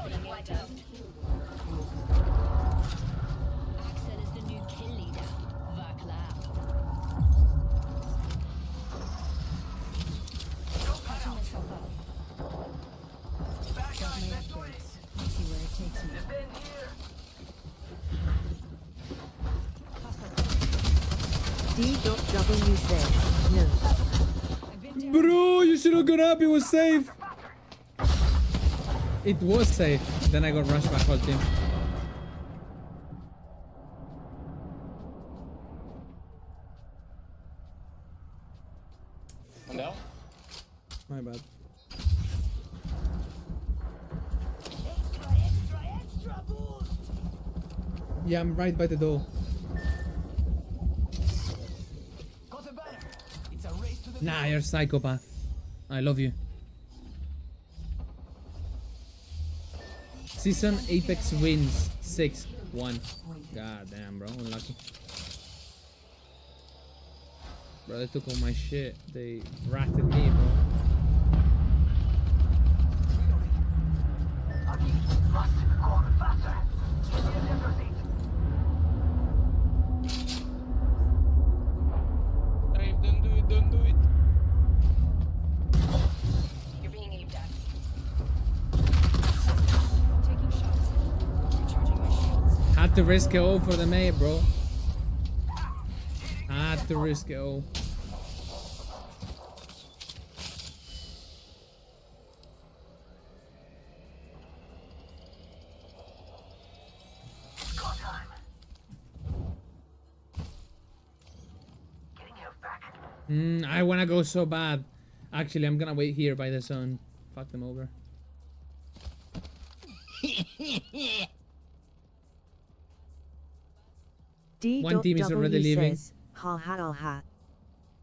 Being wiped out. Axel is the new kill leader. Va klar. Patching myself up. Back Got guys, my let's do upgrades. this. Let's see where it takes me. Defend here. D.W says, no. Bro, you should have gone up, it was safe. It was safe. Then I got rushed by whole team. No? My bad. Extra boost. Yeah, I'm right by the door. Got a banner. It's a race to the Nah, you're a psychopath. I love you. Season Apex wins 6-1. God damn, bro. Unlucky. Bro, they took all my shit. They ratted me, bro. Dave, don't do it, don't do it. You're being aimed at. Taking shots. Recharging my shields. Had to risk it all for the mate, bro. Had to risk it all. I wanna go so bad. Actually, I'm gonna wait here by the sun. Fuck them over. One team is already leaving. Says, ha ha ha.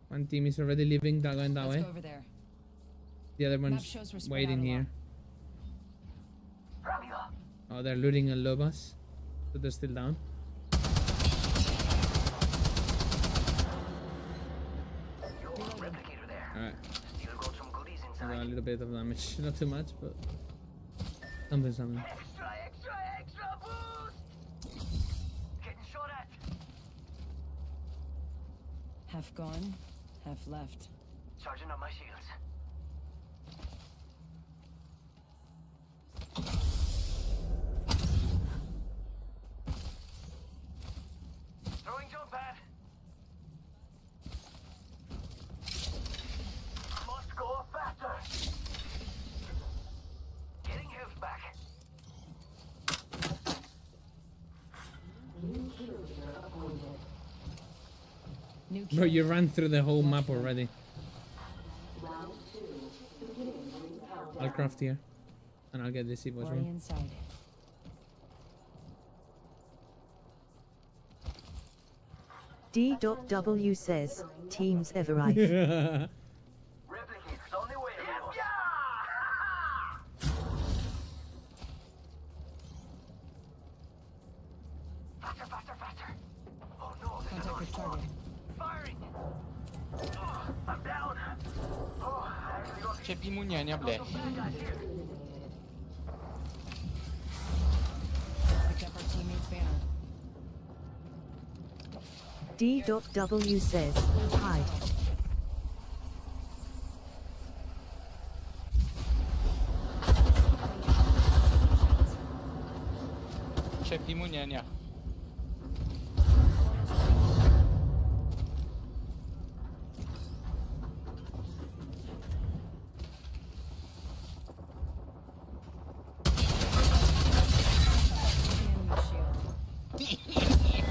One team is already leaving. They're going that Let's way. go over there. The other Map one's shows we're spread waiting out a here. Oh, they're looting a Lobas. So they're still down. Alright. I got a little bit of damage. Not too much, but something's something. Extra boost! Getting shot at. Half gone, half left. Charging up my shields. Throwing jump pad. Must go faster. Getting health back. Bro, you ran through the whole map already. I'll craft here. And I'll get this Evo as well. Inside. D.W says, teams ever right. Replicators on their way. Faster, faster, faster. Oh no, there's another squad. Firing. I'm down. Oh, I actually got C'è Pimugnani a Black. Picked up our teammate's banner. D.W says, hide. C'è Pimugnani a.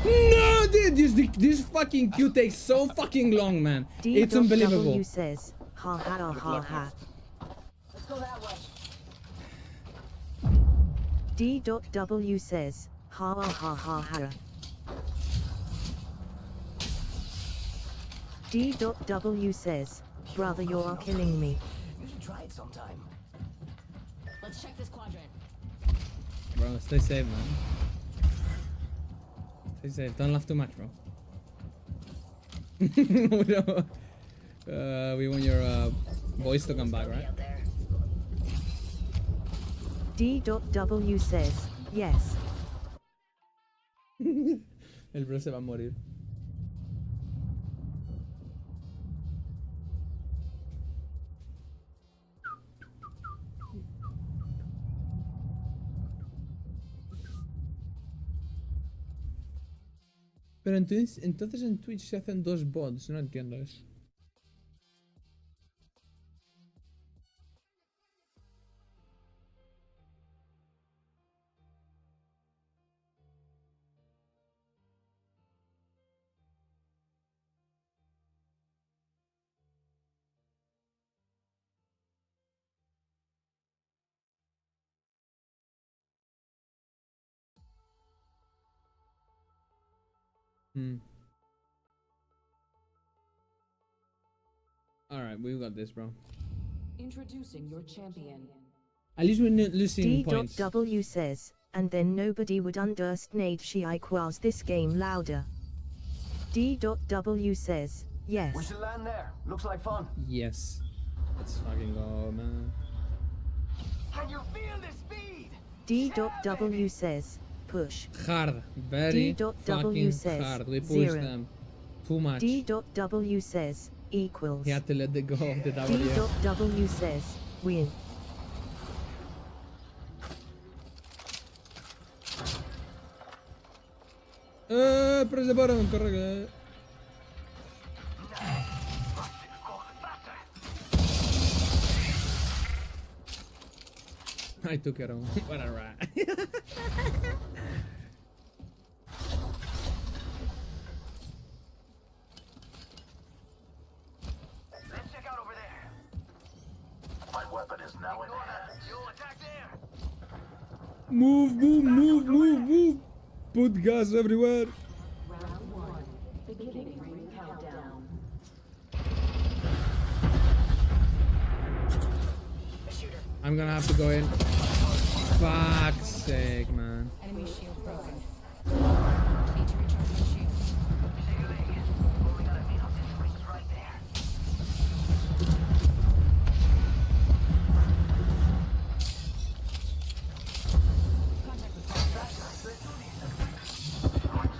No, dude, this fucking queue takes so fucking long, man. It's unbelievable. D.W says, ha ha ha ha. Let's go that way. D.W says, ha ha ha ha. D.W says, brother, you're killing me. You should try it sometime. Let's check this quadrant. Bro, stay safe, man. Stay safe. Don't laugh too much, bro. We want your voice to come back, right? D.W says, yes. El bro se va a morir. Pero entonces en Twitch se hacen dos bots, no entiendo eso. Alright, we've got this, bro. Introducing your champion. At least we're not losing points. D.W says, and then nobody would understand she equals this game louder. D.W says, Yes. We should land there. Looks like fun. Yes. Let's fucking go, man. Can you feel the speed? D.W says, push. Hard. Very D.W fucking says, hard. We push 0. them. Too much. D.W says, equals. He had to let the go of the W. D.W says, win. Press the button, correct. I took it on. What a rat. Let's check out over there. My weapon is now in hand. Yo, attack there. Move. Put gas everywhere. Round 1. Beginning ring countdown. I'm gonna have to go in. Fuck's sake, man. Enemy shield broken. Need to recharge my shield. Contact with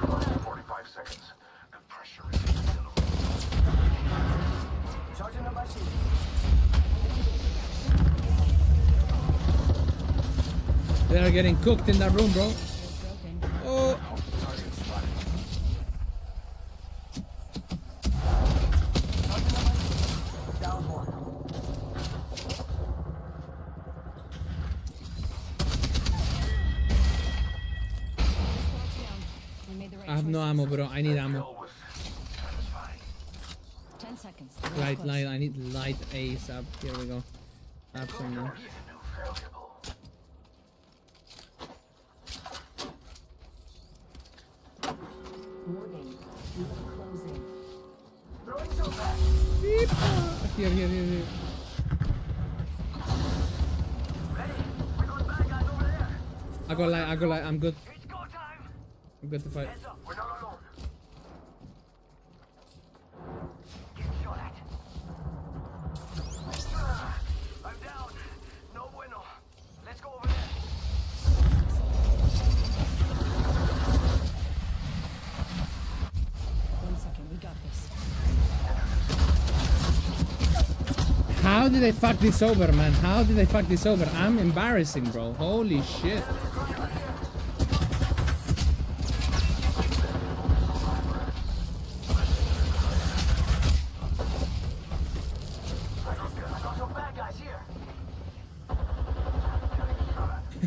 Going 45 seconds. The pressure is accelerating. Charging up my shield. They're getting cooked in that room, bro. Oh. Down one. We made the right I have no choices. ammo, bro. I need ammo. 10 seconds. Light. I need light ASAP. Here we go. Have some now. Warning. You are closing. Throwing so fast. Here. Ready? We got bad guys over there. I got light. I'm good. It's go time. I'm good to fight. Heads up. We're not alone. Get shot at. I'm down. No bueno. Let's go over there. 1 second, we got this. How did they fuck this over, man? How did they fuck this over? I'm embarrassing, bro. Holy shit.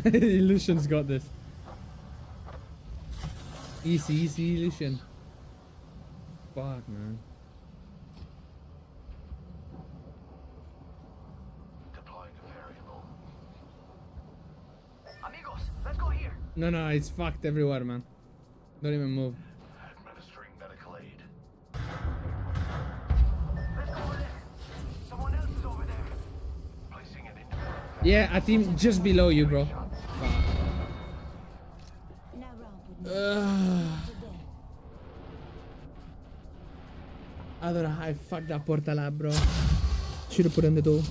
Illusion's got this. Easy, Illusion. Fuck, man. Deploying a variable. Amigos, let's go here. No, it's fucked everywhere, man. Don't even move. Administering medical aid. Let's go over there. Someone else is over there. Placing an individual. Yeah, a team just below you, bro. Allora, I fucked that porta là, bro. Should've put in the door.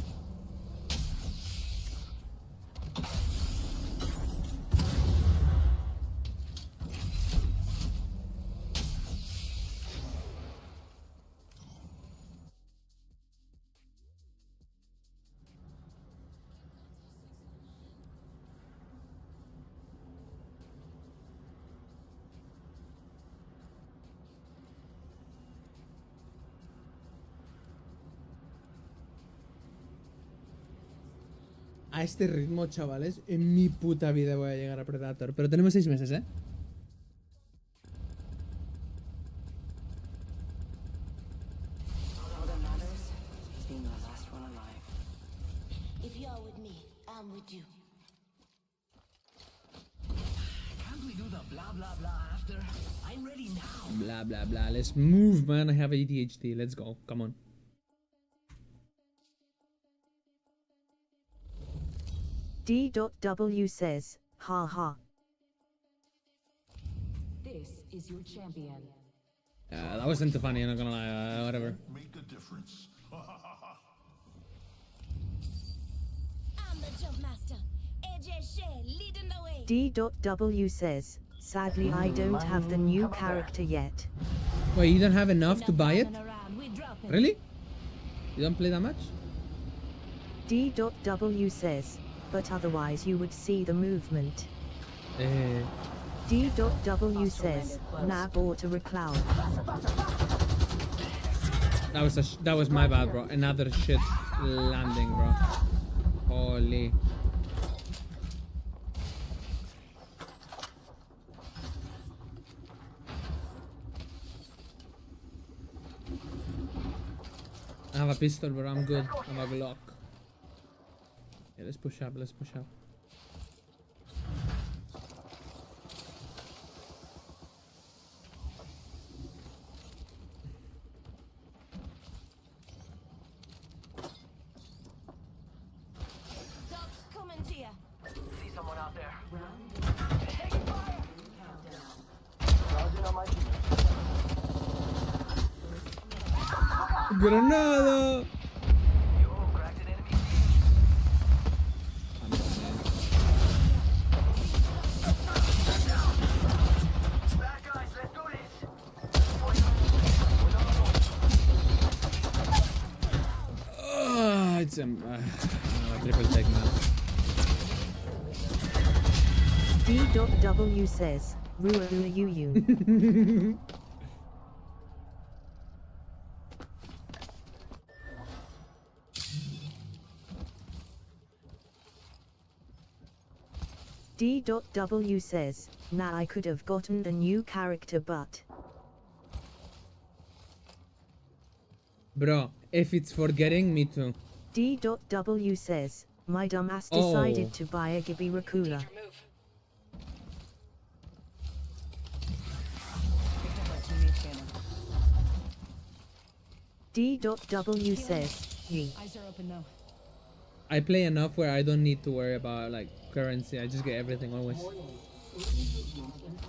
A este ritmo, chavales, en mi puta vida voy a llegar a Predator. Pero tenemos 6 meses, ¿eh? All that matters is being the last one alive. If you're with me, I'm with you. Can't we do the blah blah blah after? I'm ready now. Blah, blah, blah. Let's move, man. I have ADHD. Let's go. Come on. D.W says, ha ha. This is your champion. That wasn't too funny, I'm not gonna lie, whatever. Make a difference. I'm the jump master. AJ Shea leading the way. D.W says, sadly I don't have the new character yet. Wait, you don't have enough to buy it? Really? You don't play that much? D.W says, but otherwise you would see the movement. D.W says, nah bought a recloud. That was my bad, bro. Another shit landing, bro. Holy. I have a pistol, bro. I'm good. I'm a Glock. Yeah, let's push up. Let's push up. Dogs coming to you. See someone out there. Taking fire. Charging on my team. Granada! Yo, cracked an enemy. Bad guys, let's do this. It's triple take now. D.W says, Ruayuyun. D.W says, nah I could have gotten the new character but... Bro, if it's for getting me to... D.W says, my dumbass decided to buy a Gibby Rakula. D.W says, ye. Eyes are open now. I play enough where I don't need to worry about like currency. I just get everything always.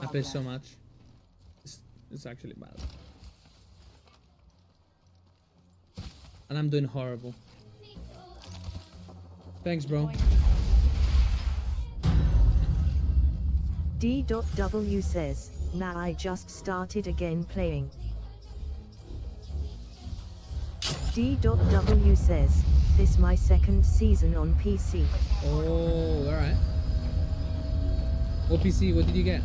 I play so much. It's actually bad. And I'm doing horrible. Thanks, bro. D.W says, nah I just started again playing. D.W says, this my second season on PC. Oh, alright. What PC, what did you get?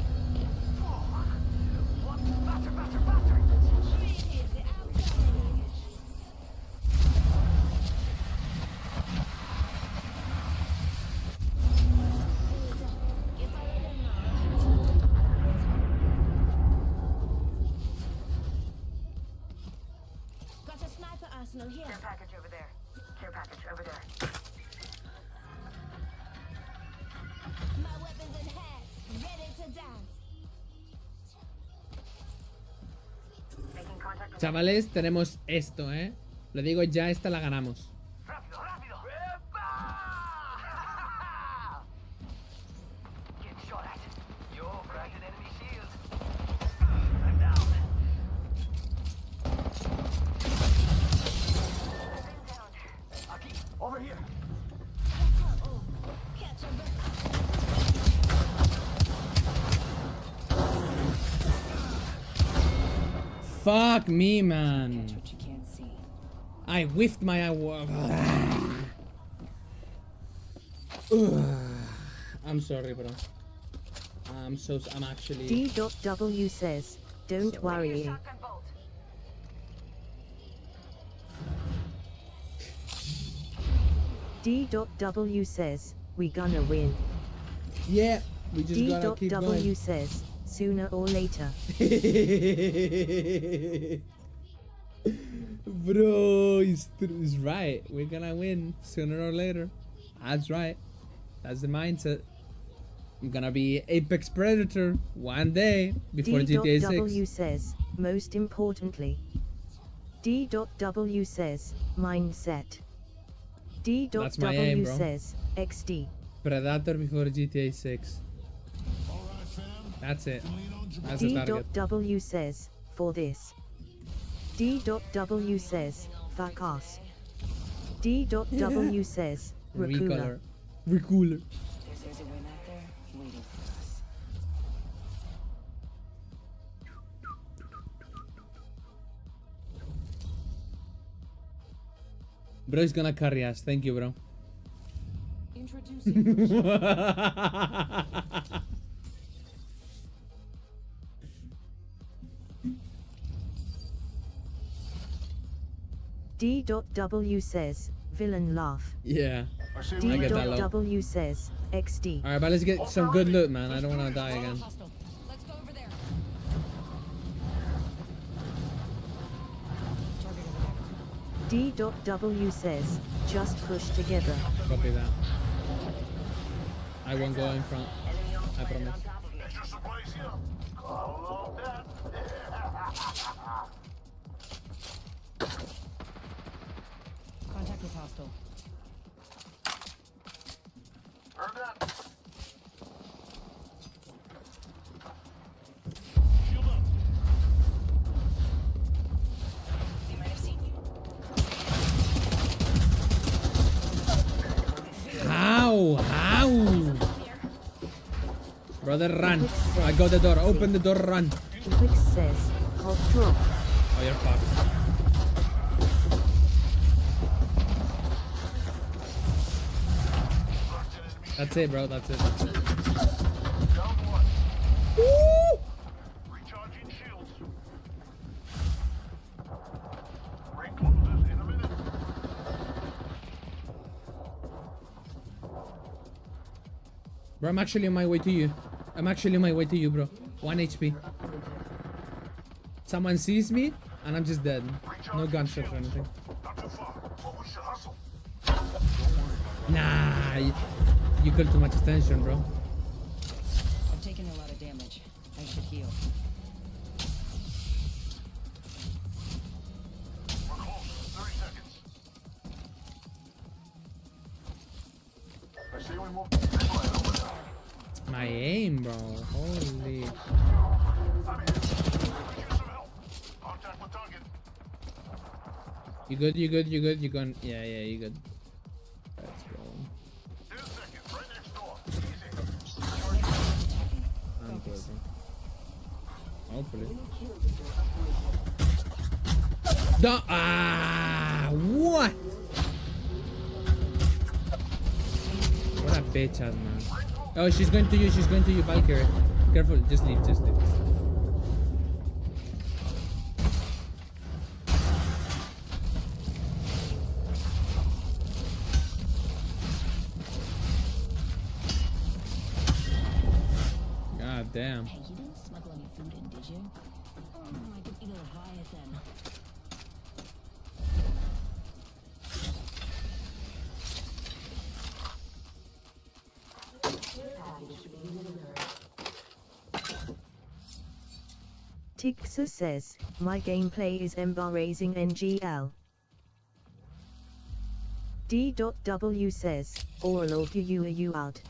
Got a sniper arsenal here. Care package over there. Care package over there. My weapons in hand, ready to dance. Making contact with Chavales, tenemos esto, Lo digo ya, esta la ganamos. Rápido, rápido. Get shot at. Yo, cracked an enemy shield. I'm down. Aquí, over here. Catch a bird. Fuck me, man. What you can't see. I whiffed my... I'm sorry, bro. I'm actually... D.W says, don't worry. shotgun bolt. D.W says, we gonna win. Yeah, we just gotta keep D.W going. says, sooner or later. Bro, he's right. We're gonna win sooner or later. That's right. That's the mindset. I'm gonna be Apex Predator one day before GTA 6. D.W says, most importantly. D.W says, mindset. That's my aim, D.W bro. says, XD. Predator before GTA 6. That's it. That's the target. D.W says, for this, D.W says, fuck ass. D.W says, recooler. Recooler. There's a win out there waiting for us. Bro is gonna carry us. Thank you, bro. Introducing D.W says, villain laugh. Yeah. I get that low. D.W says, XD. Alright, but let's get some good loot, man. I don't want to die again. Let's go over there. D.W says, just push together. Copy that. I won't go in front. I promise. Extra supplies here. Unload that. Contact with hostile. Heard that. Shield up. They might have seen you. How? Brother, run. I got the door. Open the door, run. Quick says, hot drop. Oh, you're fucked. That's it, bro. That's it. That's it. Down one. Woo! Recharging shields. Ring closes in a minute. Bro, I'm actually on my way to you. I'm actually on my way to you, bro. 1 HP. Someone sees me, and I'm just dead. No gunshot or anything. Not too far, but we should hustle. Nah, you call too much attention, bro. I've taken a lot of damage. I should heal. We're close. 30 seconds. I see we move. Right over there. My aim, bro. Holy. I'm here. Could use some help. Contact with target. You good? You good? You good? You gone? Yeah, you good. Let's go. 10 seconds. Right next door. Easy. I'm good, bro. Hopefully. What? What a bitch ass, man. Oh, she's going to you. She's going to you, Valkyrie. Careful. Just leave. Just leave. God damn. Hey, you didn't smuggle any food in, did you? I could eat a Leviathan. Tixer says, my gameplay is embarrassing NGL. D.W says, all of you out.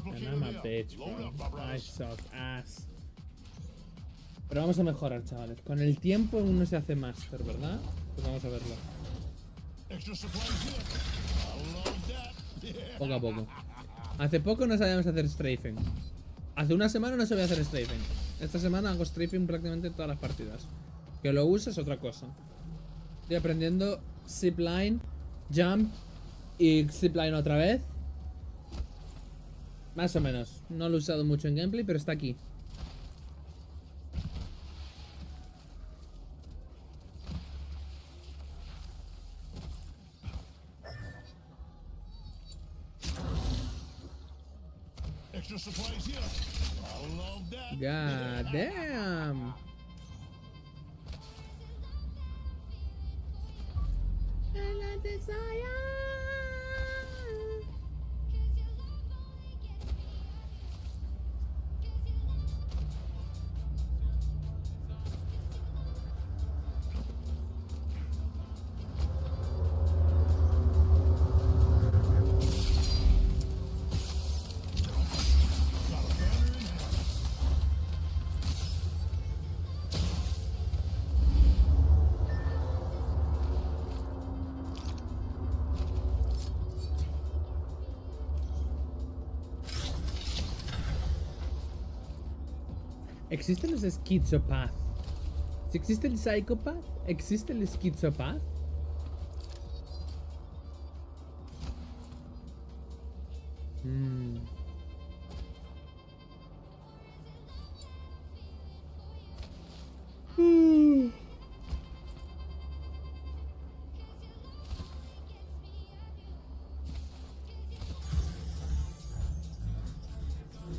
And I'm a bitch, bro. I suck ass. Pero vamos a mejorar, chavales. Con el tiempo uno se hace máster, ¿verdad? Pues vamos a verlo. Poco a poco. Hace poco no sabíamos hacer strafing. Hace una semana no sabía hacer strafing. Esta semana hago strafing prácticamente en todas las partidas. Que lo uso es otra cosa. Estoy aprendiendo zipline, jump y zipline otra vez. Más o menos. No lo he usado mucho en gameplay, pero está aquí. God damn. ¿Existen los esquizopath? Si existe el psicópata, ¿existe el esquizopath?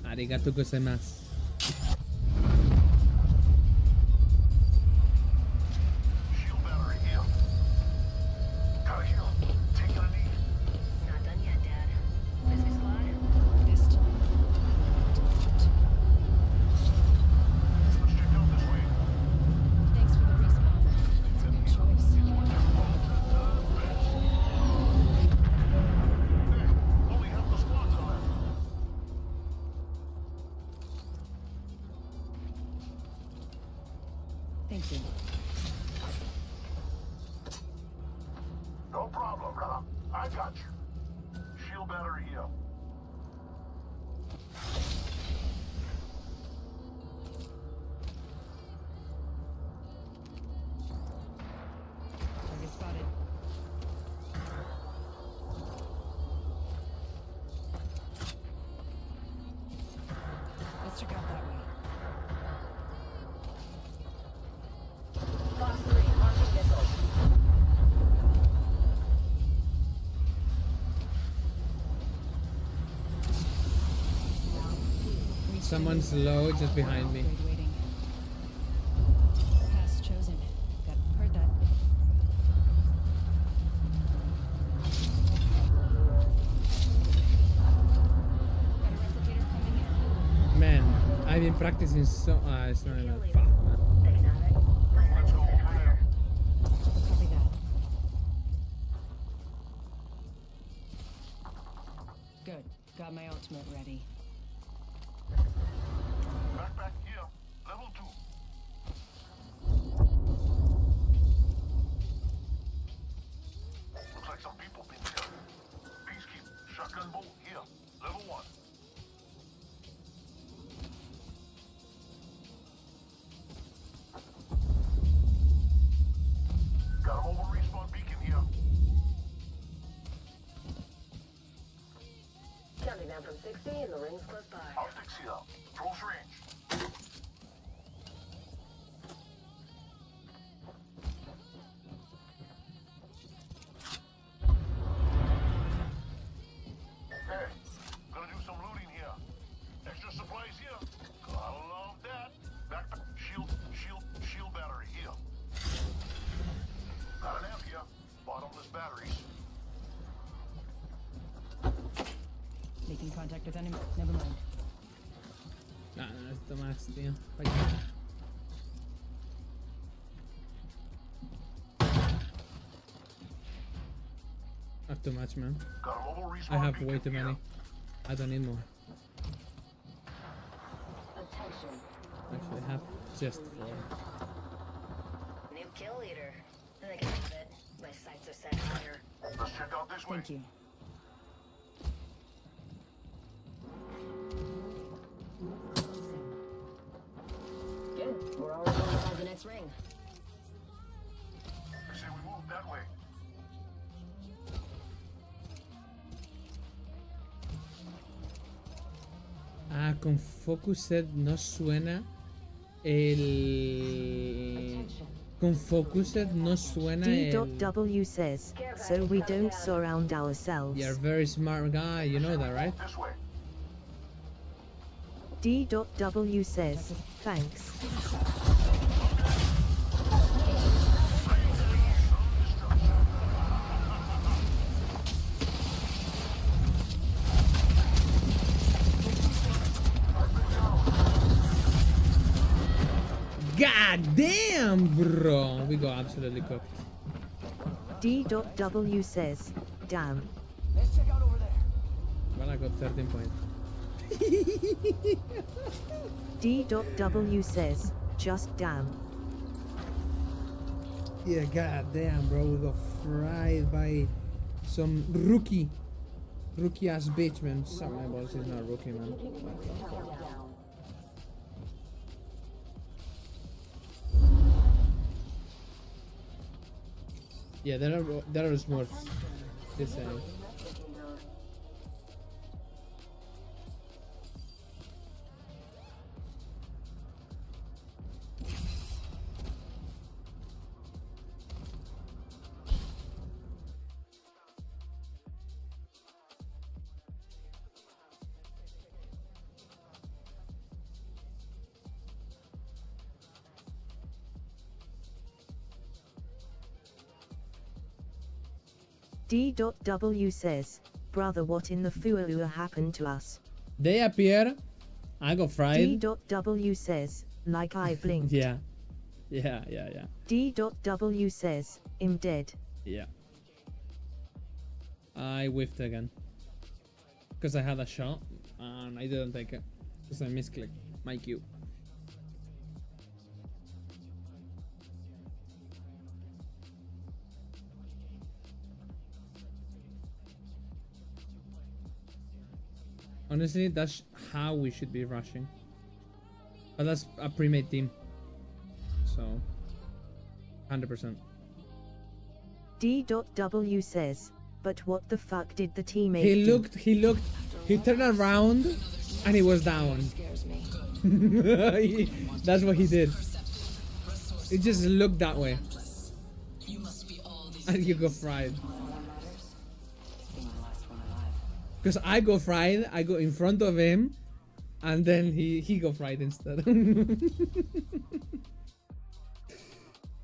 Arigato gozaimasu. Shield battery here. Gotta heal. Taking a knee. Not done yet, Dad. Busy squad? This time. Let's check out this way. Thanks for the respawn. It's a good choice. Only half the squads are left. Thank you. No problem, brother. I got you. Shield battery here. Target spotted. Let's check out that way. Fox 3, launching missiles. Someone's low just behind me. Waiting. Pass chosen. Heard that. Got a replicator coming in. Man, I've been practicing so. It's not even. Fuck, man. Let's go over there. Copy that. Good. Got my ultimate ready. Backpack here. Level 2. Looks like some people been here. Peacekeeper. Shotgun bolt here. Level 1. Got a mobile respawn beacon here. Counting down from 60 and the ring's close by. Optics here. Close range. Hey, gonna do some looting here. Extra supplies here. Gotta love that. Backpack, shield battery here. Got an amp here. Bottomless batteries. Making contact with enemy. Never mind. No, necesito más, tío. Vaya. Not too much, man. Got a mobile respawn I have beacon way too here. many. I don't need more. Attention. Actually, I have just 4. New kill leader. And I can have it. My sights are set higher. Let's check out this way. Thank you. Good. We're already inside the next ring. I say we move that way. Ah, con Focused no suena el... Con Focused no suena el... D.W says, so we don't surround ourselves. You're a very smart guy, you know that, right? This way. D.W says, thanks. God damn, bro! We got absolutely cooked. D.W says, damn. Let's check out over there. Well, I got 13 points. D.W says, just damn. Yeah, god damn, bro. We got fried by some rookie ass bitch, man. Some my balls is not rookie, man. Yeah, there are smurfs. This side. D.W says, brother, what in the fuua happened to us? They appear. I got fried. D.W says, like I blinked. Yeah. D.W says, I'm dead. Yeah. I whiffed again. Because I had a shot and I didn't take it. Because I misclicked my Q. Honestly, that's how we should be rushing. But that's a pre-made team. So, 100%. D.W says, but what the fuck did the teammate do? He turned around and he was down. That's what he did. He just looked that way. And you go fried. Because I go fried, I go in front of him, and then he go fried instead.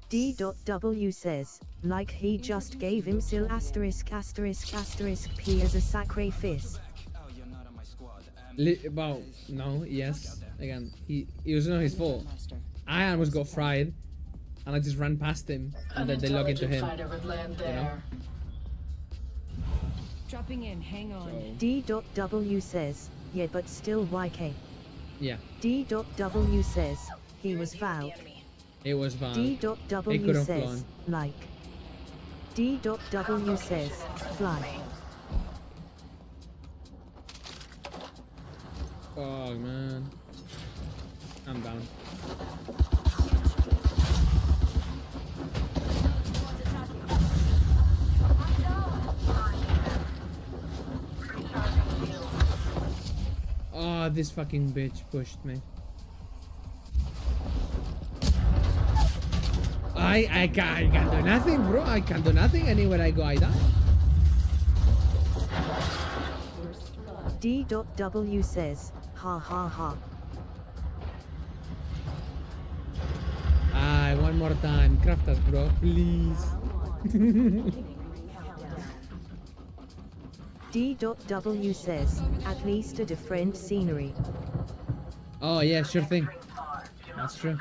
D.W says, like he just gave him sil ****** P as a sacrifice. Well, no, yes. Again, it was not his fault. I almost got fried, and I just ran past him, and then they log into him. You know? Dropping in, hang on. D.W says, yeah, but still YK. Yeah. D.W says, he was foul. It was foul. D.W says, flown. Like. D.W says, fly. Oh man. I'm down. Oh, this fucking bitch pushed me. I can't do nothing, bro. I can't do nothing. Anywhere I go, I die. D.W says, ha ha ha. One more time. Craft us, bro. Please. D.W says, at least a different scenery. Oh yeah, sure thing. That's true.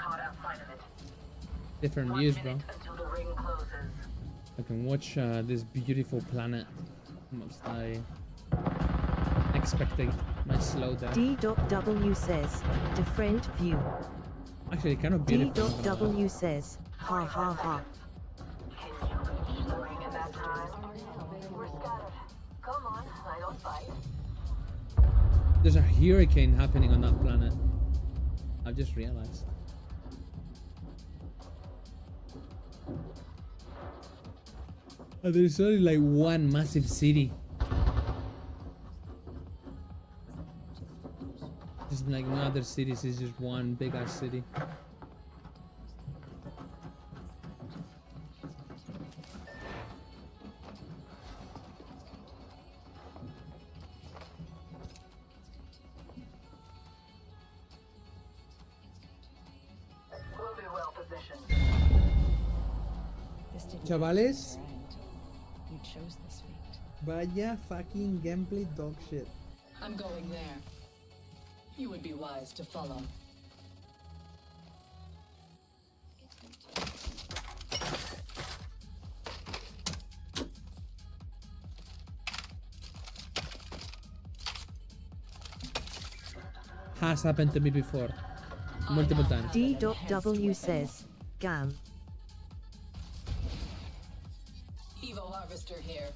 Different views, bro. I can watch this beautiful planet. Must I expecting my slow down? D.W says, different view. Actually, kind of beautiful. D.W says, ha ha ha. There's a hurricane happening on that planet. I've just realized. There's only like one massive city. There's like no other cities, it's just one big ass city. Chavales, You chose this fate. vaya fucking gameplay dog shit. I'm going there. You would be wise to follow. Has happened to me before. Multiple times. D.W says, Gam. Evo Harvester here.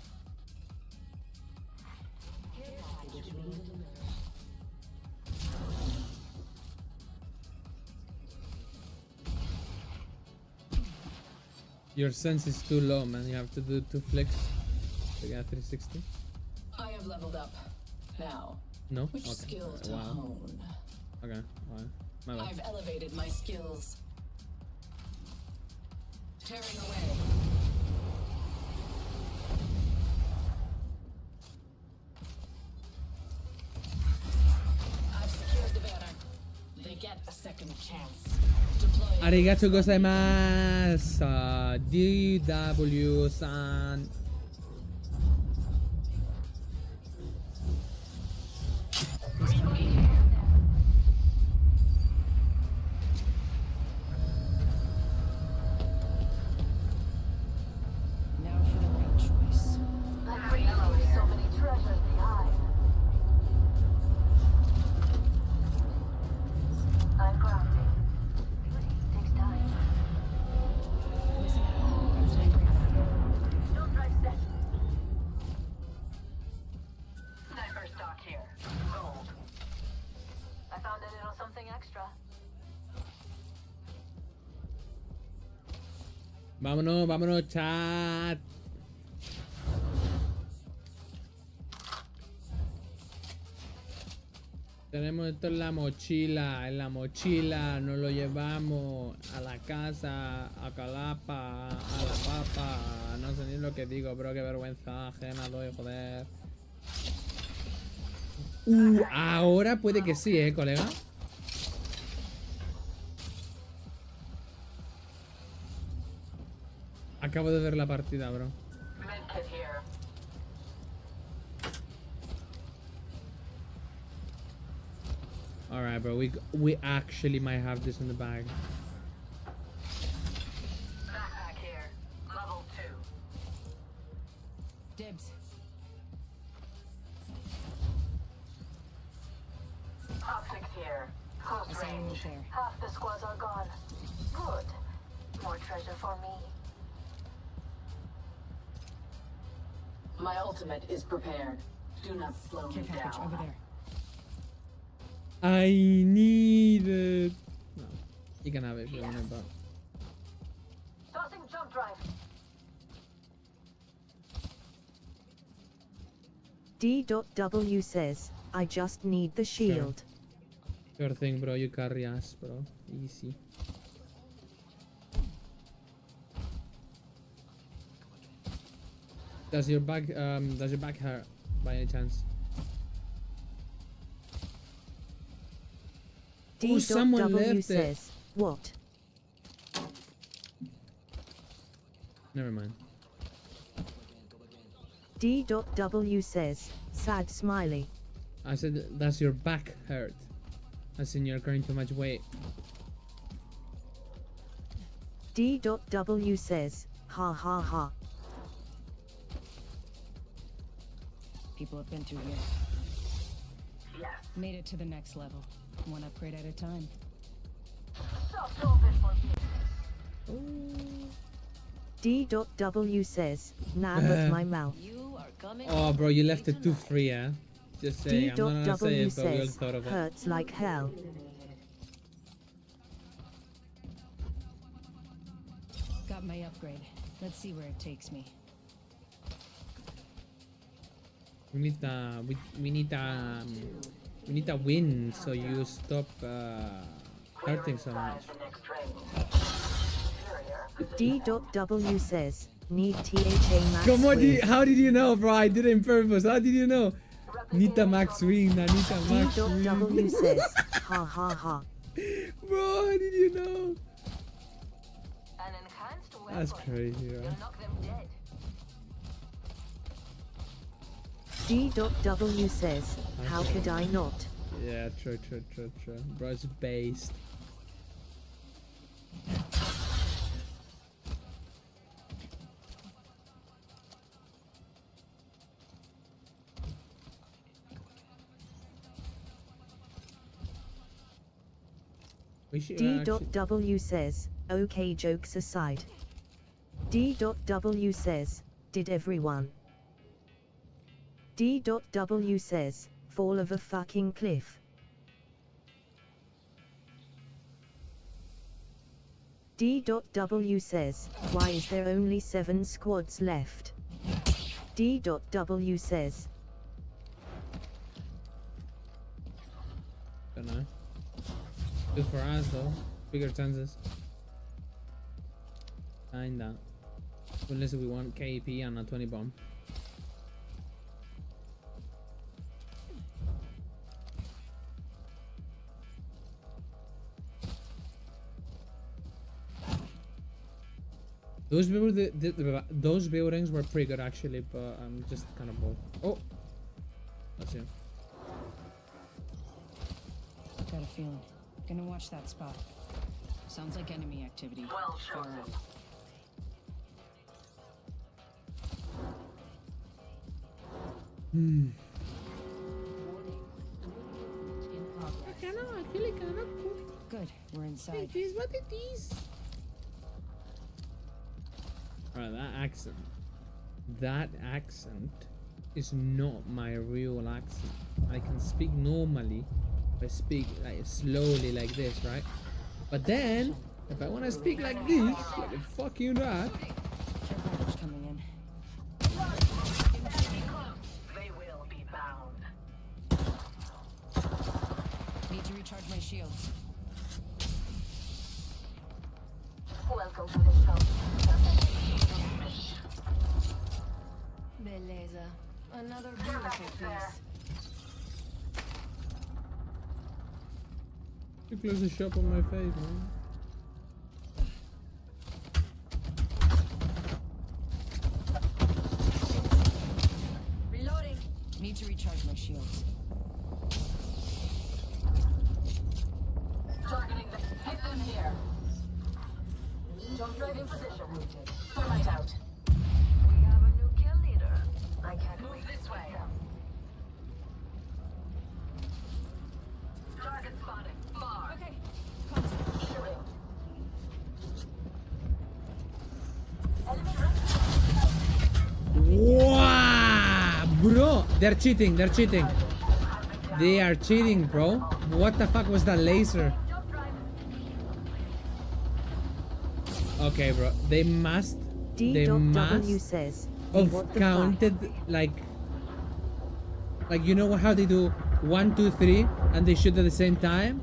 Your sense is too low, man. You have to do 2 flicks to get 360. I have leveled up. Now, No? which Okay. skills to Wow. hone? Okay, alright. My bad. I've elevated my skills. Tearing away. I've secured the banner. They get a second chance. Deploy. Arigato gozaimasu. DW-san. Now for the real choice. So many treasures behind. I'm crafting. Beauty takes time. Listen, that's an angry. Don't drive set. Sniper stock here. Sold. I found a little something extra. Vámonos, vámonos, chat. Tenemos esto en la mochila. En la mochila nos lo llevamos a la casa, a Calapa, a la papa. No sé ni lo que digo, bro. Qué vergüenza ajena doy, joder. Ahora puede que sí, colega. Acabo de ver la partida, bro. Medkit here. Alright, bro. We actually might have this in the bag. Backpack here. Level 2. Dibs. Optics here. Close I saw you move range. there. Half the squads are gone. Good. More treasure for me. My ultimate is prepared. Do not slow me package down. over there. I need it. No, you can have it if you want it, but Tossing jump drive. D.W says, I just need the shield. your thing, bro. You carry us, bro. Easy. Does your back hurt by any chance? Oh, someone D.W left it. says, what? Never mind. D.W says, sad smiley. I said, does your back hurt? As in you're carrying too much weight. D.W says, ha ha ha. People have been through here. Yes. Made it to the next level. One upgrade at a time. Soft open for me. D.W says, nah but my mouth. You are coming. Oh, bro, you left it too free, eh? Just saying. I'm not gonna say D.W it, but we all says, thought of it. hurts like hell. Got my upgrade. Let's see where it takes me. We need a win, so you stop hurting so much. D.W says, need THA max Come on, win. how did you know, bro? I did it on purpose. How did you know? Nita Max win, Anita Max win. D.W says, ha ha ha. Bro, how did you know? An enhanced weapon. That's crazy, bro. You'll knock them dead. D.W says, how could I not? Yeah, true. Bro, it's based. We should D.W says, okay jokes aside. D.W says, did everyone? D.W says, fall of a fucking cliff. D.W says, why is there only 7 squads left? D.W says. Don't know. Good for us though. Bigger chances. Kinda. Unless we want KP and a 20 bomb. Those buildings were pretty good actually, but I'm just kind of bored. Oh, that's him. Got a feeling. Gonna watch that spot. Sounds like enemy activity. Well Far chosen. out. Good, we're inside. What it is? Alright, that accent is not my real accent. I can speak normally. I speak like slowly like this, right? But then, if I want to speak like this, like a fucking rat. Coming in. They will be bound. Need to recharge my shields. Welcome to the show. Beleza. Another beautiful piece. You close the shop on my face, man. Reloading. Need to recharge my shields. Targeting the hit them here. Jump drive in position. Thermite out. We have a new kill leader. I can't move this way. Target spotted. Far. Okay. Shooting. Wow, bro, they're cheating. They are cheating, bro. What the fuck was that laser? Okay, bro. They must says, have counted like you know how they do 1, 2, 3 and they shoot at the same time?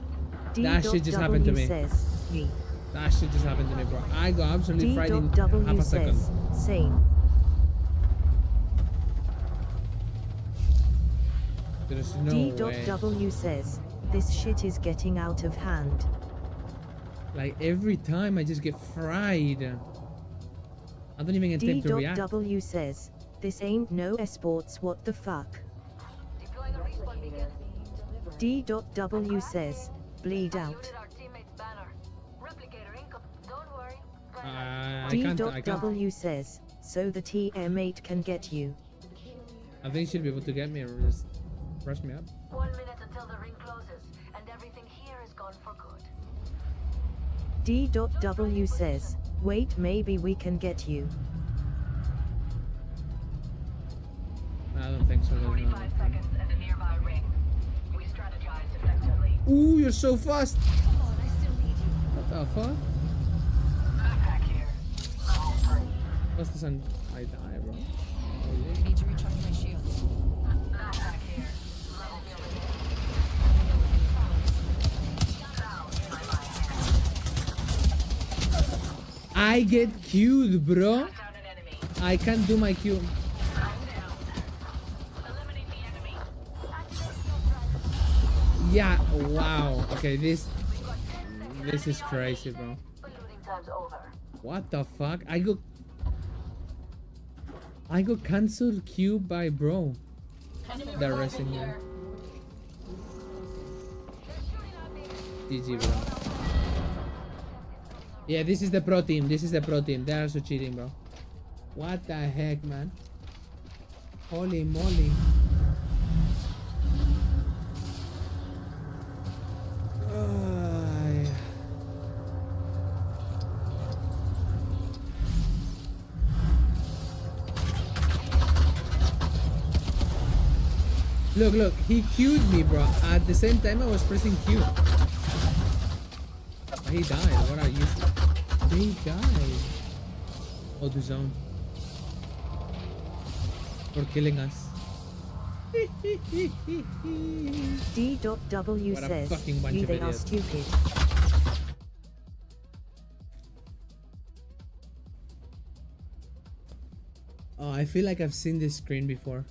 That shit just happened to me. That shit just happened to me, bro. I got absolutely fried in half a second. Same. There's no way. D.W says, this shit is getting out of hand. Like every time I just get fried. I don't even get time to react. D.W says, this ain't no esports, what the fuck? Deploying a respawn beacon. D.W says, bleed out. Our teammate's banner. Replicator income. Don't worry. I can't. D.W says, so the TM8 can get you. I think she'll be able to get me or just rush me up. 1 minute until the ring closes, and everything here is gone for good. D.W says, wait, maybe we can get you. I don't think so. 45 seconds and a nearby ring. We strategized effectively. Ooh, you're so fast. Come on, I still need you. What the fuck? Backpack here. Level 3. What's the sun? I die, bro. Need to recharge my shields. Backpack here. Level 3. I get queued, bro. I can't do my queue. Yeah, wow. Okay, this is crazy, bro. What the fuck? I got cancelled queue by bro. They're racing here. GG, bro. Yeah, this is the pro team. They are also cheating, bro. What the heck, man? Holy moly. Look, he queued me, bro. At the same time I was pressing Q. He died, what are you? big guy. Oh, the zone. For killing us. D.W What a says, fucking bunch of they are idiots. stupid. Oh, I feel like I've seen this screen before.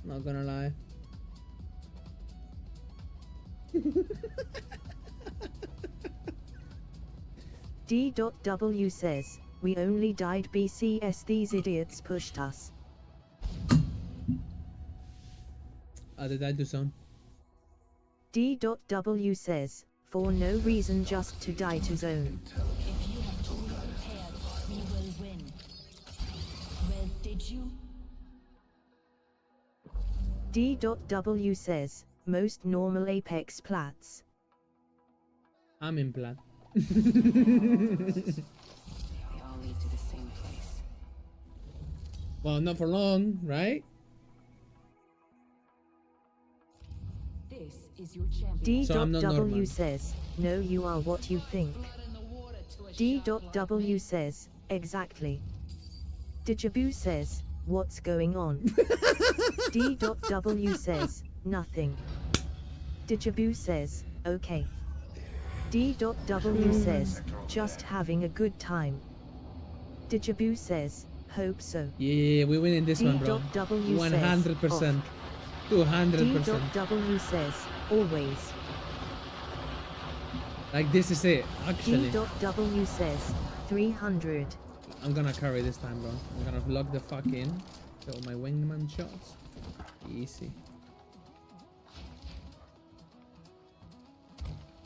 Not gonna lie. D.W says, we only died BCS, these idiots pushed us. They died to zone. D.W says, for no reason just to die to zone. If you have truly prepared, we will win. Well, did you? D.W says, most normal Apex plats. I'm in plat. They all lead to the same place. Well, not for long, right? This is your champion. So I'm not normal. D.W says, no, you are what you think. D.W says, exactly. Dijabu says, what's going on? D.W says, nothing. Dijabu says, okay. D.W says, just having a good time. Dijabu says, hope so. Yeah, we win in this one, bro. D.W 100%. 200%. D.W says, always. Like, this is it, actually. D.W says, 300. I'm gonna carry this time, bro. I'm gonna lock the fuck in. So my wingman shots. Easy.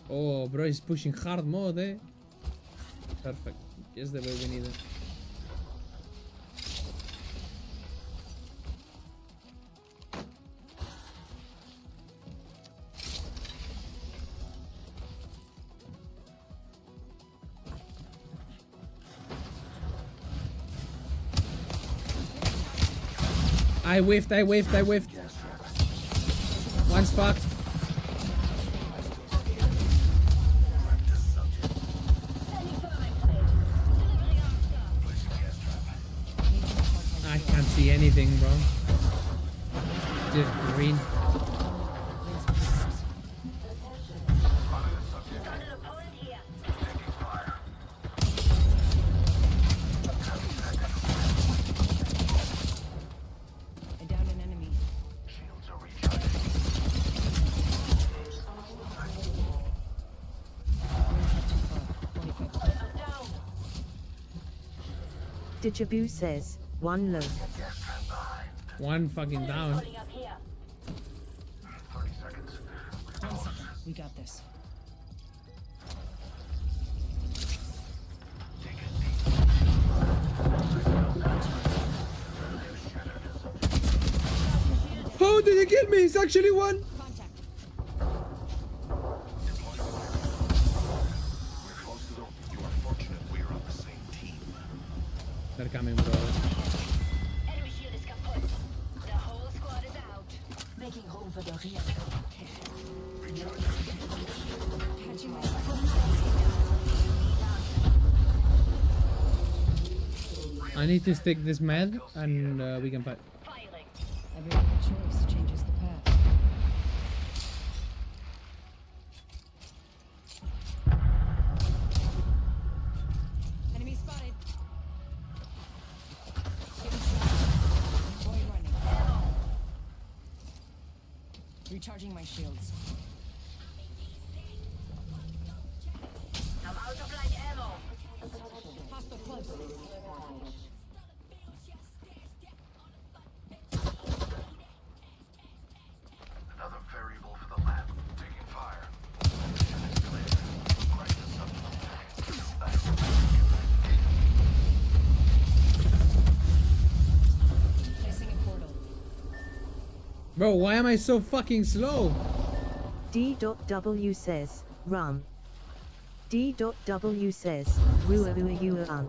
Oh, bro, he's pushing hard mode, eh? Perfect. Just the way we need it. I whiffed. One's fucked. I can't see anything, bro. Just green. I downed an enemy. Dijabu says, one low. One fucking down. 1 second. We got this. How did he kill me? It's actually one. They're coming, bro. Enemy shield is kaput. The whole squad is out. Making home for the real competition. Catching my I need to stick this med and we can fight. Every other choice changes the path. Enemy spotted. Boy running. Recharging my shields. I'm out of light ammo. Hostile close. Another variable for the lab. Taking fire. Placing a portal. Bro, why am I so fucking slow? D.W says, rum. D.W says, woo-a-woo-a-you-a-un.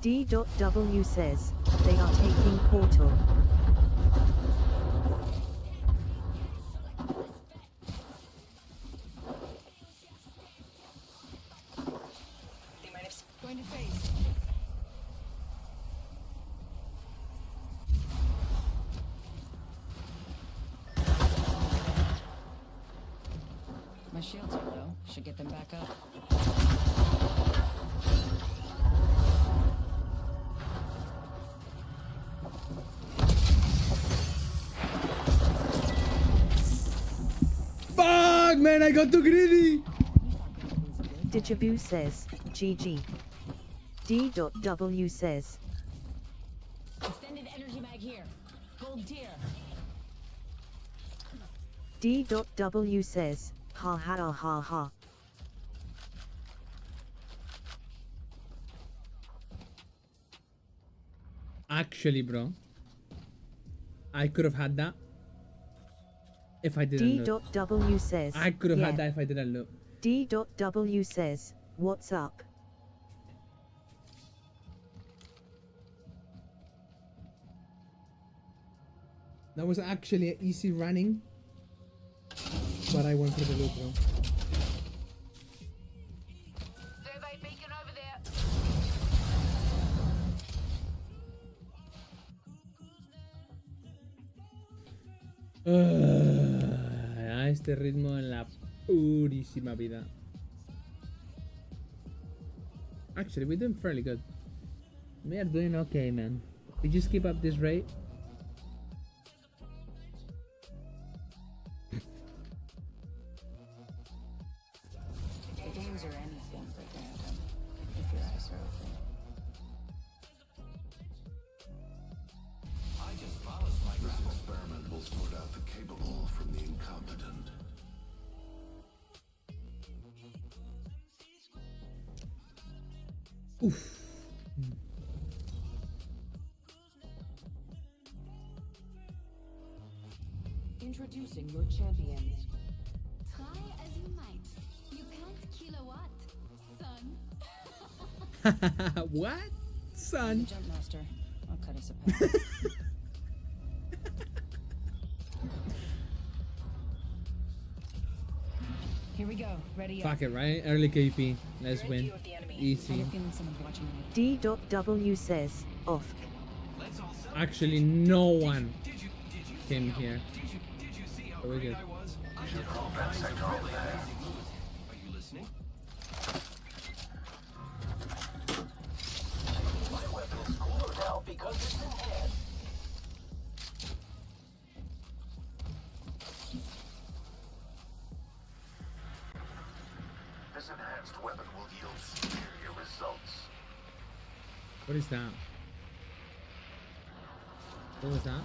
D.W says, they are taking portal. My shields are low. Should get them back up. Fuck, man, I got too greedy. Dijabu says, GG. D.W says, Extended energy mag here. Gold tier. D.W says, ha ha ha ha. Actually, bro, I could have had that if I didn't look. D.W says, I could have yeah. had that if I didn't look. D.W says, what's up? That was actually an easy running, but I went for the loot, bro. Survey beacon over there. A este ritmo en la purísima vida. Actually, we're doing fairly good. We are doing okay, man. We just keep up this rate. The games are anything but random, if your eyes are open. I just polished my This experiment will sort out the capable from the incompetent. Oof. Introducing your champions. Try as you might. You can't kill a what, son? What? Son? Jump master. I'll cut us a path. Here we go. Ready up. Fuck it, right? Early KP. Let's win. Easy. D.W says, off. Actually, no one came here. So we're good. Are you listening? My weapon's cooler now because it's enhanced. This enhanced weapon will yield superior results. What is that? What was that?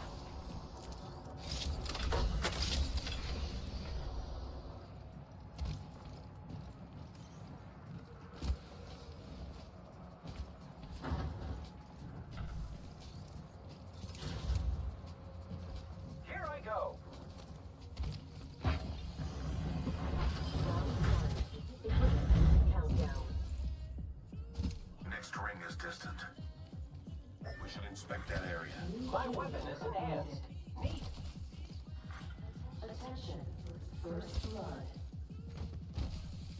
Here I go. Next ring is distant. We should inspect that area. My weapon is enhanced. Neat. Attention. First blood.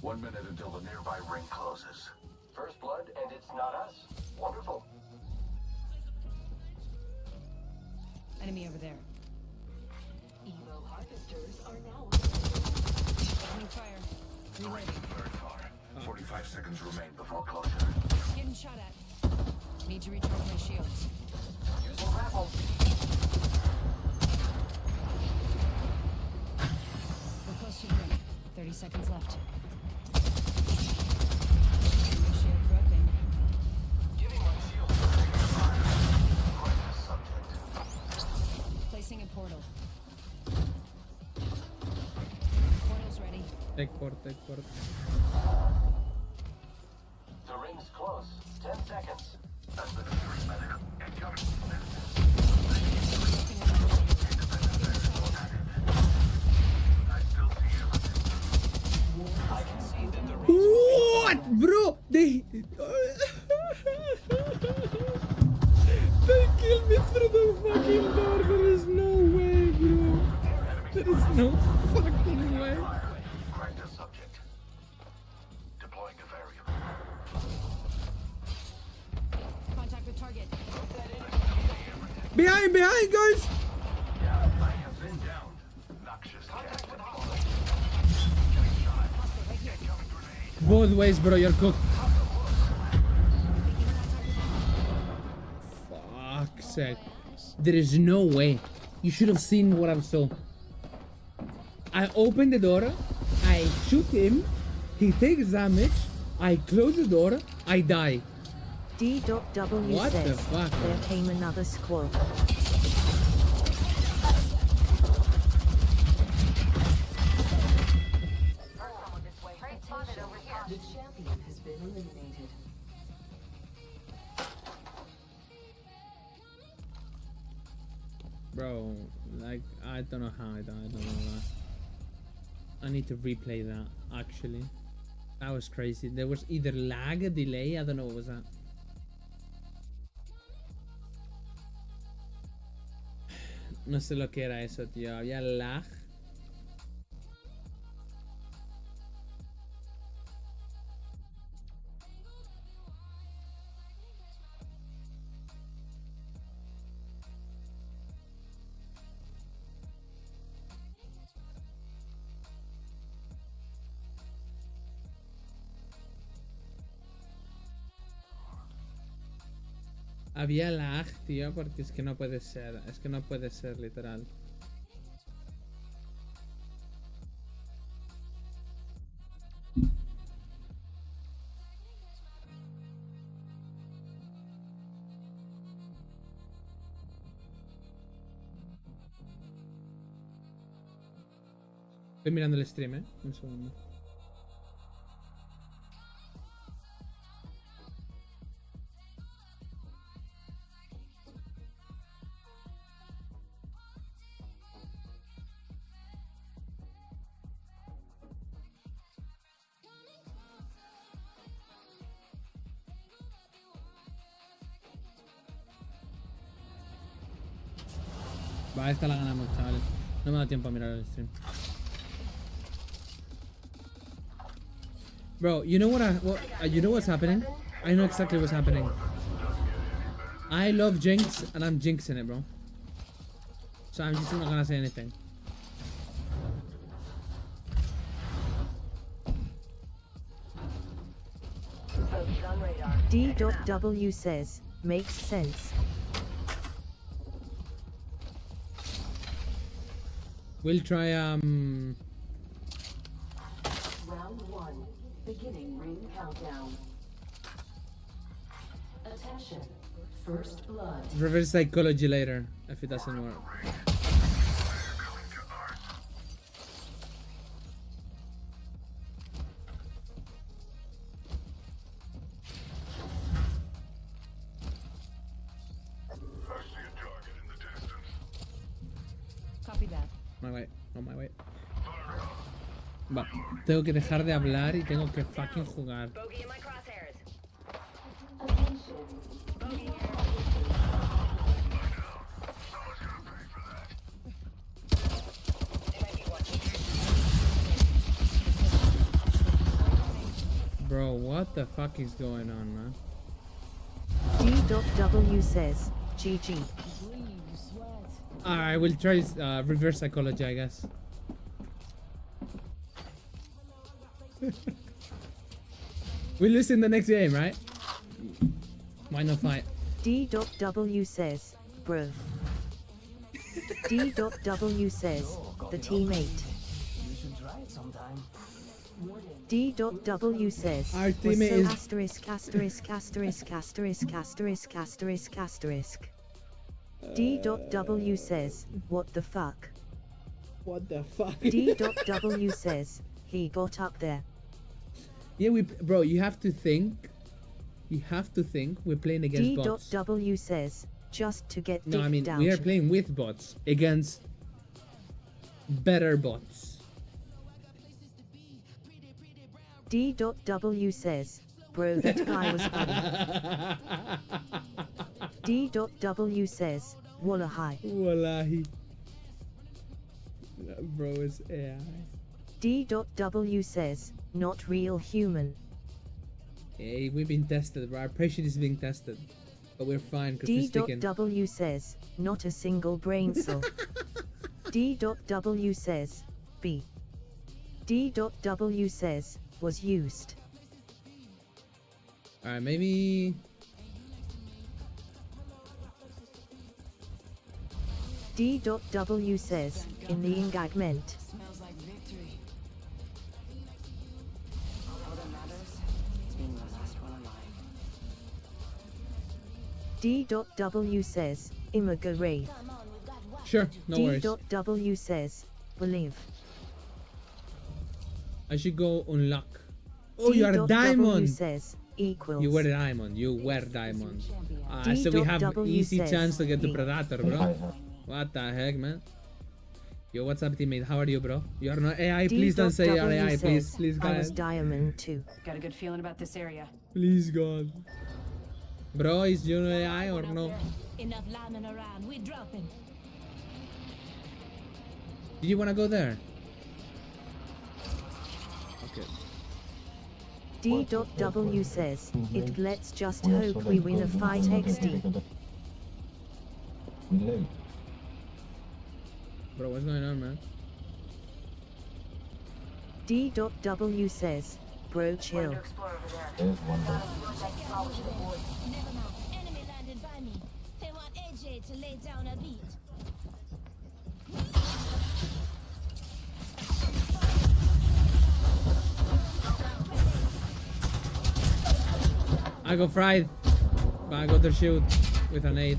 1 minute until the nearby ring closes. First blood, and it's not us. Wonderful. Enemy over there. Evo harvesters are now Opening fire. The ring is very far. 45 seconds remain before closure. Getting shot at. Need to recharge my shields. Using grapple. We're close to the ring. 30 seconds left. Shield broken. Giving my shield crisis subject. Placing a portal. Portal's ready. Take port, take port. The ring's close. 10 seconds. That's the nearest medical. Incoming. I still see you. I can see that the What, bro? They killed me through the fucking door. There is no way, bro. There is no fucking way. Cracked a subject. Deploying a variable. Contact with target. Behind, guys. I have been down. Noxious cat. Getting shot. Both ways, bro, you're cooked. Fuck's sake. There is no way. You should have seen what I saw. I open the door, I shoot him, he takes damage, I close the door, I die. D.W What says, the fuck? there came another squad. The champion has been eliminated. Bro, like, I don't know how I don't know that. I need to replay that, actually. That was crazy. There was either lag, delay, I don't know what was that. No sé lo que era eso, tío. Había lag. Había lag, tío, porque es que no puede ser. Es que no puede ser, literal. Estoy mirando el stream, un segundo. Va, esta la ganamos, chavales. No me da tiempo a mirar el stream. Bro, you know you know what's happening? I know exactly what's happening. I love Jinx and I'm jinxing it, bro. So I'm just not gonna say anything. D.W says, makes sense. We'll try Round 1. Beginning ring countdown. Attention. First blood. reverse psychology later if it doesn't work. Copy that. My way, on my way. Va, tengo que dejar de hablar y tengo que fucking jugar. Bro, what the fuck is going on, man? D.W says, GG. I will try reverse psychology, I guess. We lose in the next game, right? Why not fight? D.W says, bro. D.W says, the teammate. You should try it sometime. D.W says, our was teammate so is asterisk asterisk asterisk asterisk asterisk asterisk asterisk. D.W says, what the fuck? What the fuck? D.W says, he got up there. Yeah, bro, you have to think. You have to think we're playing against bots. D.W says, just to get No, I dick mean, down. we are playing with bots against better bots. D.W says, bro, that guy was funny. D.W says, wallahi. Wallahi. That bro is AI. D.W says, not real human. Hey, we've been tested, bro. Our patient is being tested. But we're fine because we're sticking. D.W says, not a single brain cell. D.W says, B. D.W says, was used. Alright, maybe... D.W says, in the engagement. Smells like victory. All that matters is being the last one alive. D.W says, immigrate. Sure, no worries. D.W says, believe. I should go unlock. Oh, you are a diamond! Says, equals. You were a diamond. You were diamond. So we have easy chance to get the Predator, bro. What the heck, man? Yo, what's up, teammate? How are you, bro? You are not AI. Please don't say you're AI, please. Please, I was guys. diamond too. Got a good feeling about this area. Please, God. Bro, is you AI or no? Enough lambing around. We're dropping. Do you want to go there? Okay. D.W says, let's just hope we win a fight XD. Bro, what's going on, man? D.W says, bro, chill. Never mind. Enemy landed by me. They want AJ to lay down a beat. I got fried, but I got their shield with an 8.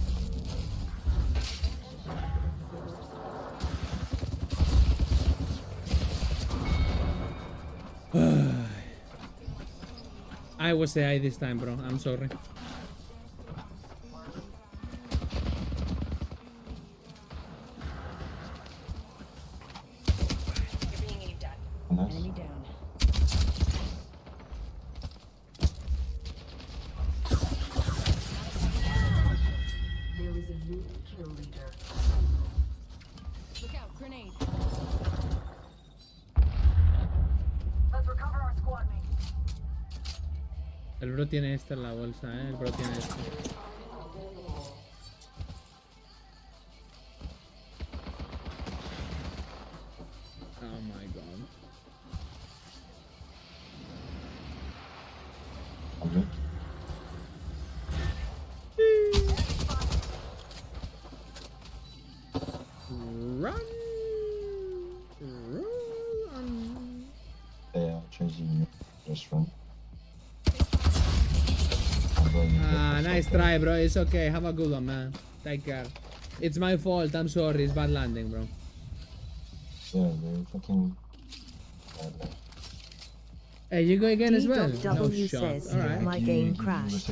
I was AI this time, bro. I'm sorry. You're being aimed at. Enemy down. There is a new kill leader. Look out, grenade. Let's recover our squad mate. El bro tiene esta en la bolsa, El bro tiene esta. Oh my god. Run! Run! They are chasing you. Just run. Ah, nice try, bro. It's okay. Have a good one, man. Take care. It's my fault. I'm sorry. It's bad landing, bro. Yeah, they're fucking bad. Hey, you go again as well? D.W No shot. says, Alright. my game crashed.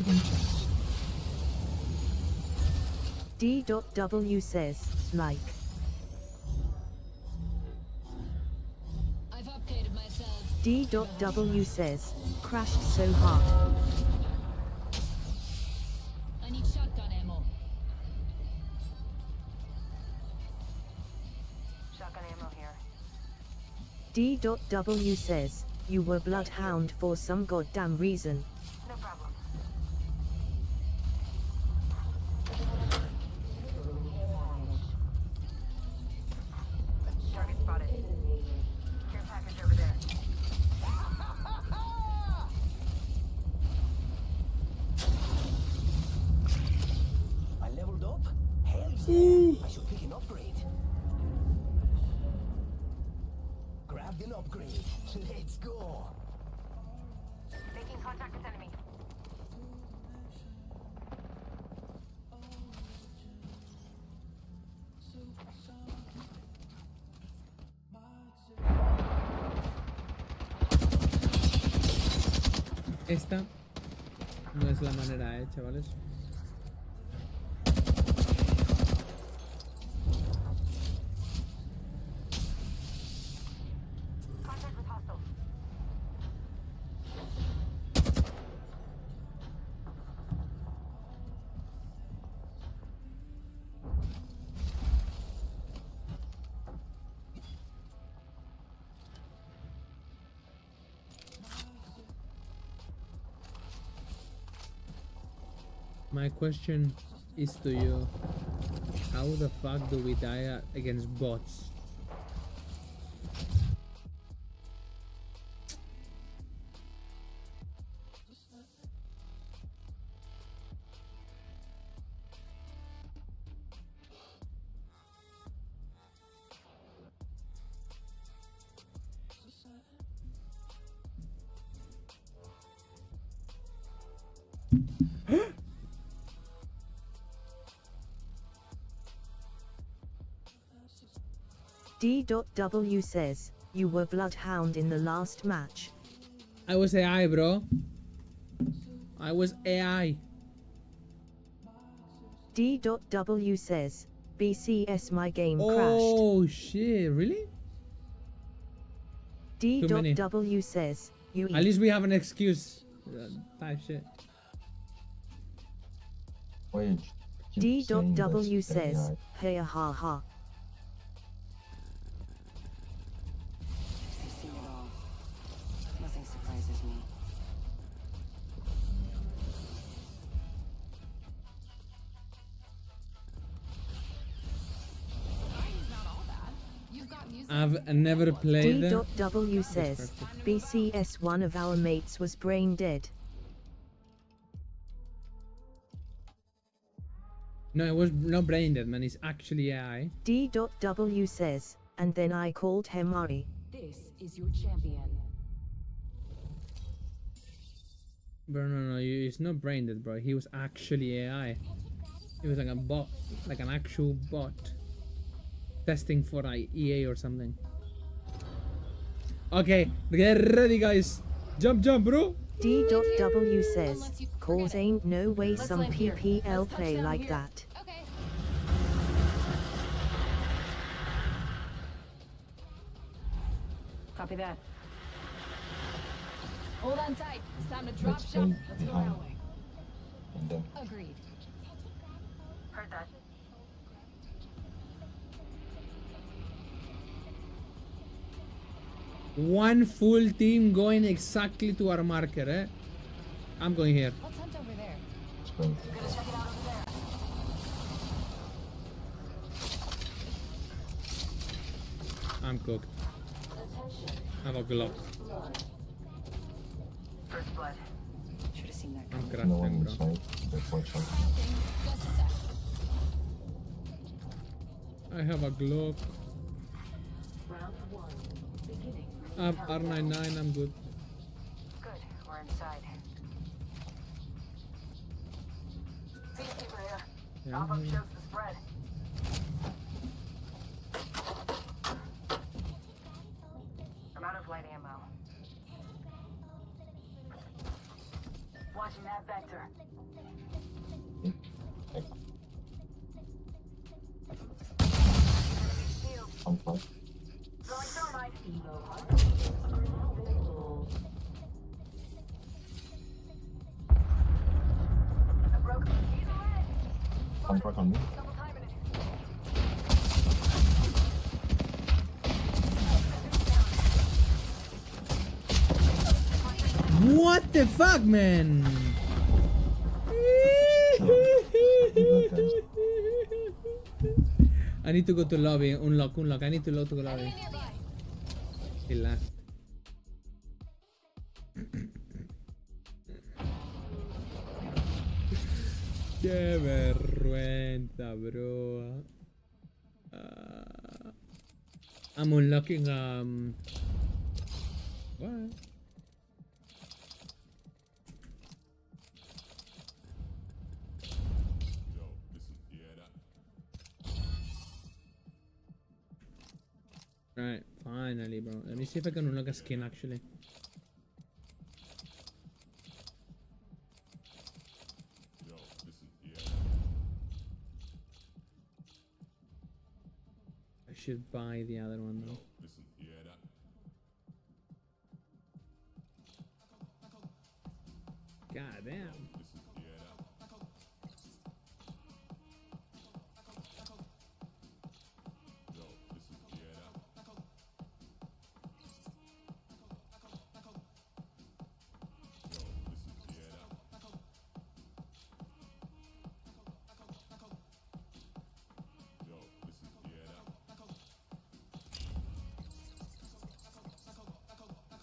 D.W says, like. I've updated myself. D.W says, crashed so hard. I need shotgun ammo. Shotgun ammo here. D.W says, you were bloodhound for some goddamn reason. No problem. Target spotted. Care package over there. I leveled up? Hell yeah! I should pick an upgrade. Grabbed an upgrade. Let's go. Making contact with enemy. Esta no es la manera, chavales. Contact with hostiles. My question is to you, how the fuck do we die against bots? D.W says, you were Bloodhound in the last match. I was AI, bro. I was AI. D.W says, BCS my game crashed. Oh shit, really? D.W says, you At least we have an excuse. Type shit. Wait. D.W says, hey ha ha. They've seen it all. Nothing surprises me. I've never played them. D.W says, BCS one of our mates was brain dead. No, it was not brain dead, man. It's actually AI. D.W says, and then I called him Ari. This is your champion. Bro, no, it's not brain dead, bro. He was actually AI. He was like a bot, like an actual bot. Testing for EA or something. Okay, get ready, guys. Jump, bro. D.W says, cause ain't no way some PPL play like that. Okay. Copy that. Hold on tight. It's time to drop shot. Let's go that way. Agreed. Heard that. One full team going exactly to our marker, eh? I'm going here. Let's hunt over there. Gonna check it out over there. I'm cooked. I have a Glock. First blood. Should have seen that I'm coming. No one crafting, bro. inside. Let's watch out. Just a sec. I have a Glock. Round one. Beginning. I have R99, I'm good. Good, we're inside. Peacekeeper here. Yeah, Pop-up yeah. shows the spread. I'm out of light ammo. Watching that vector. I'm fine. Throwing thermite. I broke the key to red. I'm back on me. Double timing it. What the fuck, man? I need to go to lobby. Unlock. I need to go to lobby. He left. Qué vergüenza, bro. I'm unlocking what? Right, finally, bro. Let me see if I can unlock a skin actually. I should buy the other one though. God damn.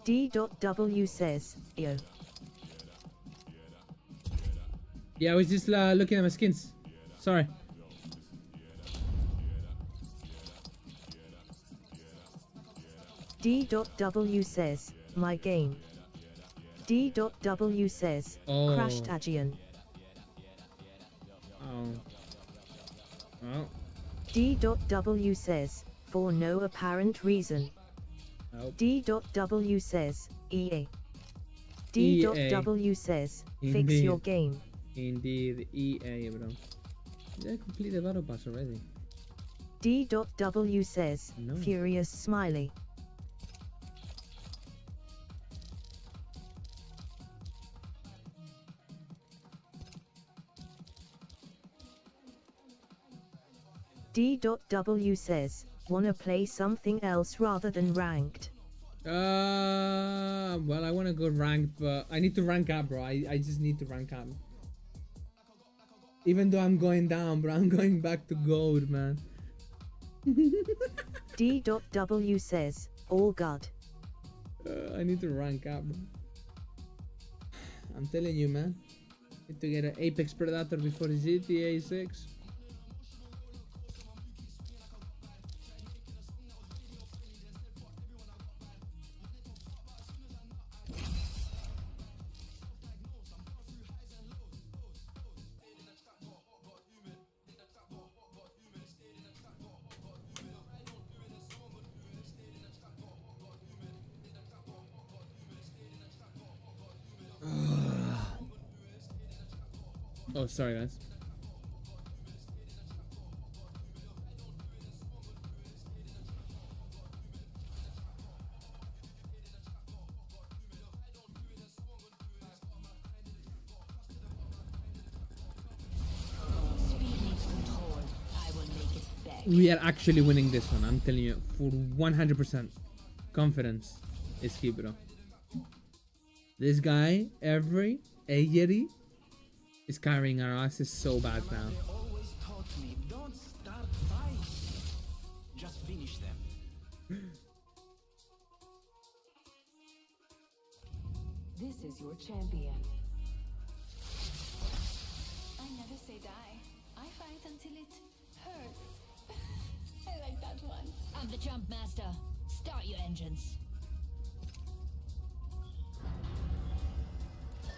D.W says, yo. Yeah, I was just looking at my skins. Sorry. D.W says, my game. D.W says, Oh. crashed Aegean. Oh. Oh. D.W says, for no apparent reason. Nope. D.W says, EA. EA. D.W says, fix Indeed. your game. Indeed, EA, bro. I completed Battle Pass already. D.W says, No. furious smiley. D.W says, wanna play something else rather than ranked. Well, I want to go ranked, but I need to rank up, bro. I just need to rank up. Even though I'm going down, bro, I'm going back to gold, man. D.W says, all God. I need to rank up, bro. I'm telling you, man. Need to get an Apex Predator before GTA 6. Oh, sorry, guys. We are actually winning this one, I'm telling you, for 100%. Confidence is key, bro. This guy, every Ayeri, is carrying our asses so bad now. They always taught me, don't start fights. Just finish them. This is your champion. I never say die. I fight until it hurts. I like that one. I'm the jump master. Start your engines.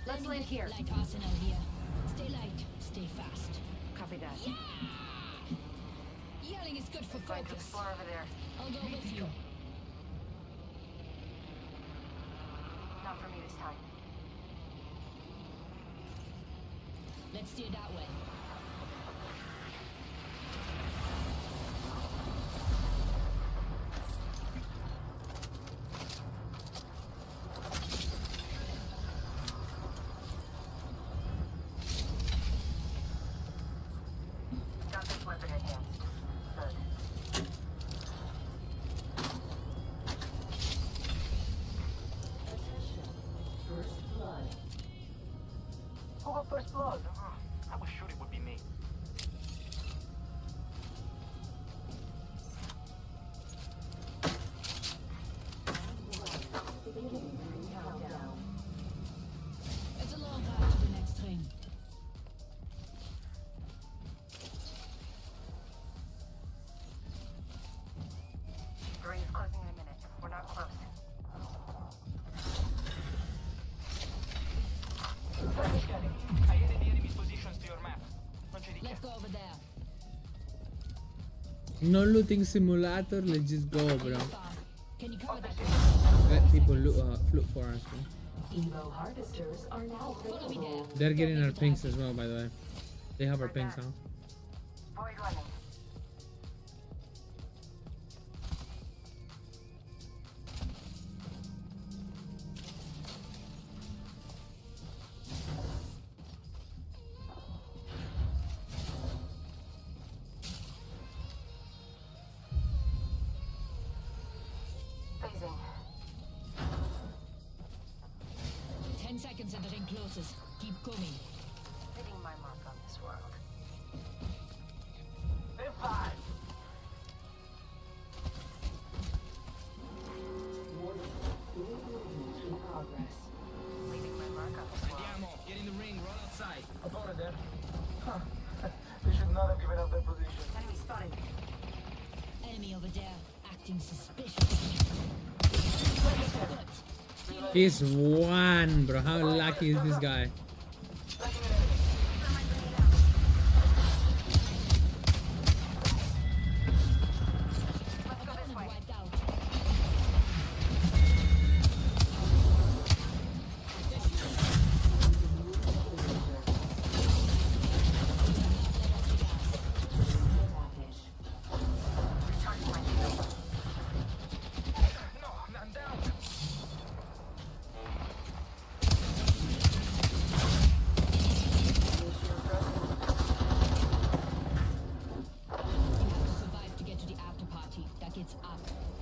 Let's land here. Light arsenal here. Stay light, stay fast. Copy that. Yeah! Yelling is good for Going to focus. explore over there. I'll go with you. Not for me this time. Let's steer that way. Got this weapon in hand. Good. Attention. First blood. Who got first blood? I was sure it would be me. Countdown. It's a long ride to the next ring. The ring is closing in a minute. We're not close. Scanning. I added the enemy's positions to your map. Non c'è di che. Let's go over there. No looting simulator, let's just go, bro. Can you cover that? Let people loot for us, bro. Evo harvesters are now available. They're getting our pings as well, by the way. They have our pings now. Void running. Phasing. 10 seconds and the ring closes. Keep coming. Hitting my mark on this world. In 5. In progress. Leaving my mark on this world. Andiamo, get in the ring, roll outside. Opponent there. Huh. They should not have given up their position. Enemy spotted. Enemy over there, acting suspicious. Good. Team He's one, bro. How lucky is this guy?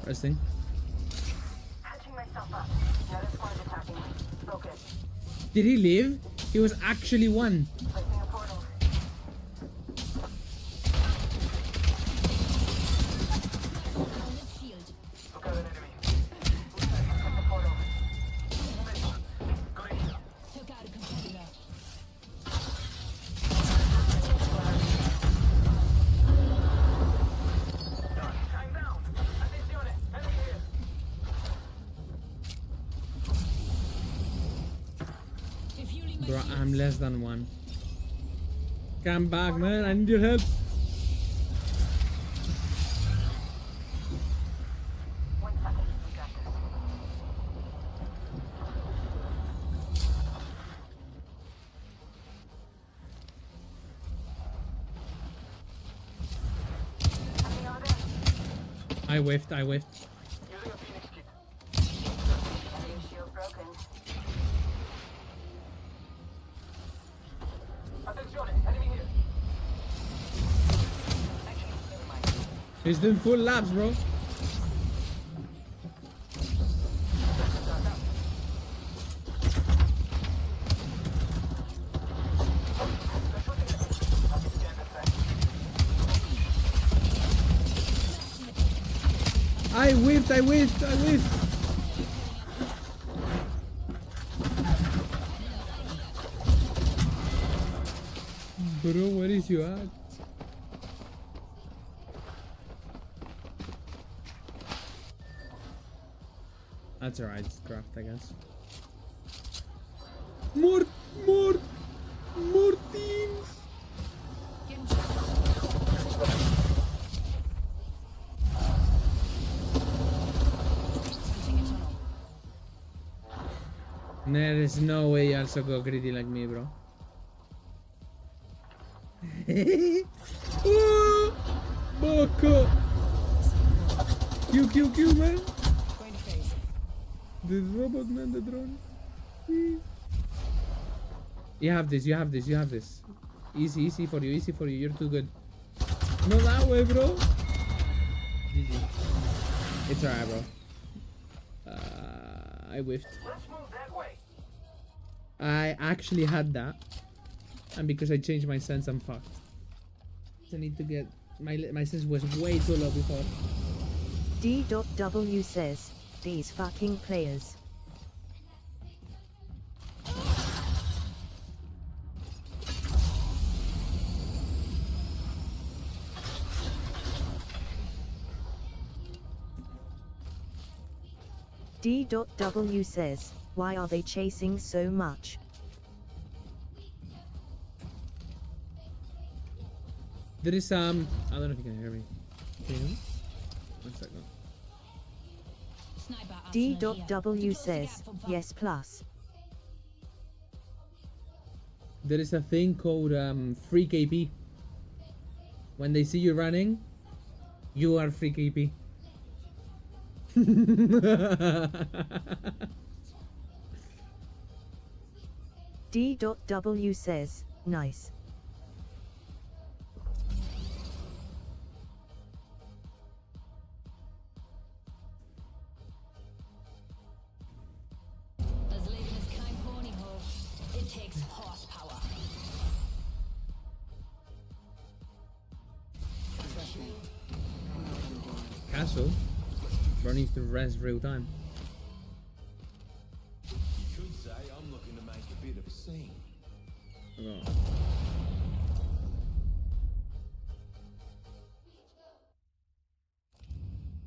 Resting. Patching myself up. Another squad attacking. Focus. Did he live? He was actually one. Placing a portal. Look at an enemy. Hit the portal. Got it. Took out a competitor. Time down. Attenzione. Enemy here. Bro, I'm less than one. Come back, man. I need your help. I whiffed. Using a Phoenix kit. Enemy shield broken. Attenzione. Enemy here. He's doing full laps, bro. I whiffed. Bro, where is you at? That's alright, it's craft, I guess. More teams! There is no way you also go greedy like me, bro. Oh, Boko! Q, man! The robot, man, the drone. You have this. Easy for you, you're too good. No, that way, bro. GG. It's alright, bro. I whiffed. Let's move that way. I actually had that. And because I changed my sense, I'm fucked. I need to get... My sense was way too low before. D.W says, these fucking players. D.W says, why are they chasing so much? There is some... I don't know if you can hear me. Can you hear me? 1 second. D.W says, yes plus. There is a thing called free KP. When they see you running, you are free KP. D.W says, nice. As living as kind pony ho, it takes horsepower. Castle? Bro needs to rest real time. You could say I'm looking to make a bit of a scene. Oh.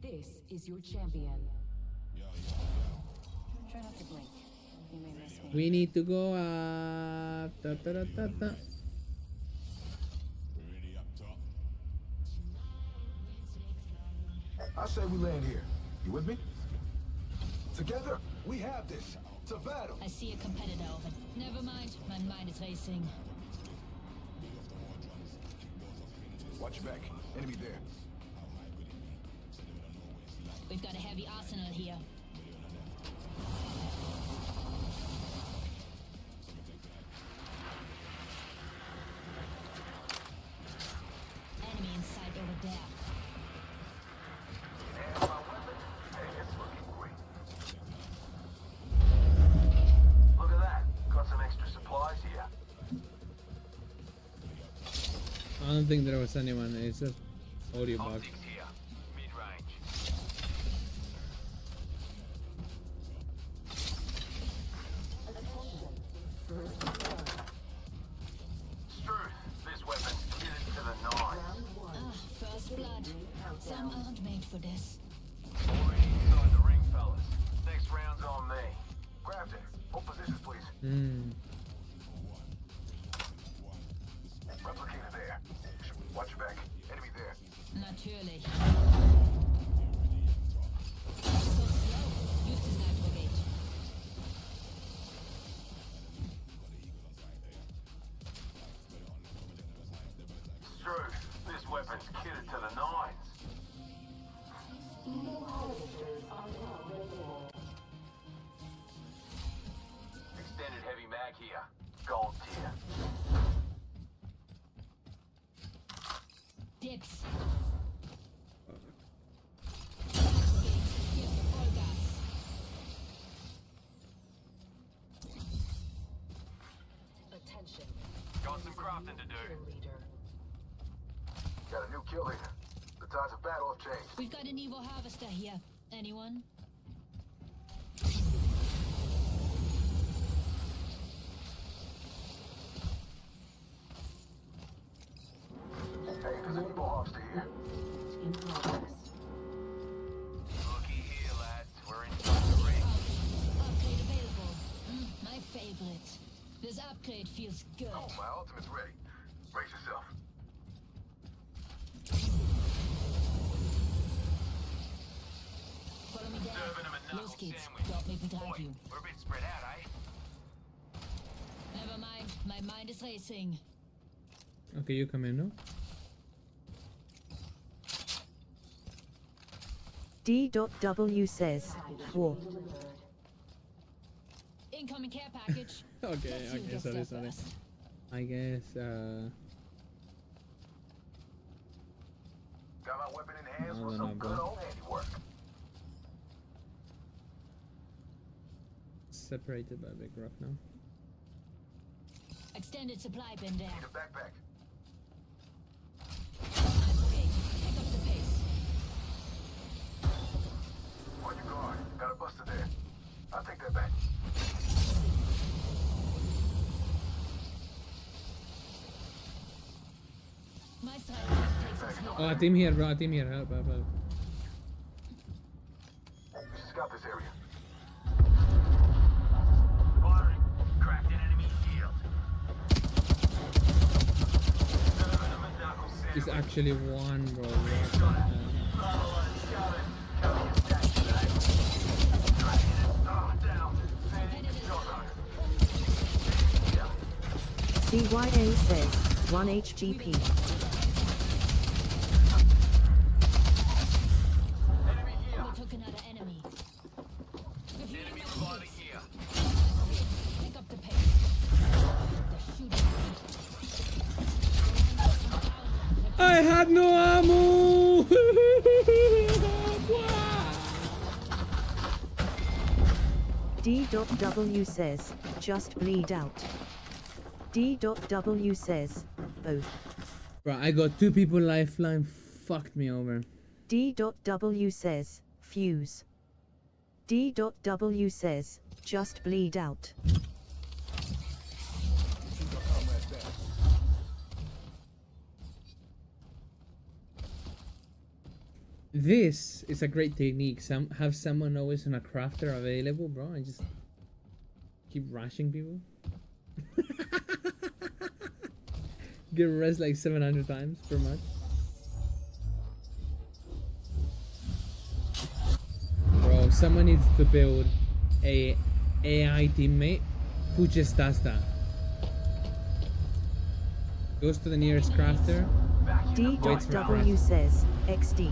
This is your champion. Try not to blink. We need to go up. Ta, ta, ta, ta, ta. I say we land here. You with me? Together, we have this. It's a battle. I see a competitor over. Never mind, my mind is racing. Watch your back. Enemy there. We've got a heavy arsenal here. Enemy in sight over there. And my weapon? Hey, it's looking great. Look at that. Got some extra supplies here. I don't think there was anyone. It's just audio bug. Optics here. Mid-range. Struth, this weapon's kitted to the nines. Ah, first blood. Some aren't made for this. Already inside the ring, fellas. Next round's on me. Grafton, hold positions, please. Replicator there. Watch your back. Enemy there. Natürlich. So slow. Use the sniper brigade. Struth, this weapon's kitted to the nines. Extended heavy mag here. Gold tier. Dips. Attention. Got some crafting to do. Leader. Got a new kill leader. The tides of battle have changed. We've got an Evo harvester here. Anyone? Hey, there's an evil harvester here. In progress. Looky here, lads. We're inside the ring. Upgrade available. My favorite. This upgrade feels good. Oh, my ultimate's ready. Brace yourself. Follow me down. Serving him a knuckle Los kids, sandwich. don't make me drive Boy, you. we're a bit spread out, eh? Never mind, my mind is racing. Okay, you come in, no? D.W says, war. Incoming care package. Okay, Let's see who okay, gets sorry, there sorry. first. I guess, Got my weapon in hands I for don't some know, good bro. old handiwork. separated by a big rock now. Extended supply bin there. Need a backpack. Okay, pick up the pace. On your guard. Got a buster there. I'll take that back. My side takes us here. Oh, a team here, bro. A team here. Help, help, help. Scout this area. Firing. Cracked an enemy shield. It's actually one, bro. CYA says, 1 HGP. We took another enemy. Enemy reviving here. Pick up the pace. They're shooting. I had no ammo! D.W says, just bleed out. D.W says, both. Bro, I got 2 people lifeline. Fucked me over. D.W says, fuse. D.W says, just bleed out. This is a great technique. Have someone always on a crafter available, bro. And just Keep rushing people. Get res like 700 times per match. Bro, someone needs to build a AI teammate who just does that. Goes to the nearest crafter. D.W says, XD.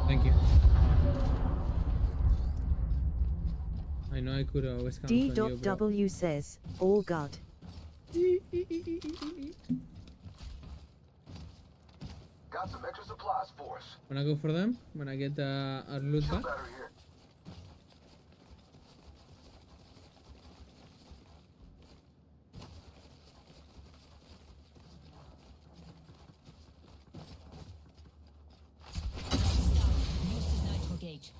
Thank you. I know I could always count on you, bro. D.W says, all God. Got some extra supplies for us. When I go for them, when I get our loot back. Battery here. Gauge.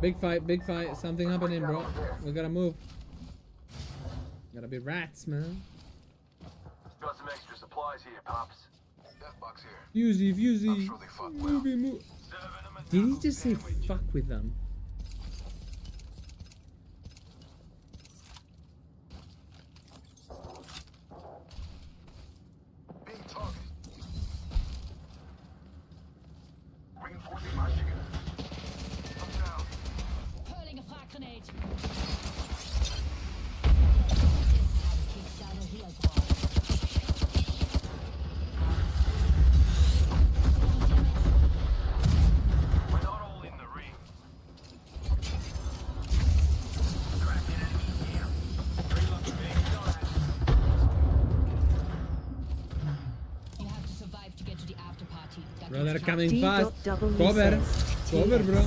Big fight. Something happening, bro. We gotta move. Gotta be rats, man. Got some extra supplies here, Pops. Death box here. Fusey. Sure they fuck well. Move. Did he just say fuck with them? Being targeted. Reinforcing my shield. I'm down. Hurling a frag grenade. We're not all in the ring. You have to survive to get to the after party. Bro, they're coming fast. D.W Cover, says, bro.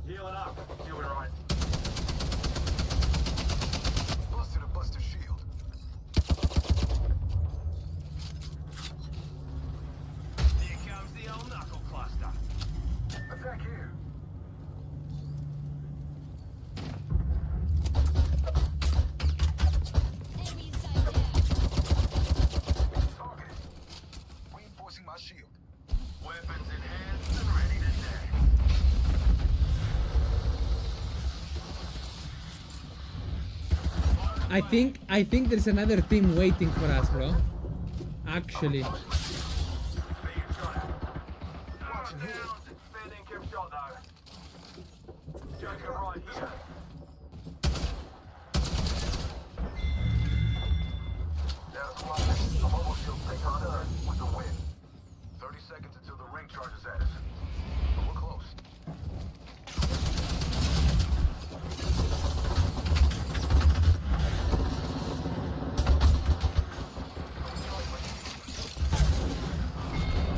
Healing up. You'll be right. Busted a buster shield. Here comes the old knuckle cluster. Attack here. Enemy inside there. Targeted. Reinforcing my shield. Weapons in hand and ready to dash. I think there's another team waiting for us, bro. Actually. Watch down. Fair income shot though. Joker right here. There's one. The mobile shield take on Earth with the win. 30 seconds until the ring charges at us. But we're close.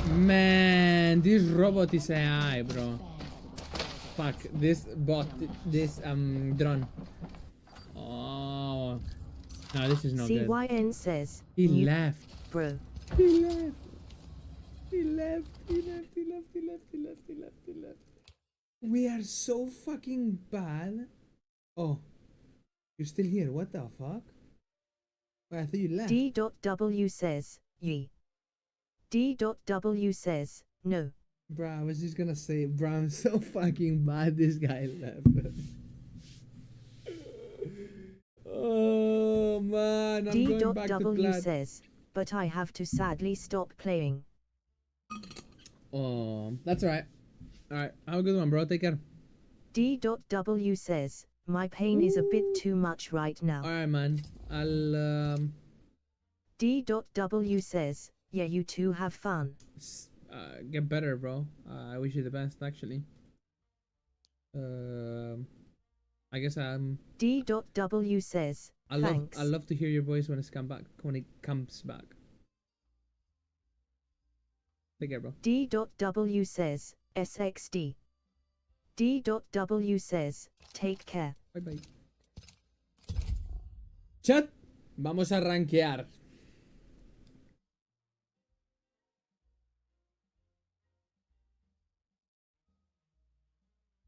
Man, this robot is AI, bro. Fuck, this bot, this drone. Oh, no, this is not good. CYN says, He "You left. bro." He left. We are so fucking bad. Oh, you're still here. What the fuck? Wait, I thought you left. D.W says, ye. D.W says, no. Bruh, I was just gonna say, bruh, I'm so fucking bad this guy left. Oh man, I'm going back to D.W plat. says, but I have to sadly stop playing. Oh, that's alright. Alright, have a good one, bro. Take care. D.W says, my pain is a bit too much right now. Alright, man. I'll, D.W says, yeah, you two have fun. get better, bro. I wish you the best, actually. I guess D.W says, thanks. I love to hear your voice when it comes back. Take care, bro. D.W says, SXD. D.W says, take care. Bye bye. Chat, vamos a rankear.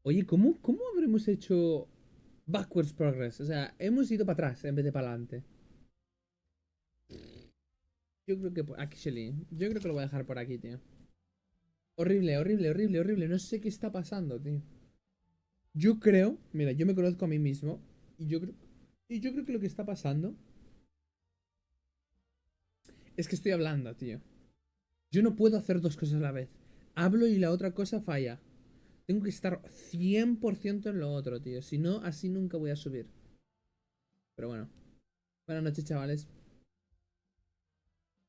Oye, ¿cómo habremos hecho backwards progress? O sea, hemos ido para atrás en vez de para adelante. Yo creo que... Actually, yo creo que lo voy a dejar por aquí, tío. Horrible, horrible, horrible, horrible. No sé qué está pasando, tío. Yo creo... Mira, yo me conozco a mí mismo. Y yo creo que lo que está pasando... Es que estoy hablando, tío. Yo no puedo hacer dos cosas a la vez. Hablo y la otra cosa falla. Tengo que estar 100% en lo otro, tío. Si no, así nunca voy a subir. Pero bueno. Buenas noches, chavales.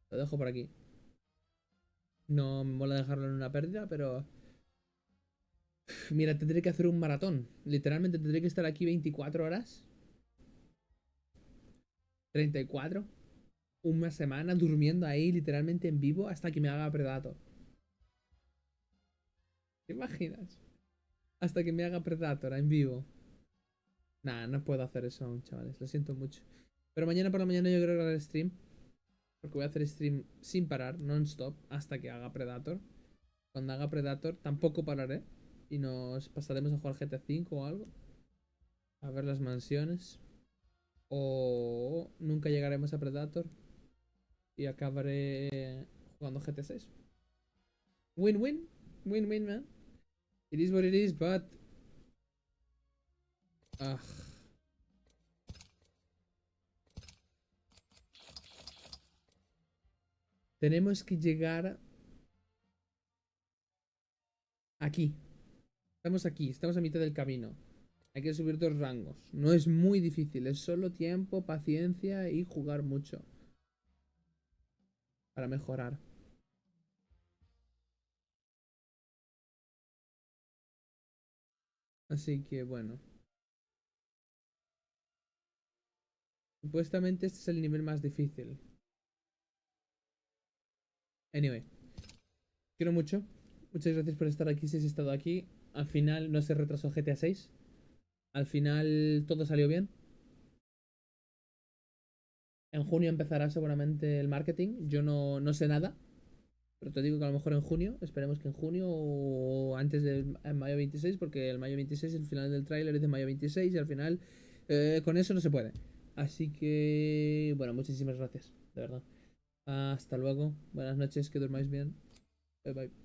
Lo dejo por aquí. No me mola dejarlo en una pérdida, pero... Mira, tendré que hacer un maratón. Literalmente tendré que estar aquí 24 horas. 34. Una semana durmiendo ahí, literalmente en vivo, hasta que me haga Predator. ¿Te imaginas? Hasta que me haga Predator en vivo. Nah, no puedo hacer eso aún, chavales. Lo siento mucho. Pero mañana por la mañana yo creo que haré stream. Porque voy a hacer stream sin parar, non-stop, hasta que haga Predator. Cuando haga Predator tampoco pararé. Y nos pasaremos a jugar GTA V o algo. A ver las mansiones. O nunca llegaremos a Predator. Y acabaré jugando GTA 6. Win-win. Win-win, man. It is what it is, but... Tenemos que llegar... Aquí. Estamos aquí, estamos a mitad del camino. Hay que subir 2 rangos. No es muy difícil, es solo tiempo, paciencia y jugar mucho. Para mejorar. Así que bueno. Supuestamente este es el nivel más difícil. Anyway. Quiero mucho. Muchas gracias por estar aquí si has estado aquí. Al final no se retrasó GTA 6. Al final todo salió bien. En junio empezará seguramente el marketing. Yo no sé nada. Pero te digo que a lo mejor en junio. Esperemos que en junio o antes del mayo 26. Porque el mayo 26, el final del tráiler es de mayo 26. Y al final con eso no se puede. Así que... Bueno, muchísimas gracias. De verdad. Hasta luego. Buenas noches. Que durmáis bien. Bye bye.